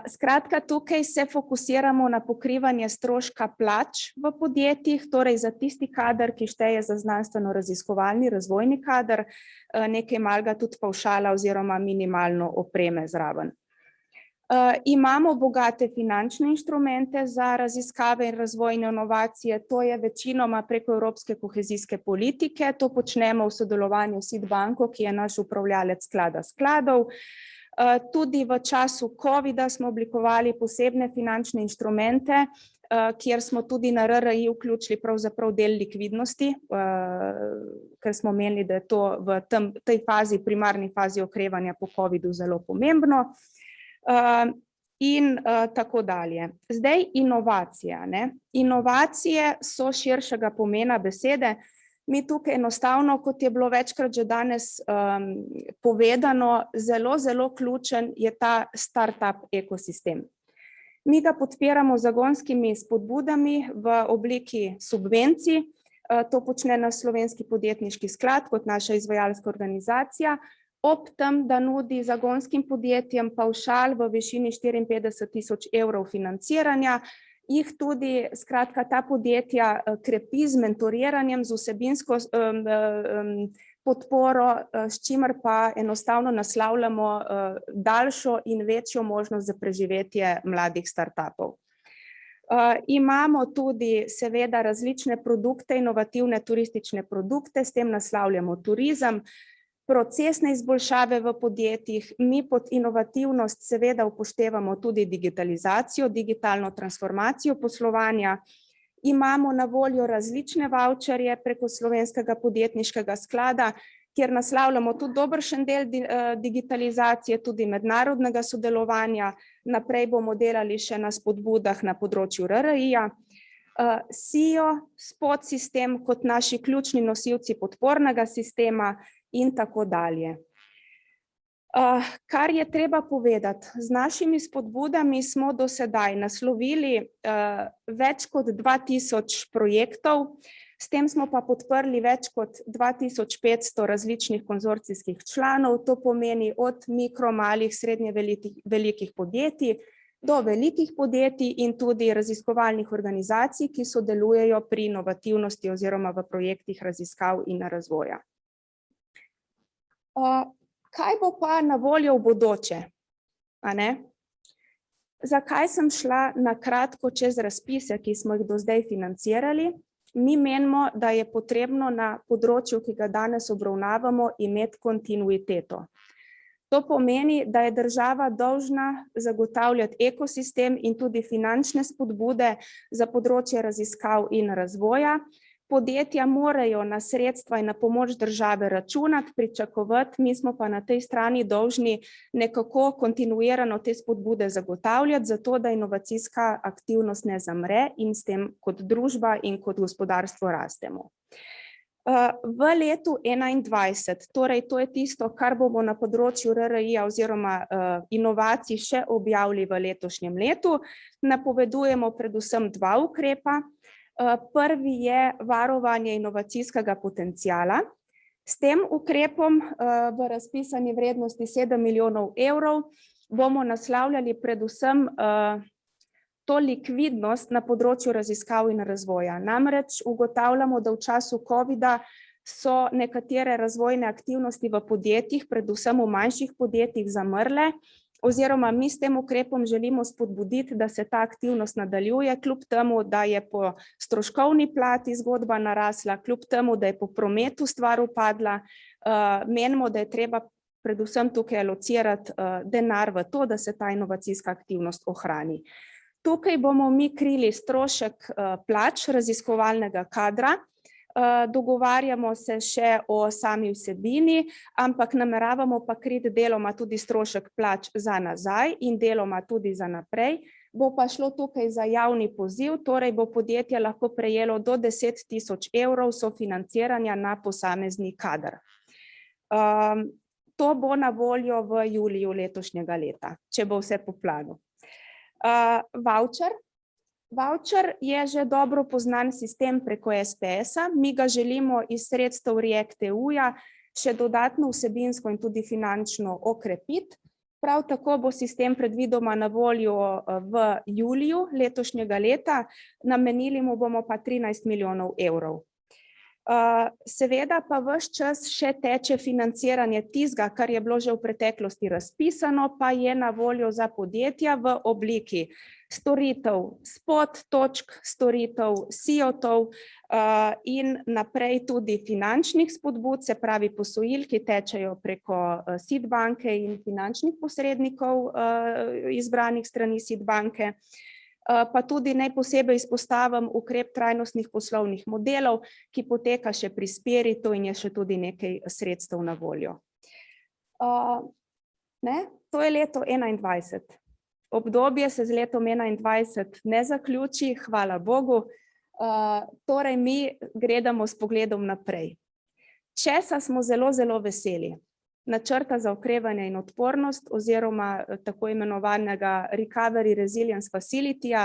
Speaker 9: Skratka, tukaj se fokusiramo na pokrivanje stroška plač v podjetjih, torej za tisti kader, ki šteje za znanstveno-raziskovalni razvojni kader, nekaj malega tudi pavšala oziroma minimalno opreme zraven. Imamo bogate finančne inštrumente za raziskave in razvoj in inovacije, to je večinoma preko Evropske kohezijske politike, to počnemo v sodelovanju s SID banko, ki je naš upravljalec sklada skladov. Tudi v času COVID-a smo oblikovali posebne finančne inštrumente, kjer smo tudi na RRI vključili pravzaprav del likvidnosti, ker smo menili, da je to v tej fazi, primarni fazi okrevanja po COVID-u zelo pomembno. In tako dalje. Zdaj inovacija. Inovacije so širšega pomena besede. Mi tukaj enostavno, kot je bilo večkrat že danes povedano, zelo ključen je ta startup ekosistem. Mi ga podpiramo z zagonskimi spodbudami v obliki subvencij. To počne naš Slovenski podjetniški sklad kot naša izvajalska organizacija, ob tem, da nudi zagonskim podjetjem pavšal v višini 54.000 evrov financiranja, jih tudi, skratka, ta podjetja krepi z mentoriranjem, z vsebinsko podporo, s čimer pa enostavno naslavljamo daljšo in večjo možnost za preživetje mladih startupov. Imamo tudi seveda različne produkte, inovativne turistične produkte, s tem naslavljamo turizem, procesne izboljšave v podjetjih, mi pod inovativnost seveda upoštevamo tudi digitalizacijo, digitalno transformacijo poslovanja. Imamo na voljo različne vavčerje preko Slovenskega podjetniškega sklada, kjer naslavljamo tudi dobršen del digitalizacije, tudi mednarodnega sodelovanja. Naprej bomo delali še na spodbudah na področju RRI-ja. SIO, podsistem kot naši ključni nosilci podpornega sistema in tako dalje. Kar je treba povedati, z našimi spodbudami smo do sedaj naslovili več kot 2000 projektov, s tem smo pa podprli več kot 2500 različnih konzorcijskih članov, to pomeni od mikro, malih, srednje velikih podjetij do velikih podjetij in tudi raziskovalnih organizacij, ki sodelujejo pri inovativnosti oziroma v projektih raziskav in razvoja. Kaj bo pa na voljo v bodoče? Zakaj sem šla na kratko čez razpise, ki smo jih do zdaj financirali? Mi menimo, da je potrebno na področju, ki ga danes obravnavamo, imeti kontinuiteto. To pomeni, da je država dolžna zagotavljati ekosistem in tudi finančne spodbude za področje raziskav in razvoja. Podjetja morajo na sredstva in na pomoč države računati, pričakovati, mi smo pa na tej strani dolžni nekako kontinuirano te spodbude zagotavljati, zato da inovacijska aktivnost ne zamre in s tem kot družba in kot gospodarstvo rastemo. V letu 2021, torej to je tisto, kar bomo na področju RRI-ja oziroma inovacij še objavili v letošnjem letu, napovedujemo predvsem dva ukrepa. Prvi je varovanje inovacijskega potenciala. S tem ukrepom v razpisani vrednosti 7 milijonov evrov bomo naslavljali predvsem to likvidnost na področju raziskav in razvoja. Namreč ugotavljamo, da v času covida so nekatere razvojne aktivnosti v podjetjih, predvsem v manjših podjetjih, zamrle, oziroma mi s tem ukrepom želimo spodbuditi, da se ta aktivnost nadaljuje, kljub temu, da je po stroškovni plati zgodba narasla, kljub temu, da je po prometu stvar upadla, menimo, da je treba predvsem tukaj alocirati denar v to, da se ta inovacijska aktivnost ohrani. Tukaj bomo mi krili strošek plač raziskovalnega kadra, dogovarjamo se še o sami vsebini, ampak nameravamo pa kriti deloma tudi strošek plač za nazaj in deloma tudi za naprej. Bo pa šlo tukaj za javni poziv, torej bo podjetje lahko prejelo do 10 000 evrov sofinanciranja na posamezni kader. To bo na voljo v juliju letošnjega leta, če bo vse po planu. Voucher je že dobro poznan sistem preko SPS-a, mi ga želimo iz sredstev React EU-ja še dodatno vsebinsko in tudi finančno okrepiti. Prav tako bo sistem predvidoma na voljo v juliju letošnjega leta, namenili mu bomo pa 13 milijonov evrov. Seveda pa ves čas še teče financiranje tistega, kar je bilo že v preteklosti razpisano, pa je na voljo za podjetja v obliki storitev spot točk, storitev SIOT-ov in naprej tudi finančnih spodbud, se pravi posojil, ki tečejo preko SID banke in finančnih posrednikov izbranih strani SID banke. Pa tudi naj posebej izpostavim ukrep trajnostnih poslovnih modelov, ki poteka še pri Spiritu in je še tudi nekaj sredstev na voljo. To je leto 2021. Obdobje se z letom 2021 ne zaključi, hvala Bogu, torej mi gledamo s pogledom naprej. Česa smo zelo, zelo veseli? Načrta za okrevanje in odpornost oziroma tako imenovanega Recovery Resilience Facility-ja,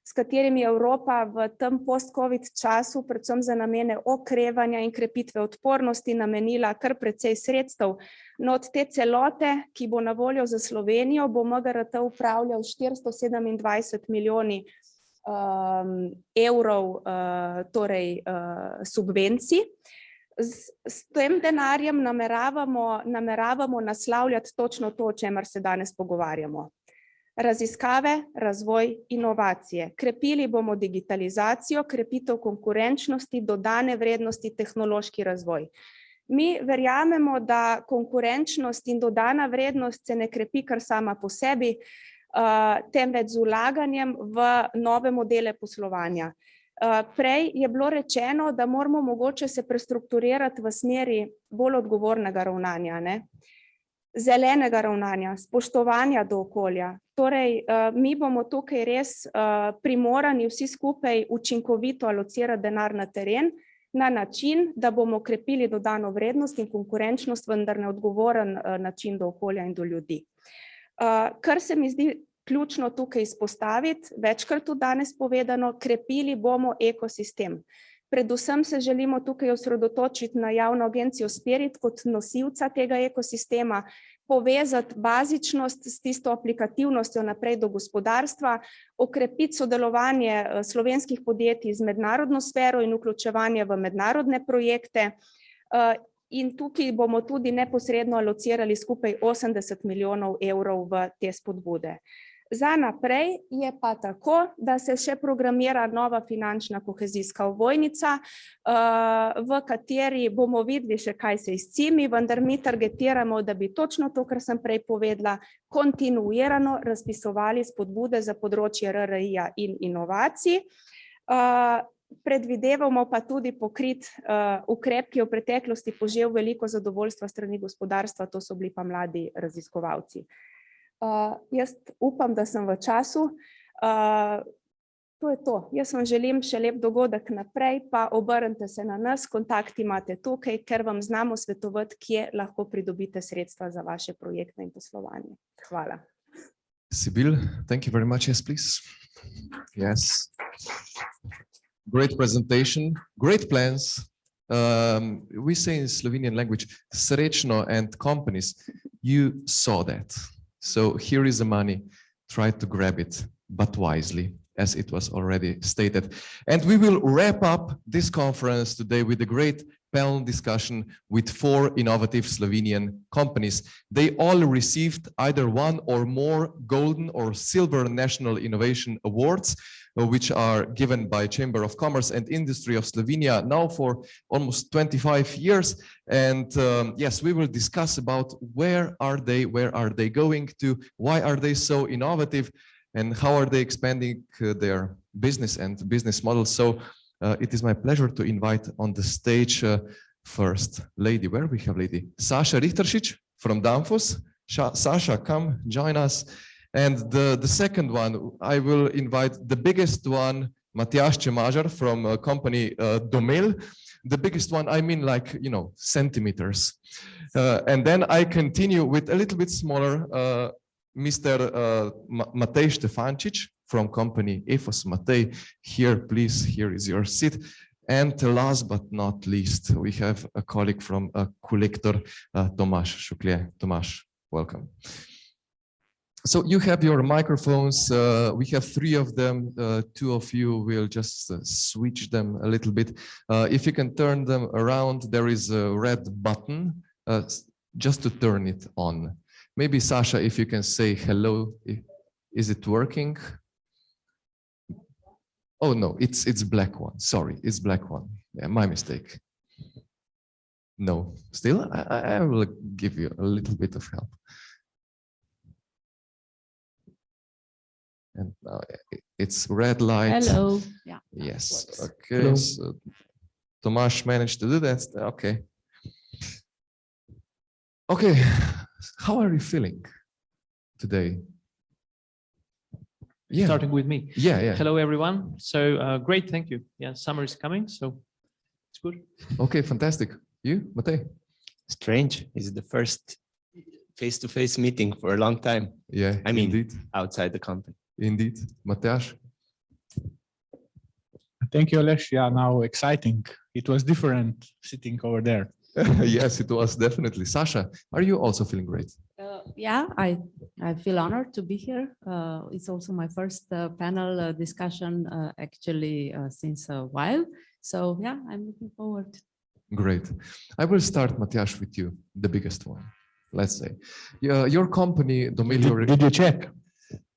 Speaker 9: s katerim je Evropa v tem post-covid času predvsem za namene okrevanja in krepitve odpornosti namenila kar precej sredstev. No, od te celote, ki bo na voljo za Slovenijo, bo MGRT upravljal 427 milijoni evrov torej subvencij. S tem denarjem nameravamo naslavljati točno to, o čemer se danes pogovarjamo. Raziskave, razvoj, inovacije. Krepili bomo digitalizacijo, krepitev konkurenčnosti, dodane vrednosti, tehnološki razvoj. Mi verjamemo, da konkurenčnost in dodana vrednost se ne krepi kar sama po sebi, temveč z vlaganjem v nove modele poslovanja. Prej je bilo rečeno, da moramo mogoče se prestrukturirati v smeri bolj odgovornega ravnanja, zelenega ravnanja, spoštovanja do okolja. Torej, mi bomo tukaj res primorani vsi skupaj učinkovito alocirati denar na teren, na način, da bomo krepili dodano vrednost in konkurenčnost, vendar na odgovoren način do okolja in do ljudi. Kar se mi zdi ključno tukaj izpostaviti, večkrat tudi danes povedano, krepili bomo ekosistem. Predvsem se želimo tukaj osredotočiti na javno agencijo Spirit kot nosilca tega ekosistema, povezati bazičnost s tisto aplikativnostjo naprej do gospodarstva, okrepiti sodelovanje slovenskih podjetij z mednarodno sfero in vključevanje v mednarodne projekte. In tukaj bomo tudi neposredno alocirali skupaj 80 milijonov evrov v te spodbude. Za naprej je pa tako, da se še programira nova finančna kohezijska ovojnica, v kateri bomo videli še, kaj se izcimi, vendar mi targetiramo, da bi točno to, kar sem prej povedala, kontinuirano razpisovali spodbude za področje RRI-ja in inovacij. Predvidevamo pa tudi pokrit ukrep, ki je v preteklosti požel veliko zadovoljstva strani gospodarstva, to so bili pa mladi raziskovalci. Jaz upam, da sem v času. To je to. Jaz vam želim še lep dogodek naprej, pa obrnite se na nas, kontakti imate tukaj, ker vam znamo svetovati, kje lahko pridobite sredstva za vaše projekte in poslovanje. Hvala.
Speaker 1: Sibil, thank you very much. Yes, please. Yes. Great presentation, great plans. We say in Slovenian language, srečno and companies. You saw that. So here is the money. Try to grab it, but wisely, as it was already stated. And we will wrap up this conference today with a great panel discussion with 4 innovative Slovenian companies. They all received either 1 or more golden or silver national innovation awards, which are given by Chamber of Commerce and Industry of Slovenia now for almost 25 years. And yes, we will discuss about where are they going to, why are they so innovative, and how are they expanding their business and business models. So it is my pleasure to invite on the stage first lady. Where we have lady? Saša Rihtaršič from Danfoss. Saša, come join us. And the second one, I will invite the biggest one, Matjaž Čemažar from company Domel. The biggest one, I mean like, you know, centimeters. And then I continue with a little bit smaller, Mr. Matej Štefančič from company EFOS. Matej, here, please, here is your seat. And last but not least, we have a colleague from a collector, Tomaž Šuklje. Tomaž, welcome. So you have your microphones. We have 3 of them. 2 of you will just switch them a little bit. If you can turn them around, there is a red button just to turn it on. Maybe Saša, if you can say hello. Is it working? Oh no, it's black one. Sorry, it's black one. Yeah, my mistake. No, still, I will give you a little bit of help. And now it's red light.
Speaker 10: Hello. Yeah.
Speaker 1: Yes. Okay. Hello. So Tomaž managed to do that. Okay. Okay. How are you feeling today? Yeah.
Speaker 10: Starting with me.
Speaker 1: Yeah.
Speaker 10: Hello, everyone. So great. Thank you. Yeah. Summer is coming, so it's good.
Speaker 1: Okay. Fantastic. You, Matej?
Speaker 11: Strange. It's the first face-to-face meeting for a long time.
Speaker 1: Yeah.
Speaker 11: I mean,
Speaker 1: indeed.
Speaker 11: outside the company.
Speaker 1: Indeed. Matjaž?
Speaker 12: Thank you, Aleš. Yeah, now exciting. It was different sitting over there.
Speaker 1: Yes, it was definitely. Saša, are you also feeling great?
Speaker 13: Yeah, I feel honored to be here. It's also my first panel discussion actually since a while. So yeah, I'm looking forward.
Speaker 1: Great. I will start, Matjaž, with you, the biggest one, let's say. Your company, Domelio...
Speaker 12: Did you check?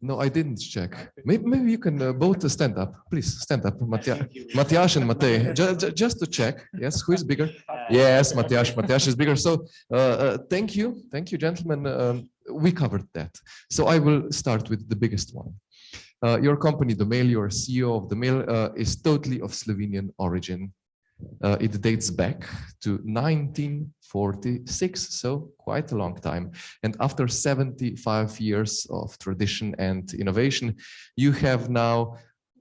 Speaker 1: No, I didn't check. Maybe you can both stand up. Please stand up, Matjaž and Matej, just to check. Yes, who is bigger? Yes, Matjaž. Matjaž is bigger. So thank you, gentlemen. We covered that. So I will start with the biggest one. Your company, Domel, your CEO of Domel, is totally of Slovenian origin. It dates back to 1946, so quite a long time. And after 75 years of tradition and innovation, you have now,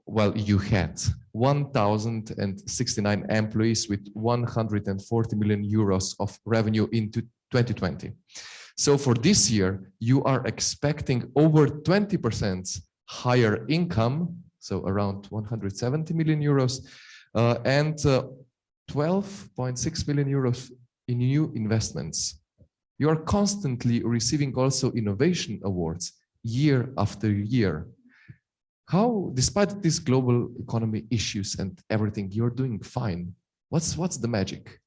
Speaker 1: well, you had 1,069 employees with 140 million euros of revenue into 2020. So for this year, you are expecting over 20% higher income, so around 170 million euros, and 12.6 million euros in new investments. You are constantly receiving also innovation awards year after year. How, despite these global economy issues and everything, you're doing fine. What's the magic?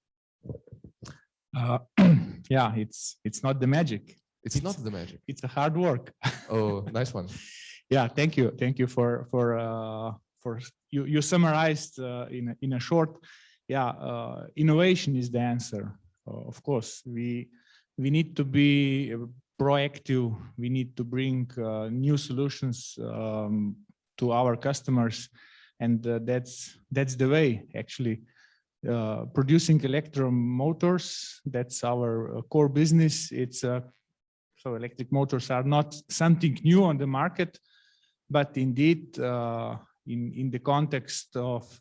Speaker 12: Yeah, it's not the magic.
Speaker 1: It's not the magic.
Speaker 12: It's a hard work.
Speaker 1: Oh, nice one.
Speaker 12: Yeah, thank you for you summarized in a short. Yeah, innovation is the answer. Of course, we need to be proactive. We need to bring new solutions to our customers, and that's the way actually. Producing electromotors, that's our core business. It's so electric motors are not something new on the market, but indeed in the context of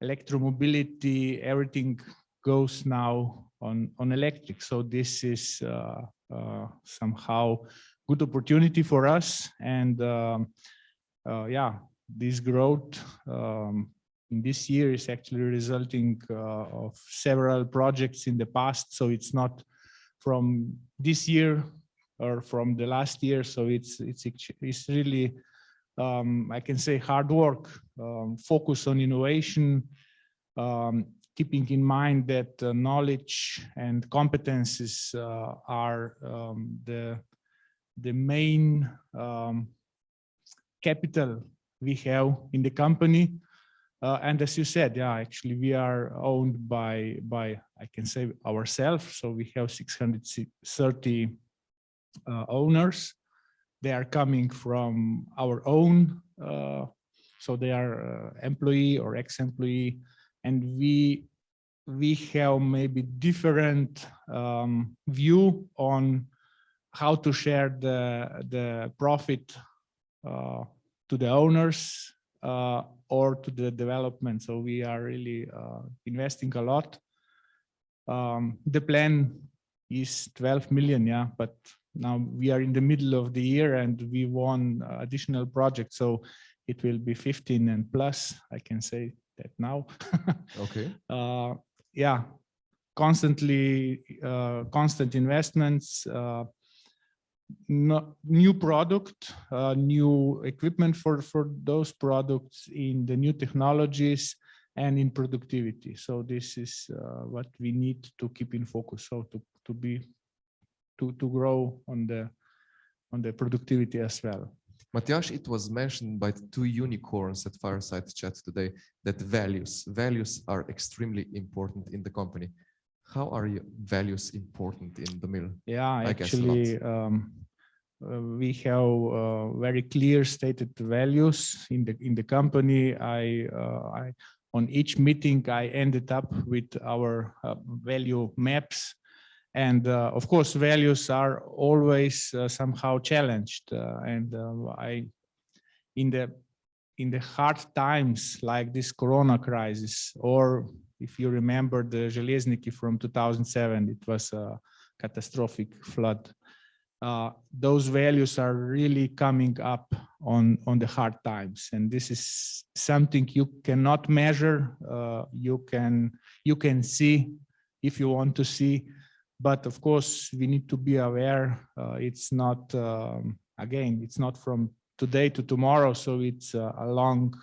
Speaker 12: electromobility, everything goes now on electric. So this is somehow good opportunity for us, and yeah, this growth in this year is actually resulting of several projects in the past. So it's not from this year or from the last year. So it's really, I can say, hard work, focus on innovation, keeping in mind that knowledge and competences are the main capital we have in the company. And as you said, yeah, actually we are owned by I can say ourselves. So we have 630 owners. They are coming from our own, so they are employee or ex-employee, and we have maybe different view on how to share the profit to the owners or to the development. So we are really investing a lot. The plan is 12 million, yeah, but now we are in the middle of the year and we won additional projects, so it will be 15 and plus, I can say that now.
Speaker 1: Okay.
Speaker 12: Yeah, constantly, constant investments, new product, new equipment for those products, in the new technologies and in productivity. So this is what we need to keep in focus. So to grow on the productivity as well.
Speaker 1: Matjaž, it was mentioned by two unicorns at Fireside Chat today that values are extremely important in the company. How are your values important in the mill?
Speaker 12: Yeah, actually, we have very clear stated values in the company. On each meeting, I ended up with our value maps. And of course, values are always somehow challenged. In the hard times like this Corona crisis, or if you remember the Železniki from 2007, it was a catastrophic flood. Those values are really coming up on the hard times, and this is something you cannot measure. You can see if you want to see. But of course, we need to be aware. It's not, again, it's not from today to tomorrow. So it's a long,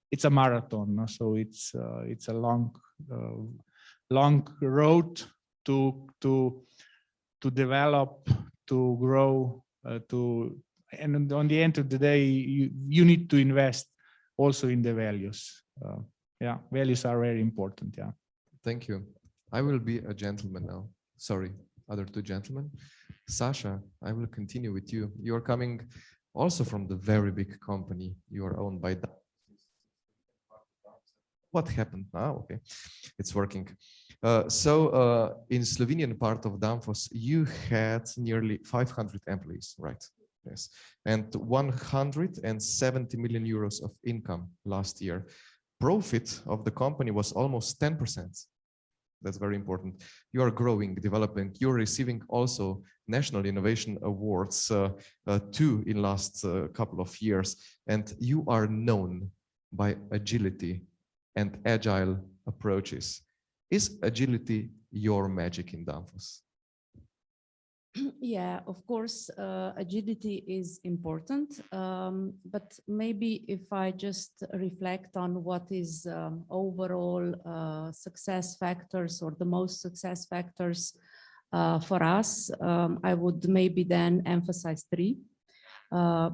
Speaker 12: it's a marathon. No? So it's a long road to develop, to grow, and on the end of the day, you need to invest also in the values. Yeah, values are very important. Yeah.
Speaker 1: Thank you. I will be a gentleman now. Sorry, other two gentlemen. Saša, I will continue with you. You are coming also from the very big company. You are owned by that. What happened now? Okay, it's working. So in Slovenian part of Danfoss, you had nearly 500 employees, right? Yes, and 170 million euros of income last year. Profit of the company was almost 10%. That's very important. You are growing, developing. You're receiving also national innovation awards, two in last couple of years, and you are known by agility and agile approaches. Is agility your magic in Danfoss?
Speaker 13: Yeah, of course, agility is important, but maybe if I just reflect on what is overall success factors or the most success factors for us, I would maybe then emphasize three,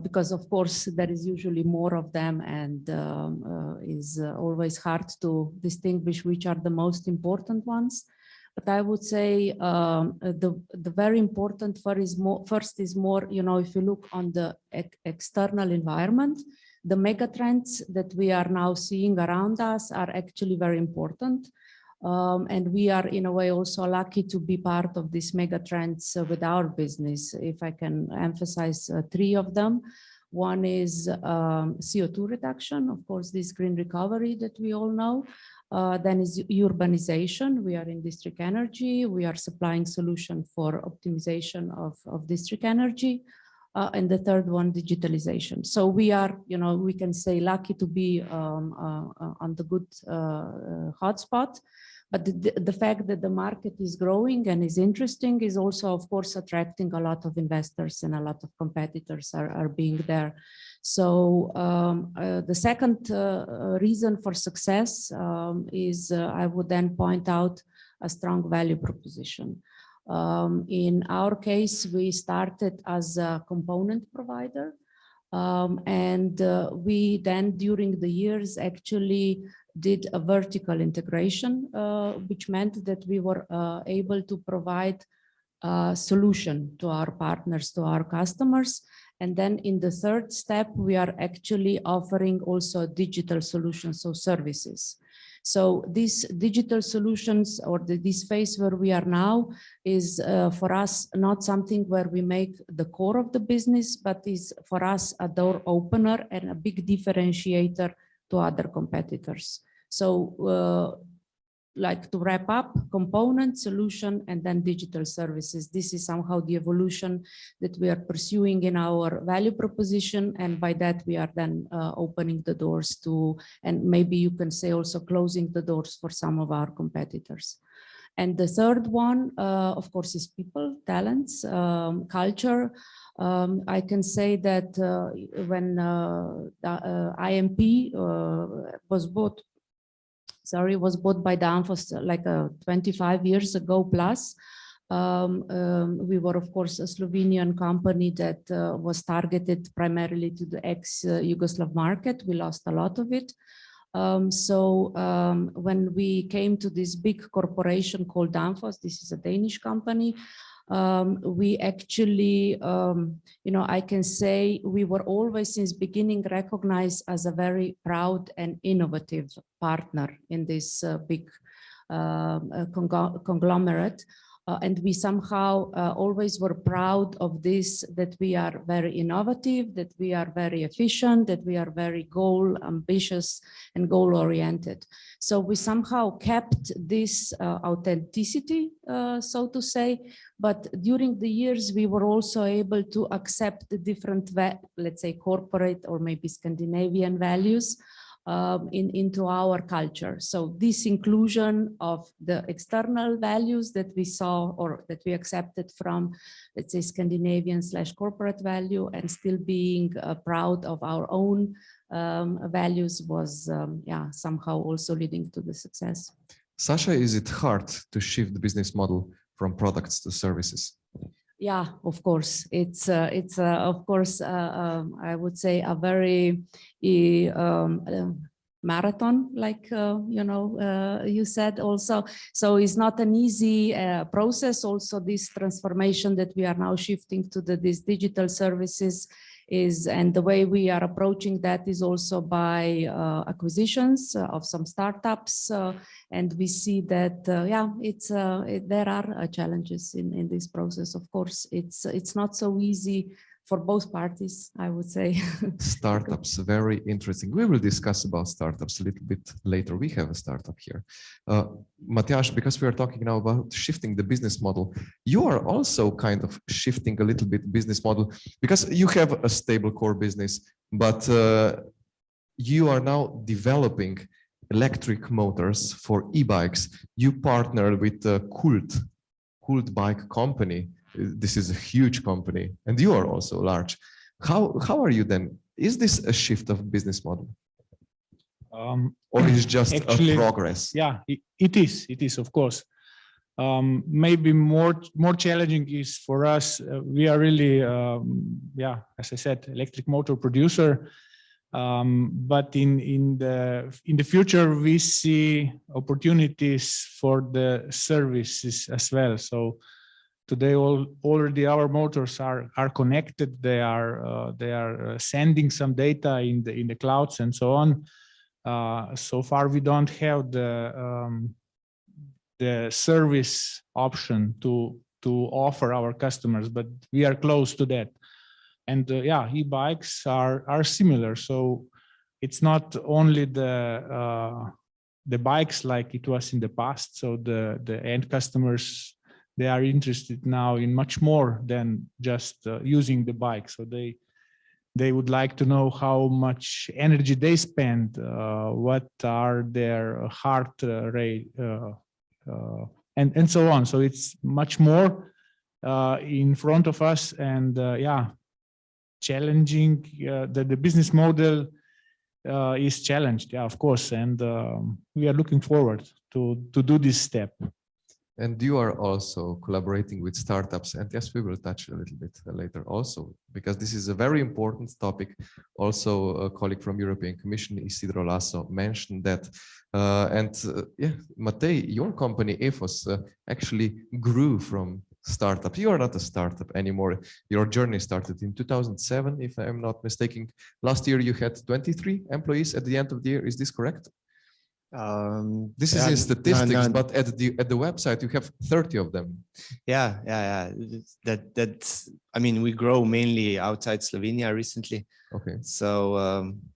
Speaker 13: because of course there is usually more of them, and is always hard to distinguish which are the most important ones. But I would say the very important first is more, you know, if you look on the external environment, the mega trends that we are now seeing around us are actually very important. And we are in a way also lucky to be part of these mega trends with our business. If I can emphasize three of them. One is CO2 reduction, of course, this green recovery that we all know. Then is urbanization. We are in district energy. We are supplying solution for optimization of district energy. And the third one, digitalization. So we are, you know, we can say lucky to be on the good hotspot. But the fact that the market is growing and is interesting is also, of course, attracting a lot of investors, and a lot of competitors are being there. So the second reason for success is, I would then point out, a strong value proposition. In our case, we started as a component provider, and we then during the years actually did a vertical integration, which meant that we were able to provide a solution to our partners, to our customers. And then in the third step, we are actually offering also digital solutions, so services. So these digital solutions, or this phase where we are now, is for us not something where we make the core of the business, but is for us a door opener and a big differentiator to other competitors. So like to wrap up, component, solution, and then digital services. This is somehow the evolution that we are pursuing in our value proposition. And by that, we are then opening the doors to, and maybe you can say also closing the doors for some of our competitors. And the third one, of course, is people, talents, culture. I can say that when the IMP was bought by Danfoss like 25 years ago plus. We were, of course, a Slovenian company that was targeted primarily to the ex-Yugoslav market. We lost a lot of it. So when we came to this big corporation called Danfoss, this is a Danish company, we actually, you know, I can say we were always since beginning recognized as a very proud and innovative partner in this big conglomerate. And we somehow always were proud of this, that we are very innovative, that we are very efficient, that we are very goal ambitious and goal oriented. So we somehow kept this authenticity, so to say, but during the years we were also able to accept the different, let's say, corporate or maybe Scandinavian values into our culture. So this inclusion of the external values that we saw or that we accepted from, let's say, Scandinavian / corporate value, and still being proud of our own values was somehow also leading to the success.
Speaker 1: Sasha, is it hard to shift the business model from products to services?
Speaker 13: Yeah, of course. It's of course, I would say a very marathon, like, you know, you said also. So it's not an easy process. Also, this transformation that we are now shifting to these digital services is, and the way we are approaching that is also by acquisitions of some startups, and we see that there are challenges in this process. Of course, it's not so easy for both parties, I would say.
Speaker 1: Startups, very interesting. We will discuss about startups a little bit later. We have a startup here. Matjaž, because we are talking now about shifting the business model, you are also kind of shifting a little bit business model, because you have a stable core business, but you are now developing electric motors for e-bikes. You partner with a Cult bike company. This is a huge company, and you are also large. How are you then? Is this a shift of business model? Or is it just actually, a progress?
Speaker 12: Yeah, it is, of course. Maybe more challenging is for us. We are really, as I said, electric motor producer. But in the future, we see opportunities for the services as well. So today, already our motors are connected. They are sending some data in the clouds and so on. So far, we don't have the service option to offer our customers, but we are close to that. And yeah, e-bikes are similar. So it's not only the bikes like it was in the past. So the end customers, they are interested now in much more than just using the bike. So they would like to know how much energy they spend, what are their heart rate, and so on. So it's much more in front of us, and yeah, challenging. The business model is challenged, yeah, of course, and we are looking forward to do this step.
Speaker 1: And you are also collaborating with startups, and yes, we will touch a little bit later also, because this is a very important topic. Also, a colleague from European Commission, Isidro Laso, mentioned that. Yeah, Matej, your company, EFOS, actually grew from startup. You are not a startup anymore. Your journey started in 2007, if I am not mistaken. Last year, you had 23 employees at the end of the year. Is this correct? This is in statistics, but at the website you have 30 of them.
Speaker 11: Yeah. That's. I mean, we grow mainly outside Slovenia recently.
Speaker 1: Okay.
Speaker 11: So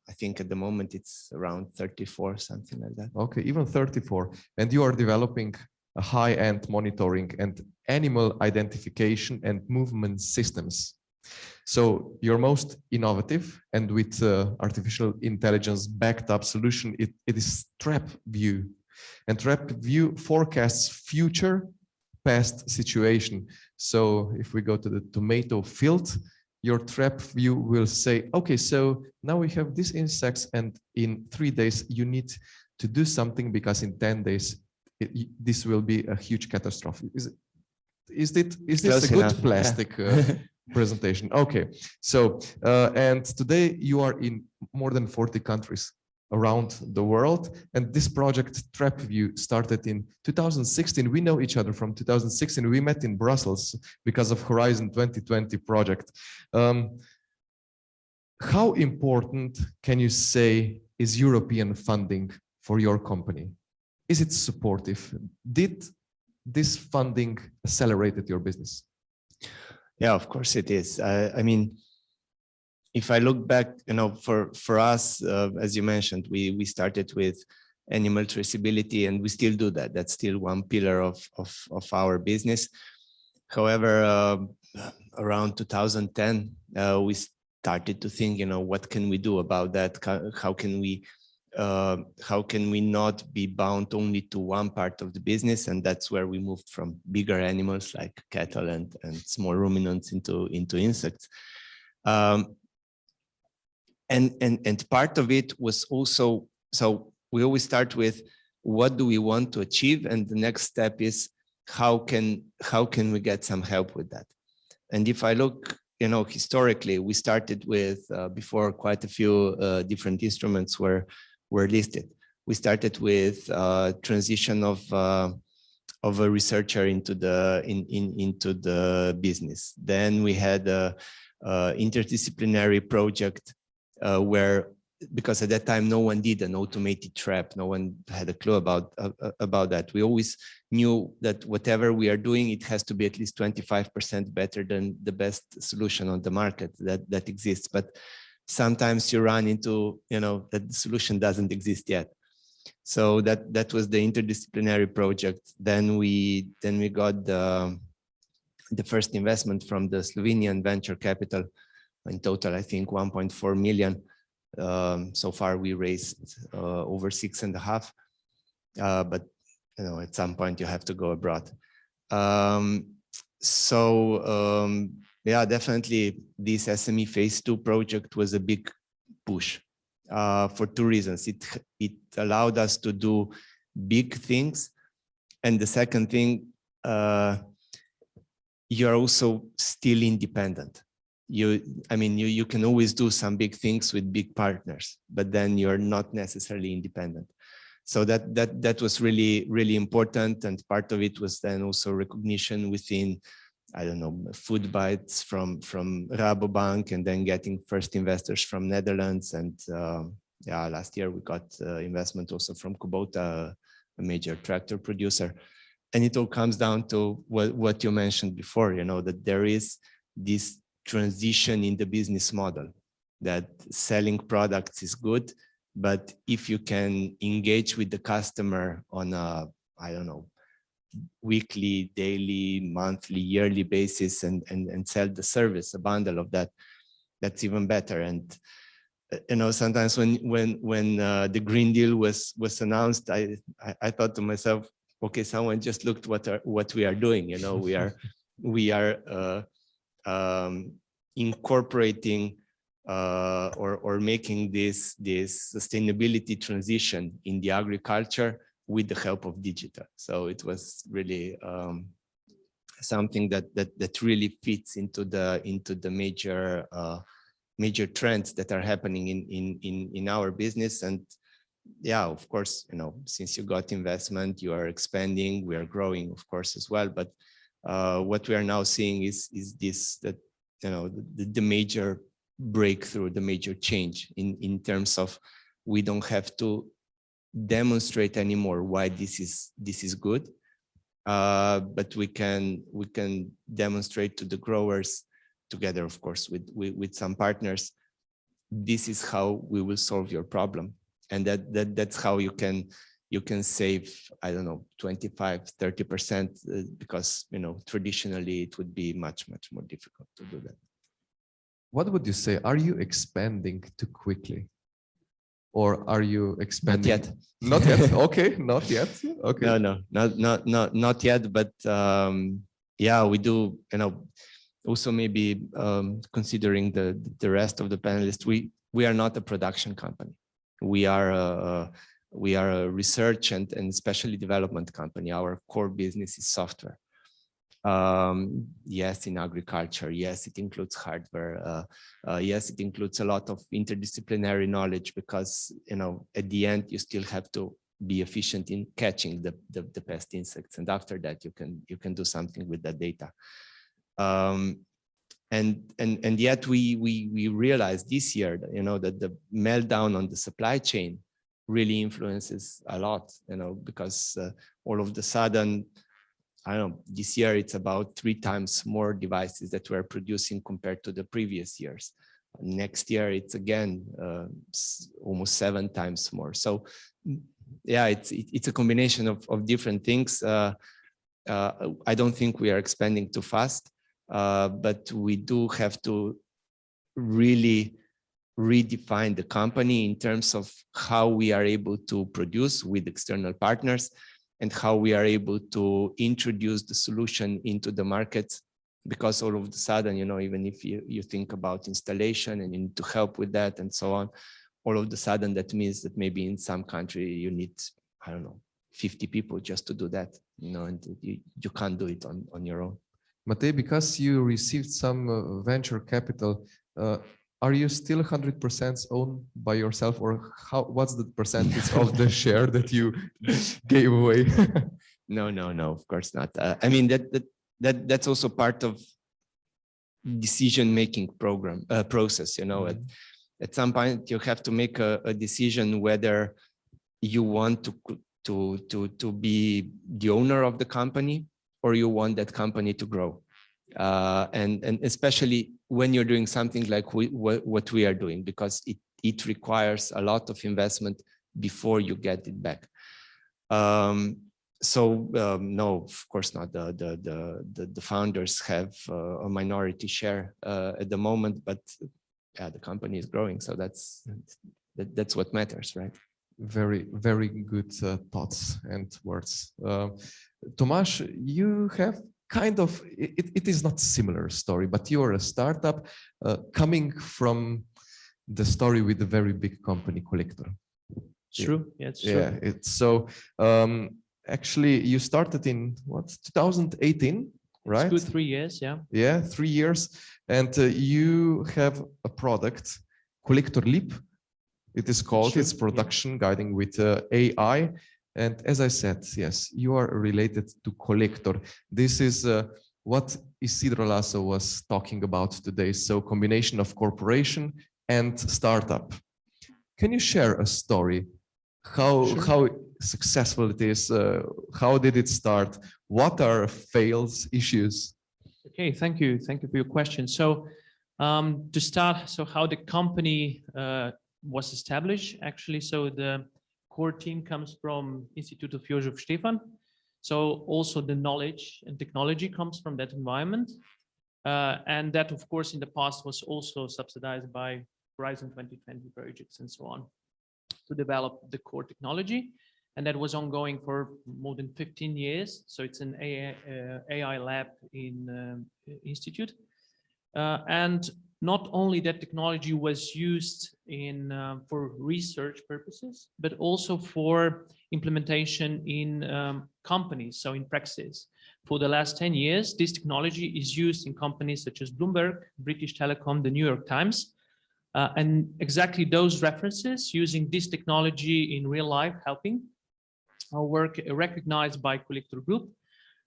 Speaker 11: I think at the moment it's around 34, something like that.
Speaker 1: Okay, even 34. And you are developing a high-end monitoring and animal identification and movement systems. So your most innovative and with artificial intelligence backed up solution, it is TrapView. And TrapView forecasts future past situation. So if we go to the tomato field, your TrapView will say, okay, so now we have these insects, and in 3 days you need to do something because in 10 days this will be a huge catastrophe. Is this a good plastic presentation? Okay, so and today you are in more than 40 countries around the world, and this project TrapView started in 2016. We know each other from 2016. We met in Brussels because of Horizon 2020 project. How important can you say is European funding for your company? Is it supportive? Did this funding accelerated your business?
Speaker 11: Yeah, of course it is. I mean, if I look back, you know, for us, as you mentioned, we started with animal traceability, and we still do that. That's still one pillar of our business. However, around 2010, we started to think, you know, what can we do about that? How can we not be bound only to one part of the business? And that's where we moved from bigger animals like cattle and small ruminants into insects. And part of it was also, so we always start with what do we want to achieve, and the next step is how can we get some help with that? And if I look, you know, historically, we started with before quite a few different instruments were listed. We started with transition of a researcher into the business. Then we had a interdisciplinary project where, because at that time no one did an automated trap, no one had a clue about that. We always knew that whatever we are doing, it has to be at least 25% better than the best solution on the market that exists. But sometimes you run into, you know, that the solution doesn't exist yet. So that was the interdisciplinary project. Then we got the first investment from the Slovenian venture capital. In total, I think 1.4 million. So far, we raised over 6.5. But you know, at some point, you have to go abroad. Yeah, definitely, this SME Phase 2 project was a big push for two reasons. It allowed us to do big things, and the second thing, you're also still independent. you can always do some big things with big partners, but then you're not necessarily independent. So that was really important, and part of it was then also recognition within, I don't know, food bites from Rabobank, and then getting first investors from Netherlands, and last year we got investment also from Kubota, a major tractor producer. And it all comes down to what you mentioned before, that there is this transition in the business model, that selling products is good, but if you can engage with the customer on a, I don't know, weekly, daily, monthly, yearly basis, and sell the service, a bundle of that, that's even better. And sometimes when the Green Deal was announced, I thought to myself, okay, someone just looked what we are doing. We are incorporating or making this sustainability transition in the agriculture with the help of digital. So it was really something that really fits into the major trends that are happening in our business. And yeah, of course, since you got investment, you are expanding, we are growing, of course, as well. But what we are now seeing is this, that the major breakthrough, the major change in terms of, we don't have to demonstrate anymore why this is good, but we can demonstrate to the growers, together, of course, with some partners, this is how we will solve your problem. And that's how you can save, I don't know, 25-30%, because traditionally it would be much more difficult to do that.
Speaker 1: What would you say? Are you expanding too quickly, or are you expanding?
Speaker 11: Not yet.
Speaker 1: Not yet. Okay, not yet. Okay.
Speaker 11: No, not yet. But yeah, we do. Also maybe considering the rest of the panelists, we are not a production company. We are a research and especially development company. Our core business is software. Yes, in agriculture. Yes, it includes hardware. Yes, it includes a lot of interdisciplinary knowledge, because at the end you still have to be efficient in catching the pest insects, and after that you can do something with that data. And yet we realized this year that, that the meltdown on the supply chain really influences a lot, because all of the sudden, I don't know, this year it's about 3 times more devices that we're producing compared to the previous years. Next year it's again almost 7 times more. So yeah, it's a combination of different things. I don't think we are expanding too fast. But we do have to really redefine the company in terms of how we are able to produce with external partners, and how we are able to introduce the solution into the market. Because all of a sudden, even if you think about installation and you need to help with that and so on, all of a sudden that means that maybe in some country you need, I don't know, 50 people just to do that, and you can't do it on your own.
Speaker 1: Matej, because you received some venture capital, are you still 100% owned by yourself, or what's the percentage of the share that you gave away?
Speaker 11: No, of course not. I mean, that's also part of decision-making process. At some point you have to make a decision whether you want to be the owner of the company, or you want that company to grow. And especially when you're doing something like what we are doing, because it requires a lot of investment before you get it back. No, of course not. The founders have a minority share at the moment, but yeah, the company is growing, so that's what matters, right?
Speaker 1: Very, very good thoughts and words. Tomasz, you have kind of, it is not similar story, but you are a startup coming from the story with a very big company, Collector.
Speaker 10: True. Yeah, it's true.
Speaker 1: Yeah, it's so. Actually, you started in what, 2018, right?
Speaker 10: It's good 3 years, yeah.
Speaker 1: Yeah, 3 years. And you have a product, Collector Leap. It is called, it's production guiding with AI. And as I said, yes, you are related to Collector. This is what Isidro Laso was talking about today. So combination of corporation and startup. Can you share a story? How successful it is? How did it start? What are fails, issues?
Speaker 10: Okay, thank you. Thank you for your question. So to start, so how the company was established, actually, so the core team comes from Institute of Josef Stefan. So also the knowledge and technology comes from that environment. And that, of course, in the past was also subsidized by Horizon 2020 projects and so on to develop the core technology. And that was ongoing for more than 15 years. So it's an AI lab in Institute. And not only that technology was used for research purposes, but also for implementation in companies, so in practice. For the last 10 years, this technology is used in companies such as Bloomberg, British Telecom, the New York Times, and exactly those references using this technology in real life helping our work recognized by Collector Group,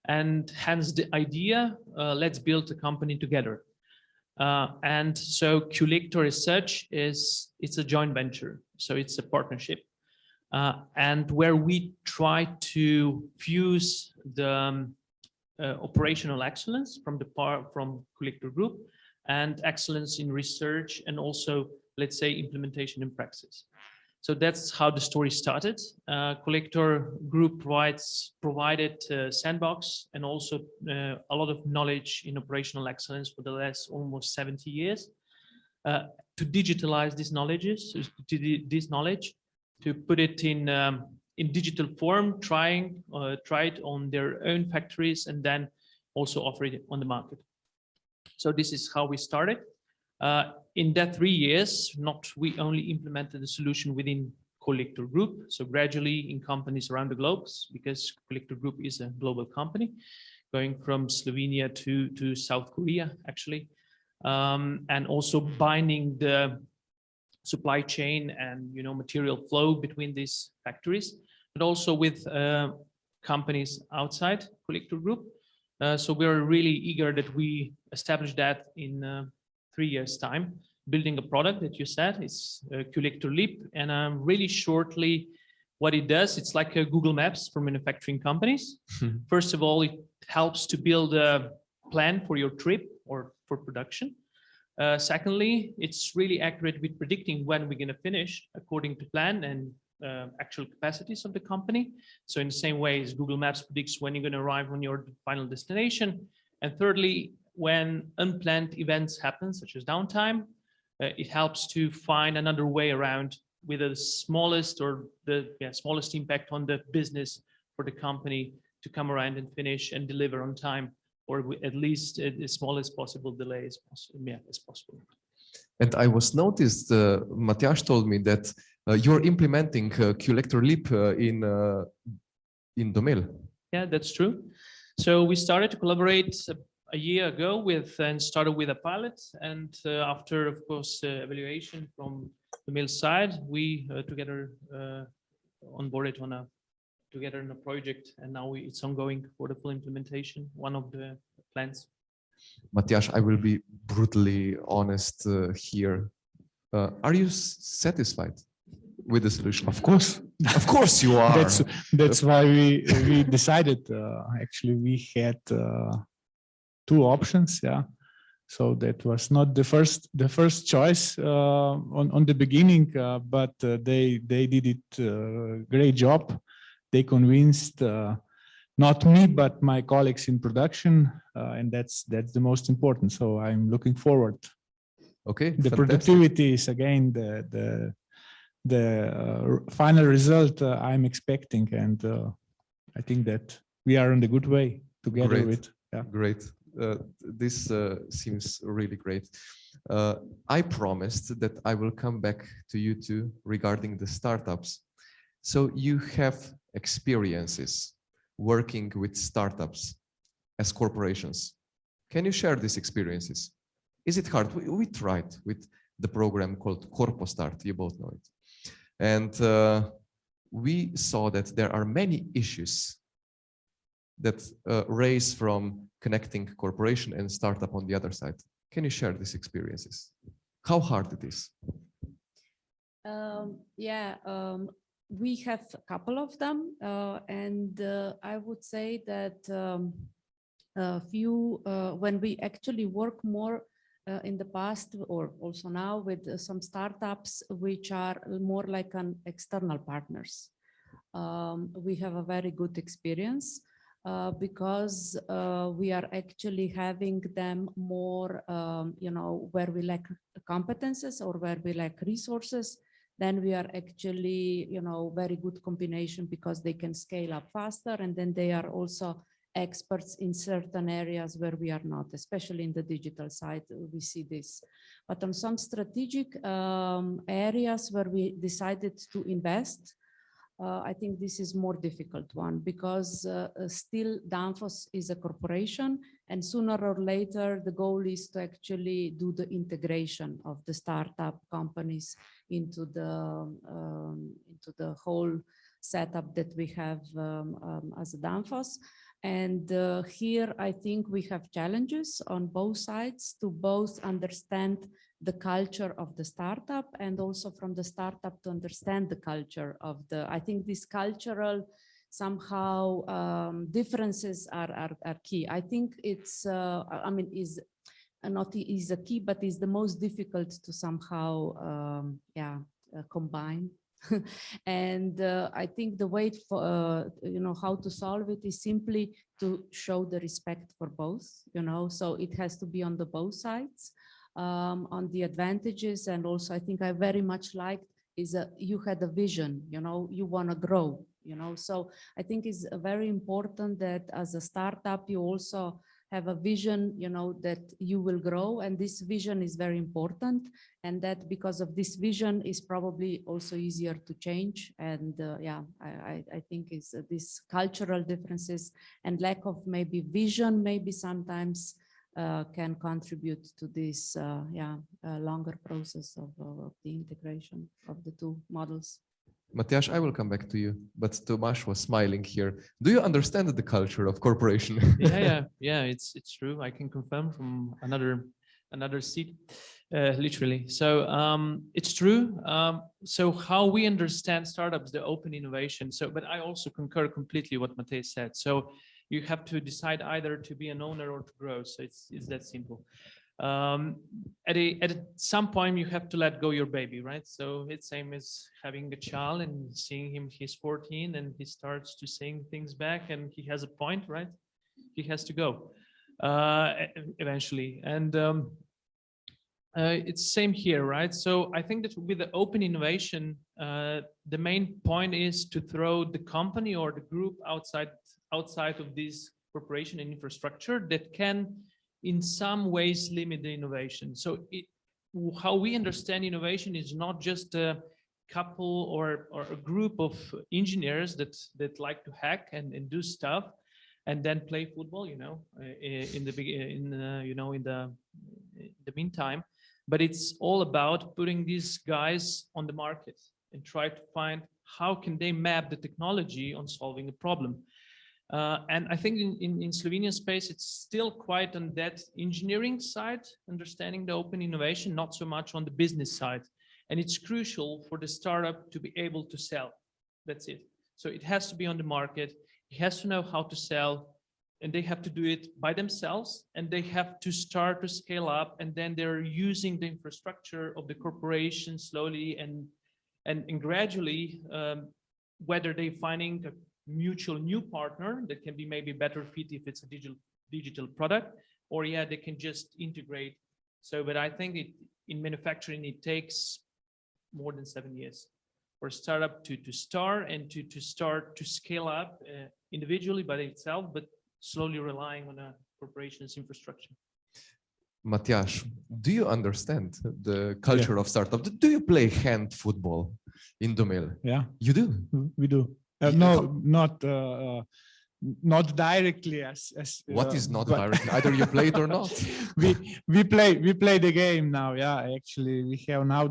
Speaker 10: and hence the idea, let's build a company together. And so Collector as such it's a joint venture, so it's a partnership, and where we try to fuse the operational excellence from Collector Group and excellence in research and also, let's say, implementation in practice. So that's how the story started. Collector Group provided sandbox and also a lot of knowledge in operational excellence for the last almost 70 years to digitalize this knowledge, to put it in digital form, try it on their own factories, and then also offer it on the market. So this is how we started. In that 3 years, we only implemented the solution within Collector Group, so gradually in companies around the globe, because Collector Group is a global company, going from Slovenia to South Korea, actually, and also binding the supply chain and material flow between these factories, but also with companies outside Collector Group. So we are really eager that we establish that in 3 years' time, building a product that you said is Collector Leap, and really shortly what it does, it's like a Google Maps for manufacturing companies. First of all, it helps to build a plan for your trip or for production. Secondly, it's really accurate with predicting when we're going to finish according to plan and actual capacities of the company. So in the same way as Google Maps predicts when you're going to arrive on your final destination. And thirdly, when unplanned events happen, such as downtime, it helps to find another way around with the smallest smallest impact on the business for the company to come around and finish and deliver on time, or at least the smallest possible delay as possible.
Speaker 1: And I was noticed, Matjaž told me that you're implementing Collector Leap in Domel.
Speaker 10: Yeah, that's true. So we started to collaborate a year ago and started with a pilot, and after, of course, evaluation from the mill side, we together onboarded together in a project, and now it's ongoing for the full implementation, one of the plans.
Speaker 1: Matjaž, I will be brutally honest here. Are you satisfied with the solution?
Speaker 12: Of course.
Speaker 1: Of course you are.
Speaker 12: That's why we decided. Actually, we had 2 options. Yeah. So that was not the first choice on the beginning, but they did it great job. They convinced not me, but my colleagues in production, and that's the most important. So I'm looking forward.
Speaker 1: Okay.
Speaker 12: The
Speaker 1: fantastic.
Speaker 12: productivity is again the final result I'm expecting, and I think that we are on the good way together with. Yeah.
Speaker 1: Great. This seems really great. I promised that I will come back to you two regarding the startups. So you have experiences working with startups. as corporations. Can you share these experiences? Is it hard? We tried with the program called CorpoStart, you both know it. And we saw that there are many issues that raise from connecting corporation and startup on the other side. Can you share these experiences? How hard it is?
Speaker 13: We have a couple of them, and I would say that when we actually work more in the past or also now with some startups which are more like an external partners, we have a very good experience because we are actually having them more, where we lack competences or where we lack resources. Then we are actually, very good combination because they can scale up faster, and then they are also experts in certain areas where we are not, especially in the digital side, we see this. But on some strategic areas where we decided to invest, I think this is more difficult one because still Danfoss is a corporation, and sooner or later the goal is to actually do the integration of the startup companies into the whole setup that we have as a Danfoss. And here I think we have challenges on both sides to both understand the culture of the startup and also from the startup to understand the culture of the, I think these cultural somehow differences are key. I think it's, is a key, but is the most difficult to somehow, combine. And I think the way for, how to solve it is simply to show the respect for both, so it has to be on the both sides. On the advantages, and also I think I very much liked is you had a vision, you want to grow, so I think it's very important that as a startup you also have a vision, that you will grow, and this vision is very important, and that because of this vision is probably also easier to change. And I think it's these cultural differences and lack of maybe vision maybe sometimes can contribute to this longer process of the integration of the two models.
Speaker 1: Matjaž, I will come back to you, but Tomasz was smiling here. Do you understand the culture of corporation?
Speaker 10: Yeah, it's true. I can confirm from another seat, literally. So it's true. So how we understand startups, the open innovation. So, but I also concur completely what Matej said. So you have to decide either to be an owner or to grow. So it's that simple. At some point you have to let go your baby, right? So it's same as having a child and seeing him, he's 14 and he starts to saying things back and he has a point, right? He has to go eventually. And it's same here, right? So I think that with the open innovation, the main point is to throw the company or the group outside of this corporation and infrastructure that can in some ways limit the innovation. So how we understand innovation is not just a couple or a group of engineers that like to hack and do stuff and then play football, in the meantime, but it's all about putting these guys on the market and try to find how can they map the technology on solving a problem. And I think in Slovenian space, it's still quite on that engineering side, understanding the open innovation, not so much on the business side. And it's crucial for the startup to be able to sell. That's it. So it has to be on the market. It has to know how to sell, and they have to do it by themselves, and they have to start to scale up, and then they're using the infrastructure of the corporation slowly and gradually, whether they're finding a mutual new partner that can be maybe better fit if it's a digital product, or they can just integrate. So, but I think in manufacturing, it takes more than 7 years for a startup to start and to start to scale up individually by itself, but slowly relying on a corporation's infrastructure.
Speaker 1: Matjaž, do you understand the culture of startup? Do you play hand football in Domel?
Speaker 12: Yeah,
Speaker 1: you do.
Speaker 12: We do. No, not not directly as
Speaker 1: what is not directly? Either you play it or not.
Speaker 12: we play the game now. Yeah, actually, we have now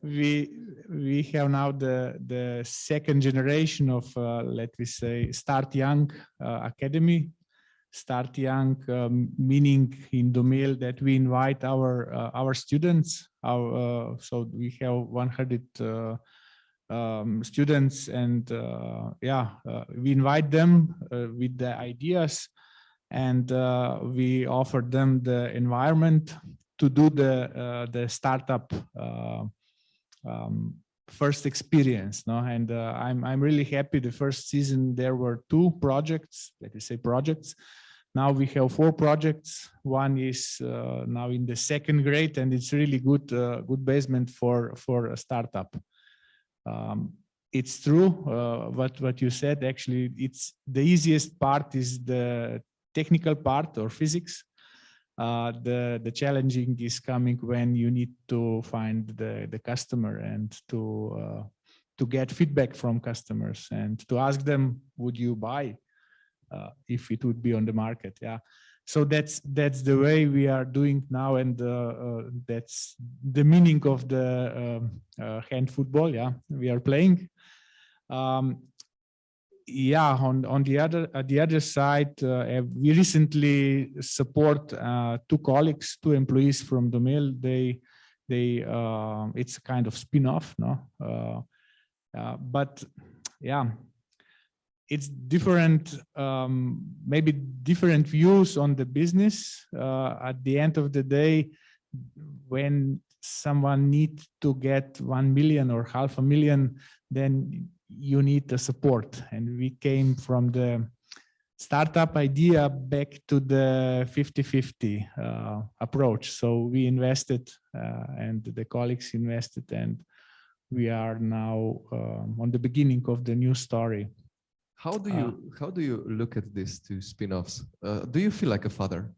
Speaker 12: we have now the second generation of let me say Start Young Academy. Start Young meaning in Domel that we invite our students. So we have 100 students, and we invite them with the ideas, and we offer them the environment to do the startup first experience. No? And I'm really happy. The first season there were 2 projects, let me say projects. Now we have 4 projects. One is now in the 2nd grade, and it's really good basement for a startup. It's true what you said. Actually, it's the easiest part is the technical part or physics. The challenging is coming when you need to find the customer and to get feedback from customers and to ask them, would you buy if it would be on the market? Yeah. So that's the way we are doing now, and that's the meaning of the hand football. Yeah, we are playing. On the other side, we recently support 2 colleagues, 2 employees from Domel. They it's a kind of spin-off, no? But yeah. It's different, maybe different views on the business. At the end of the day, when someone needs to get 1 million or 500,000, then you need the support. And we came from the startup idea back to the 50-50 approach. So we invested and the colleagues invested, and we are now on the beginning of the new story.
Speaker 1: How do you look at these 2 spin-offs? Do you feel like a father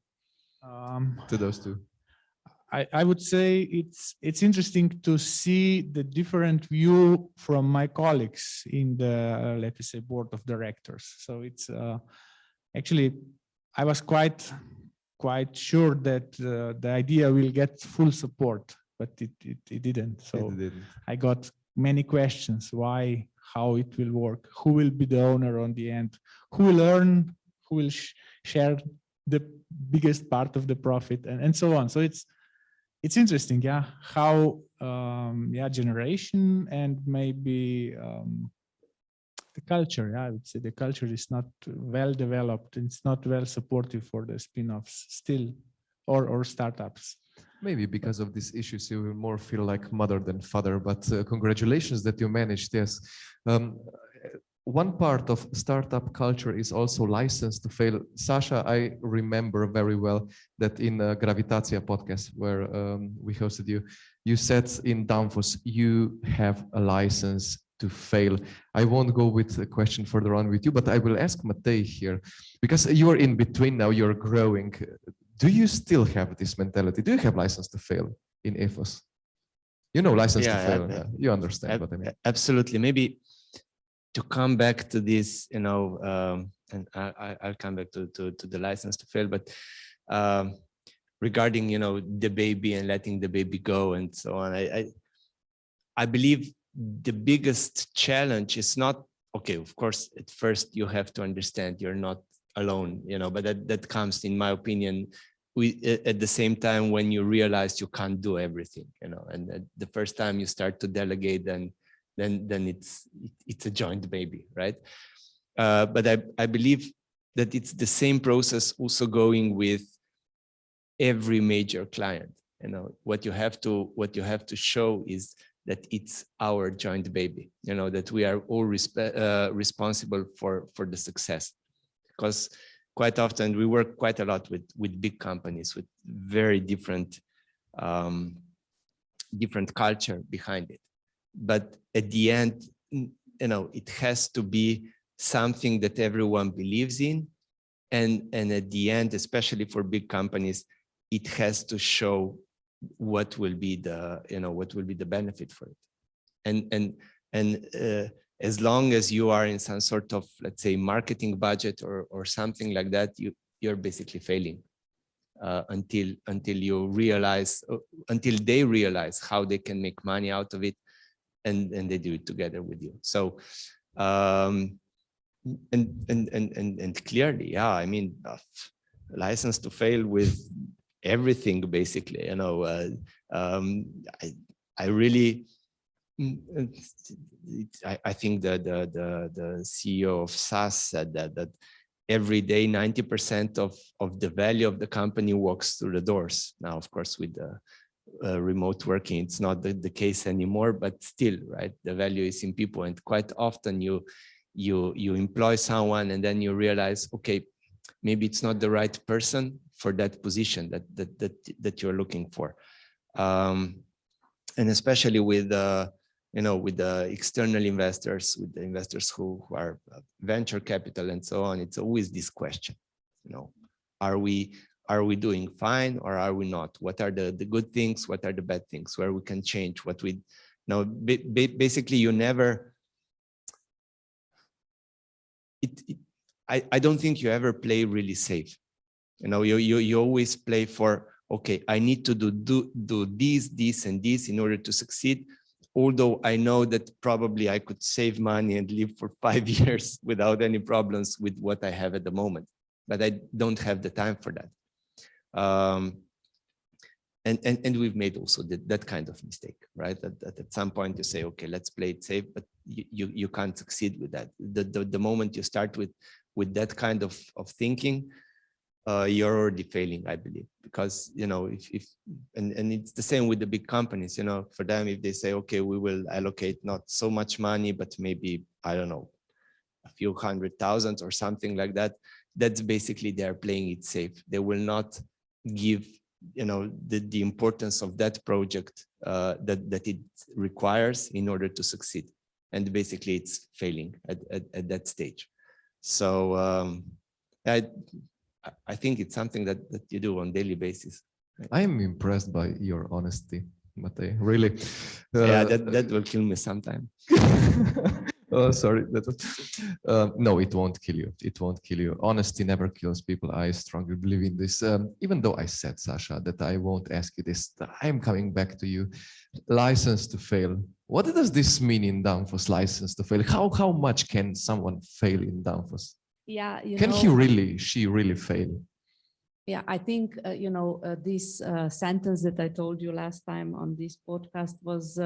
Speaker 1: to those 2?
Speaker 12: I would say it's interesting to see the different view from my colleagues in the let me say board of directors. So it's actually I was quite sure that the idea will get full support, but it didn't. So I got many questions. Why? How it will work? Who will be the owner on the end? Who will earn? Who will share the biggest part of the profit, and so on. So it's interesting, yeah, how generation and maybe the culture. Yeah, I would say the culture is not well developed. It's not well supportive for the spin-offs still, or startups.
Speaker 1: Maybe because of these issues, you will more feel like mother than father, but congratulations that you managed, yes. One part of startup culture is also license to fail. Saša, I remember very well that in Gravitacija podcast, where we hosted you, you said in Danfoss, you have a license to fail. I won't go with a question further on with you, but I will ask Matej here, because you are in between now, you're growing. Do you still have this mentality? Do you have license to fail in EFOS? You know, license to fail. You understand what I mean.
Speaker 11: Absolutely. Maybe to come back to this, you know, and I'll come back to the license to fail, but regarding, you know, the baby and letting the baby go and so on, I believe the biggest challenge is not, okay, of course, at first you have to understand you're not alone, you know, but that comes, in my opinion, at the same time when you realize you can't do everything, you know, and the first time you start to delegate, then it's a joint baby, right? But I believe that it's the same process also going with every major client. You know, what you have to show is that it's our joint baby, you know, that we are all responsible for the success. Because quite often we work quite a lot with big companies with very different culture behind it. But at the end, you know, it has to be something that everyone believes in. And at the end, especially for big companies, it has to show what will be the, you know, what will be the benefit for it. And as long as you are in some sort of, let's say, marketing budget or something like that, you're basically failing until you realize, until they realize how they can make money out of it, and they do it together with you. So and clearly, yeah, I mean, license to fail with everything, basically, you know. I really, I think that the CEO of SAS said that every day 90% of the value of the company walks through the doors. Now, of course, with the remote working, it's not the case anymore, but still, right? The value is in people, and quite often you employ someone and then you realize, okay, maybe it's not the right person for that position that you're looking for, and especially with with the external investors, with the investors who are venture capital and so on. It's always this question, are we doing fine or are we not? What are the good things? What are the bad things? Where we can change? What we basically you never. I don't think you ever play really safe. You always play for, okay, I need to do this and this in order to succeed. Although I know that probably I could save money and live for 5 years without any problems with what I have at the moment, but I don't have the time for that. And we've made also that kind of mistake, right? That at some point you say, okay, let's play it safe, but you can't succeed with that. The moment you start with that kind of thinking, you're already failing, I believe, because if it's the same with the big companies. For them, if they say, okay, we will allocate not so much money, but maybe, I don't know, a few 100,000 or something like that, that's basically they're playing it safe. They will not give the importance of that project that it requires in order to succeed, and basically it's failing at that stage. So I think it's something that you do on a daily basis.
Speaker 1: I am impressed by your honesty, Matej, really.
Speaker 11: Yeah, that will kill me sometime.
Speaker 1: Oh, sorry. No, it won't kill you. It won't kill you. Honesty never kills people. I strongly believe in this. Even though I said, Saša, that I won't ask you this, I'm coming back to you. License to fail. What does this mean in Danfoss, license to fail? How much can someone fail in Danfoss?
Speaker 13: Yeah,
Speaker 1: can she really fail?
Speaker 13: Yeah, I think, this sentence that I told you last time on this podcast was,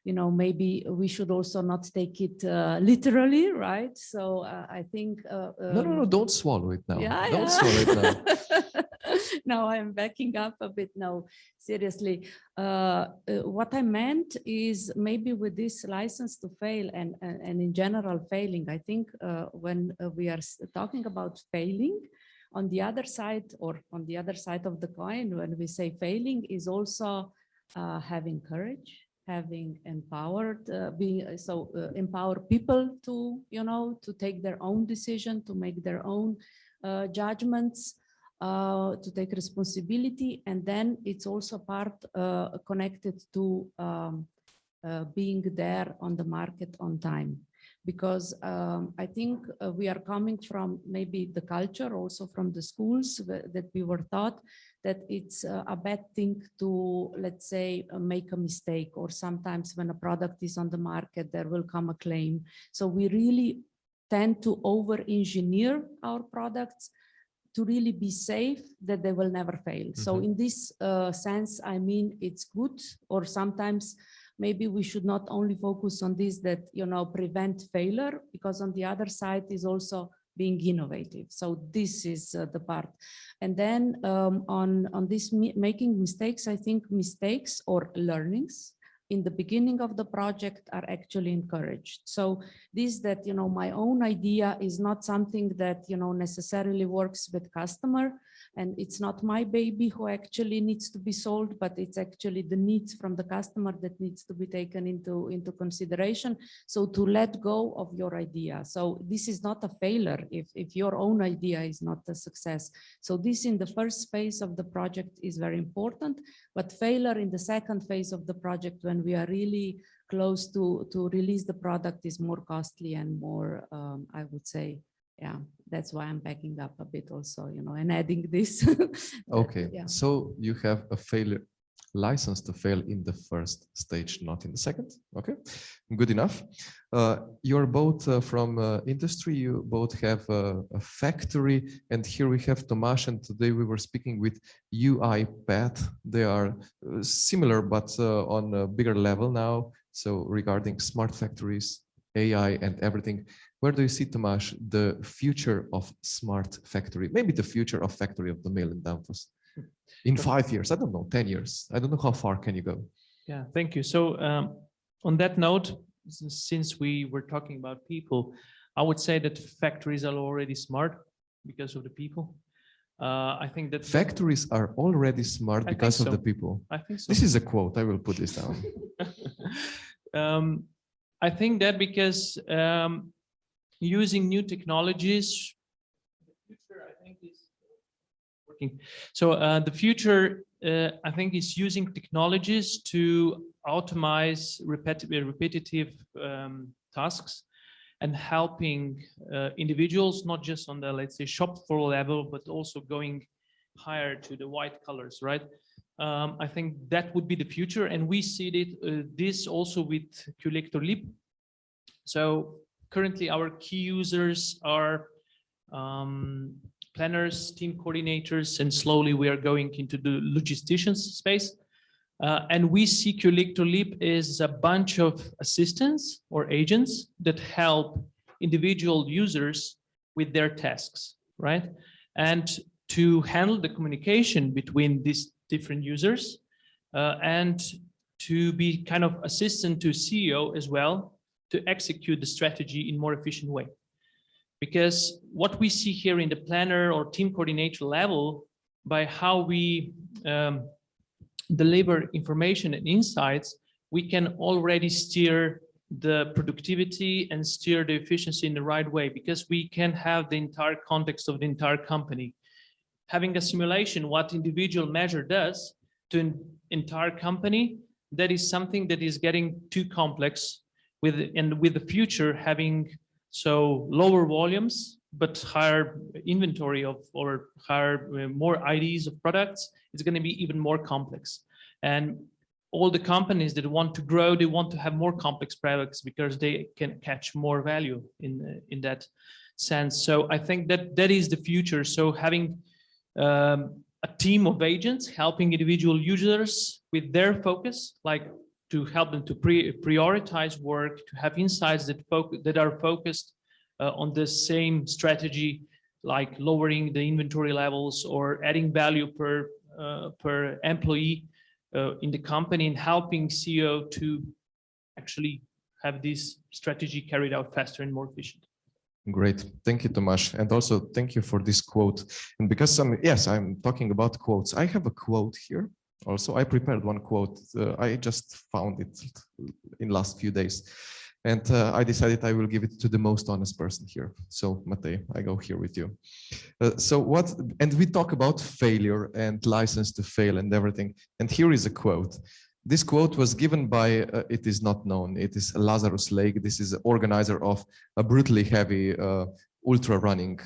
Speaker 13: maybe we should also not take it literally, right? So I think...
Speaker 1: No, don't swallow it now.
Speaker 13: Yeah,
Speaker 1: don't swallow it now.
Speaker 13: No, I'm backing up a bit. No, seriously. What I meant is maybe with this license to fail and in general failing, I think when we are talking about failing, on the other side of the coin, when we say failing, is also having courage, having empowered, empower people to, to take their own decision, to make their own judgments, to take responsibility. And then it's also part connected to being there on the market on time. Because I think we are coming from maybe the culture, also from the schools that we were taught that it's a bad thing to, let's say, make a mistake, or sometimes when a product is on the market, there will come a claim. So we really tend to over-engineer our products to really be safe, that they will never fail. Mm-hmm. So in this sense, I mean, it's good, or sometimes maybe we should not only focus on this, that, prevent failure, because on the other side is also being innovative. So this is the part. And then on this making mistakes, I think mistakes or learnings in the beginning of the project are actually encouraged. So this, that, my own idea is not something that, necessarily works with customer. And it's not my baby who actually needs to be sold, but it's actually the needs from the customer that needs to be taken into consideration. So to let go of your idea. So this is not a failure if your own idea is not a success. So this in the first phase of the project is very important, but failure in the second phase of the project, when we are really close to release the product, is more costly and more, I would say, yeah, that's why I'm backing up a bit also, you know, and adding this.
Speaker 1: Okay,
Speaker 13: yeah.
Speaker 1: So you have a failure license to fail in the first stage, not in the second. Okay, good enough. You're both from industry, you both have a factory, and here we have Tomasz, and today we were speaking with UiPath. They are similar, but on a bigger level now. So regarding smart factories, AI and everything, where do you see, Tomasz, the future of smart factory? Maybe the future of factory of the mill in Danfoss in 5 years, I don't know, 10 years. I don't know how far can you go.
Speaker 10: Yeah, thank you. So on that note, since we were talking about people, I would say that factories are already smart because of the people. I think that
Speaker 1: factories are already smart because of the people.
Speaker 10: I think so.
Speaker 1: This is a quote. I will put this down.
Speaker 10: I think that because using new technologies, the future, I think, is working. So the future, I think, is using technologies to automate repetitive tasks and helping individuals, not just on the, let's say, shop floor level, but also going higher to the white collars, right? I think that would be the future, and we see this also with Collector Lib. So currently our key users are planners, team coordinators, and slowly we are going into the logisticians space. And we see Collector Lib is a bunch of assistants or agents that help individual users with their tasks, right? And to handle the communication between these different users and to be kind of assistant to CEO as well, to execute the strategy in more efficient way. Because what we see here in the planner or team coordinator level, by how we deliver information and insights, we can already steer the productivity and steer the efficiency in the right way, because we can have the entire context of the entire company. Having a simulation, what individual measure does to an entire company, that is something that is getting too complex with the future having so lower volumes, but higher inventory of, or higher, more IDs of products, it's going to be even more complex. And all the companies that want to grow, they want to have more complex products because they can catch more value in that sense. So I think that is the future. So having a team of agents helping individual users with their focus, like to help them to prioritize work, to have insights that are focused on the same strategy, like lowering the inventory levels or adding value per employee in the company, and helping CEO to actually have this strategy carried out faster and more efficient.
Speaker 1: Great, thank you, Tomasz, and also thank you for this quote. And because I'm talking about quotes, I have a quote here. Also, I prepared one quote. I just found it in last few days, and I decided I will give it to the most honest person here. So, Matej, I go here with you. And we talk about failure and license to fail and everything. And here is a quote. This quote was given by, it is not known, it is Lazarus Lake. This is an organizer of a brutally heavy ultra running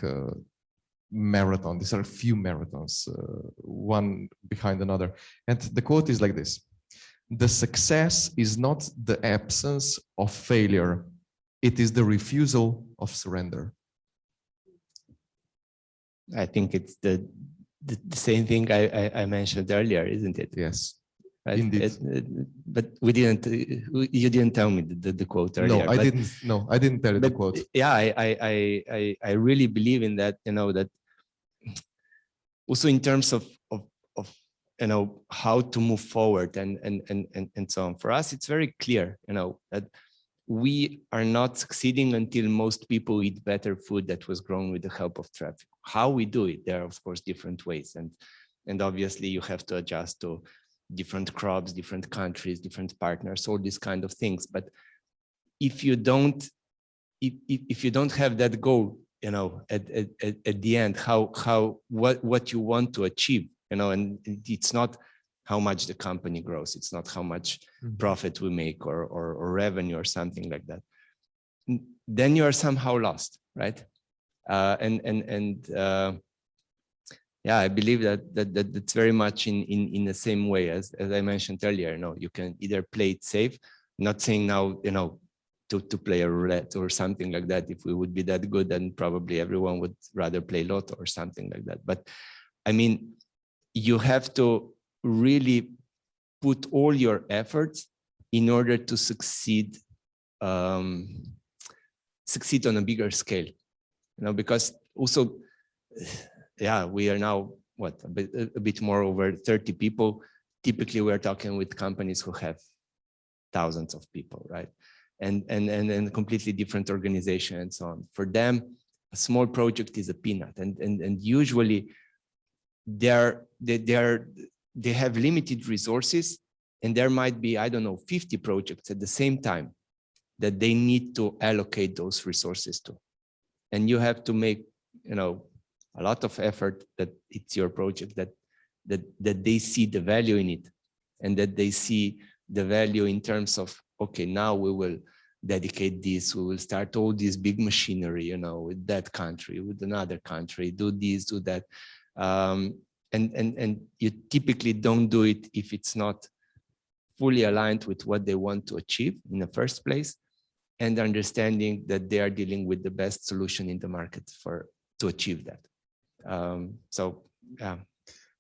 Speaker 1: marathon. These are a few marathons, one behind another. And the quote is like this: "The success is not the absence of failure, it is the refusal of surrender."
Speaker 11: I think it's the same thing I mentioned earlier, isn't it?
Speaker 1: Yes.
Speaker 11: Right?
Speaker 1: Indeed.
Speaker 11: But you didn't tell me the quote earlier.
Speaker 1: No, I didn't tell you the quote.
Speaker 11: Yeah, I really believe in that, that also in terms of how to move forward and so on. For us, it's very clear, that we are not succeeding until most people eat better food that was grown with the help of traffic. how we do it. There are, of course, different ways. And obviously you have to adjust to different crops, different countries, different partners, all these kind of things. But if you don't have that goal, you know, at the end, what you want to achieve, you know, and it's not how much the company grows, it's not how much profit we make or revenue or something like that, then you are somehow lost, right? Yeah, I believe that's very much in the same way as I mentioned earlier. You know, you can either play it safe, not saying now, you know, to play a roulette or something like that. If we would be that good, then probably everyone would rather play lotto or something like that. But I mean, you have to really put all your efforts in order to succeed on a bigger scale, you know, because also, yeah, we are now what, a bit more over 30 people. Typically, we're talking with companies who have thousands of people, right? And completely different organization and so on. For them, a small project is a peanut, and usually they have limited resources, and there might be, I don't know, 50 projects at the same time that they need to allocate those resources to, and you have to make, you know, a lot of effort that it's your project, that they see the value in it, and that they see the value in terms of, okay, now we will dedicate this, we will start all this big machinery, you know, with that country, with another country, do this, do that. And you typically don't do it if it's not fully aligned with what they want to achieve in the first place, and understanding that they are dealing with the best solution in the market to achieve that. So, yeah.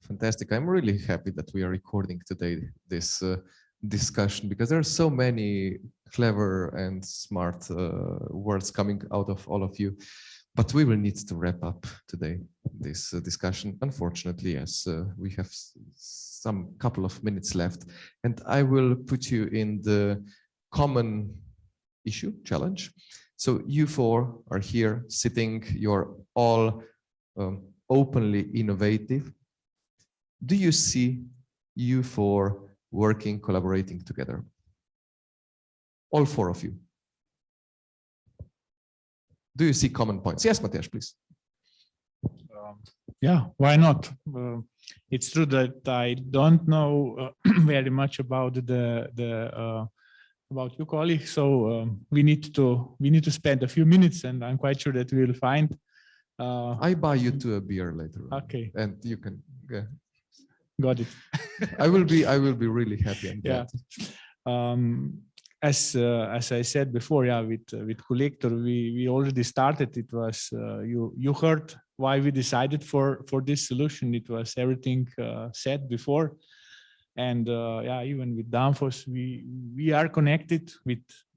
Speaker 1: Fantastic. I'm really happy that we are recording today this discussion, because there are so many clever and smart words coming out of all of you. But we will need to wrap up today this discussion, unfortunately, as we have some couple of minutes left. And I will put you in the common issue challenge. So you four are here sitting, you're all openly innovative. Do you see you four working, collaborating together? All four of you. Do you see common points? Yes, Matjaž, please.
Speaker 12: Yeah, why not? It's true that I don't know very much about about you, colleague. So we need to spend a few minutes, and I'm quite sure that we will find.
Speaker 1: I buy you a beer later on.
Speaker 12: Okay,
Speaker 1: and you can.
Speaker 12: Got it.
Speaker 1: I will be really happy and glad.
Speaker 12: Yeah. As I said before, yeah, with Collector, we already started. It was you heard why we decided for this solution. It was everything said before, and yeah, even with Danfoss, we are connected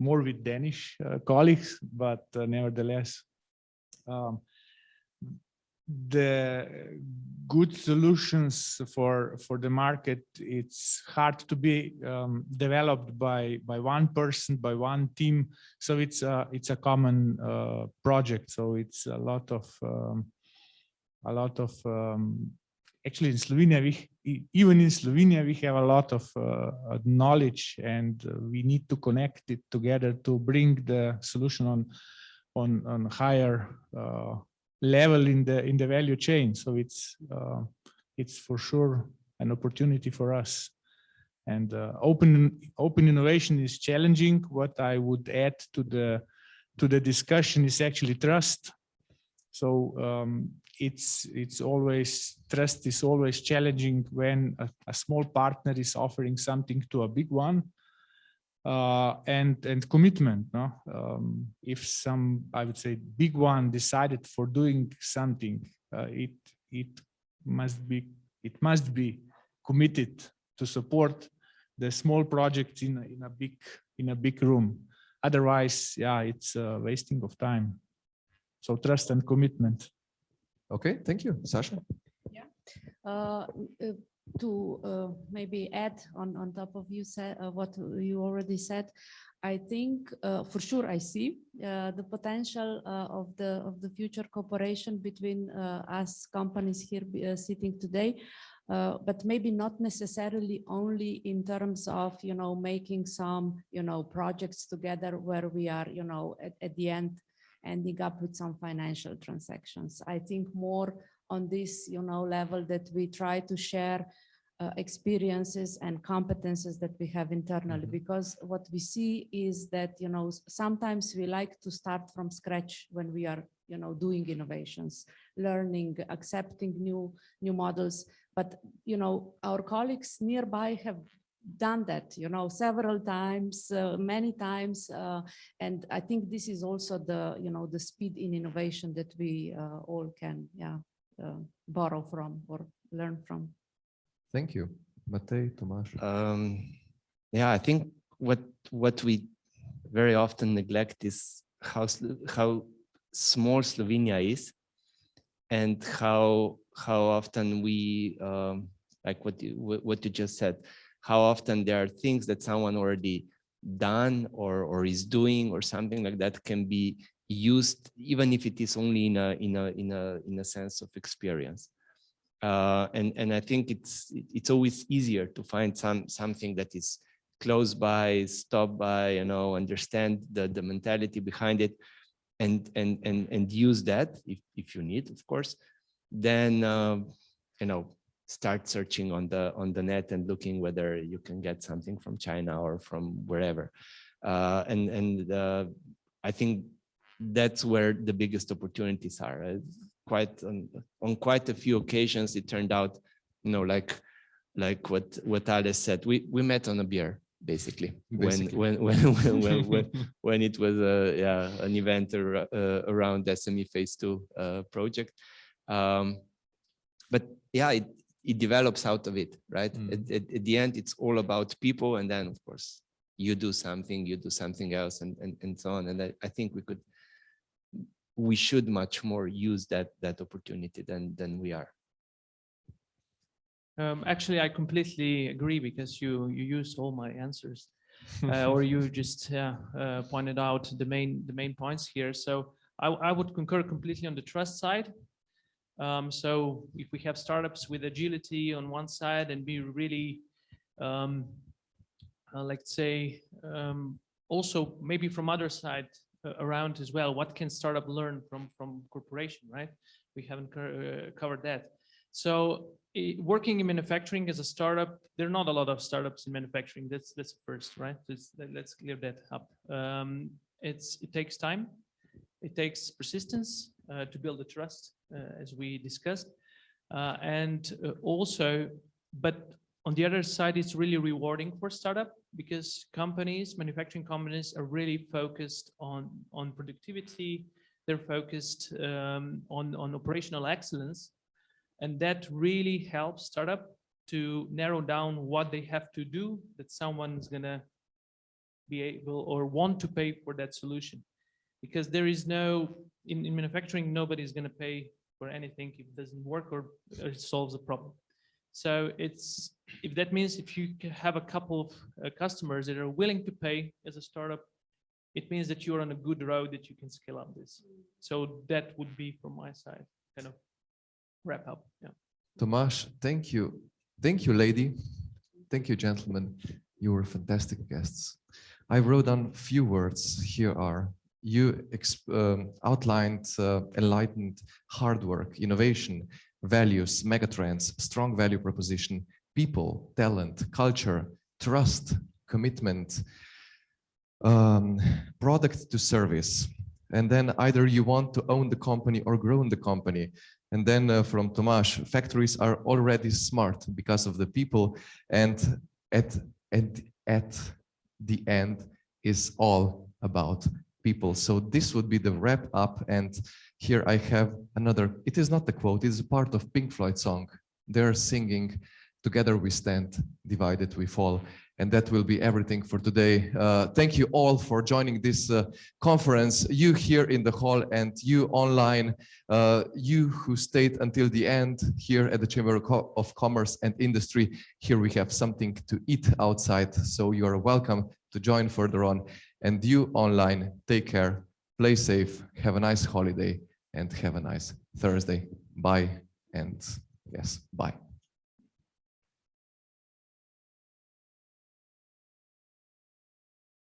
Speaker 12: more with Danish colleagues, but nevertheless, the good solutions for the market, it's hard to be developed by one person, by one team. So it's a common project. So it's a lot of actually in Slovenia, even in Slovenia, we have a lot of knowledge, and we need to connect it together to bring the solution on higher level in the value chain. So it's for sure an opportunity for us. And open innovation is challenging. What I would add to the discussion is actually trust. So it's always, trust is always challenging when a small partner is offering something to a big one. And commitment. No? If some, I would say, big one decided for doing something, it must be committed to support the small project in a big room. Otherwise, yeah, it's a wasting of time. So trust and commitment.
Speaker 1: Okay, thank you, Saša.
Speaker 13: Yeah. to maybe add on top of what you already said, I think for sure I see the potential of the future cooperation between us companies here sitting today, but maybe not necessarily only in terms of making some projects together where we are at the end ending up with some financial transactions. I think more on this level that we try to share experiences and competences that we have internally, because what we see is that sometimes we like to start from scratch when we are doing innovations, learning, accepting new models, but our colleagues nearby have done that several times, many times, and I think this is also the speed in innovation that we all can borrow from or learn from.
Speaker 1: Thank you. Matej, Tomasz.
Speaker 11: Yeah, I think what we very often neglect is how small Slovenia is, and how often we like what you just said, how often there are things that someone already done or is doing or something like that can be used, even if it is only in a sense of experience. And I think it's always easier to find something that is close by, stop by, understand the mentality behind it, and use that if you need, of course. Then start searching on the net and looking whether you can get something from China or from wherever. I think that's where the biggest opportunities are. On quite a few occasions, it turned out, like what Alice said, we met on a beer, basically. when it was an event around SME Phase 2 project. But yeah, it develops out of it, right? At the end, it's all about people, and then of course you do something else, and so on. And I think we should much more use that opportunity than we are.
Speaker 10: Actually, I completely agree, because you used all my answers, or you just pointed out the main points here. So I would concur completely on the trust side. So if we have startups with agility on one side and be really, let's say, also maybe from other side around as well, what can startup learn from corporation, right? We haven't covered that. So working in manufacturing as a startup, there are not a lot of startups in manufacturing. That's first, right? Let's clear that up. It takes time. It takes persistence to build the trust, as we discussed. And also, but on the other side, it's really rewarding for startup, because manufacturing companies are really focused on productivity. They're focused on operational excellence. And that really helps startup to narrow down what they have to do, that someone's gonna be able or want to pay for that solution. Because there is in manufacturing, nobody's gonna pay for anything if it doesn't work or it solves a problem. So if that means if you have a couple of customers that are willing to pay as a startup, it means that you're on a good road that you can scale up this. So that would be from my side, kind of wrap up. Yeah.
Speaker 1: Tomasz, thank you. Thank you, lady. Thank you, gentlemen. You were fantastic guests. I wrote down a few words. Here are. You outlined enlightened hard work, innovation, values, megatrends, strong value proposition, people, talent, culture, trust, commitment, product to service. And then either you want to own the company or grow in the company. And then from Tomasz, factories are already smart because of the people. And at the end is all about people. So this would be the wrap up. And here I have another, it is not the quote, it is a part of Pink Floyd song. They're singing, "Together we stand, divided we fall." And that will be everything for today. Thank you all for joining this conference, you here in the hall and you online, you who stayed until the end here at the Chamber of Commerce and Industry. Here we have something to eat outside, so you are welcome to join further on. And you online, take care, play safe, have a nice holiday, and have a nice Thursday. Bye, and yes, bye.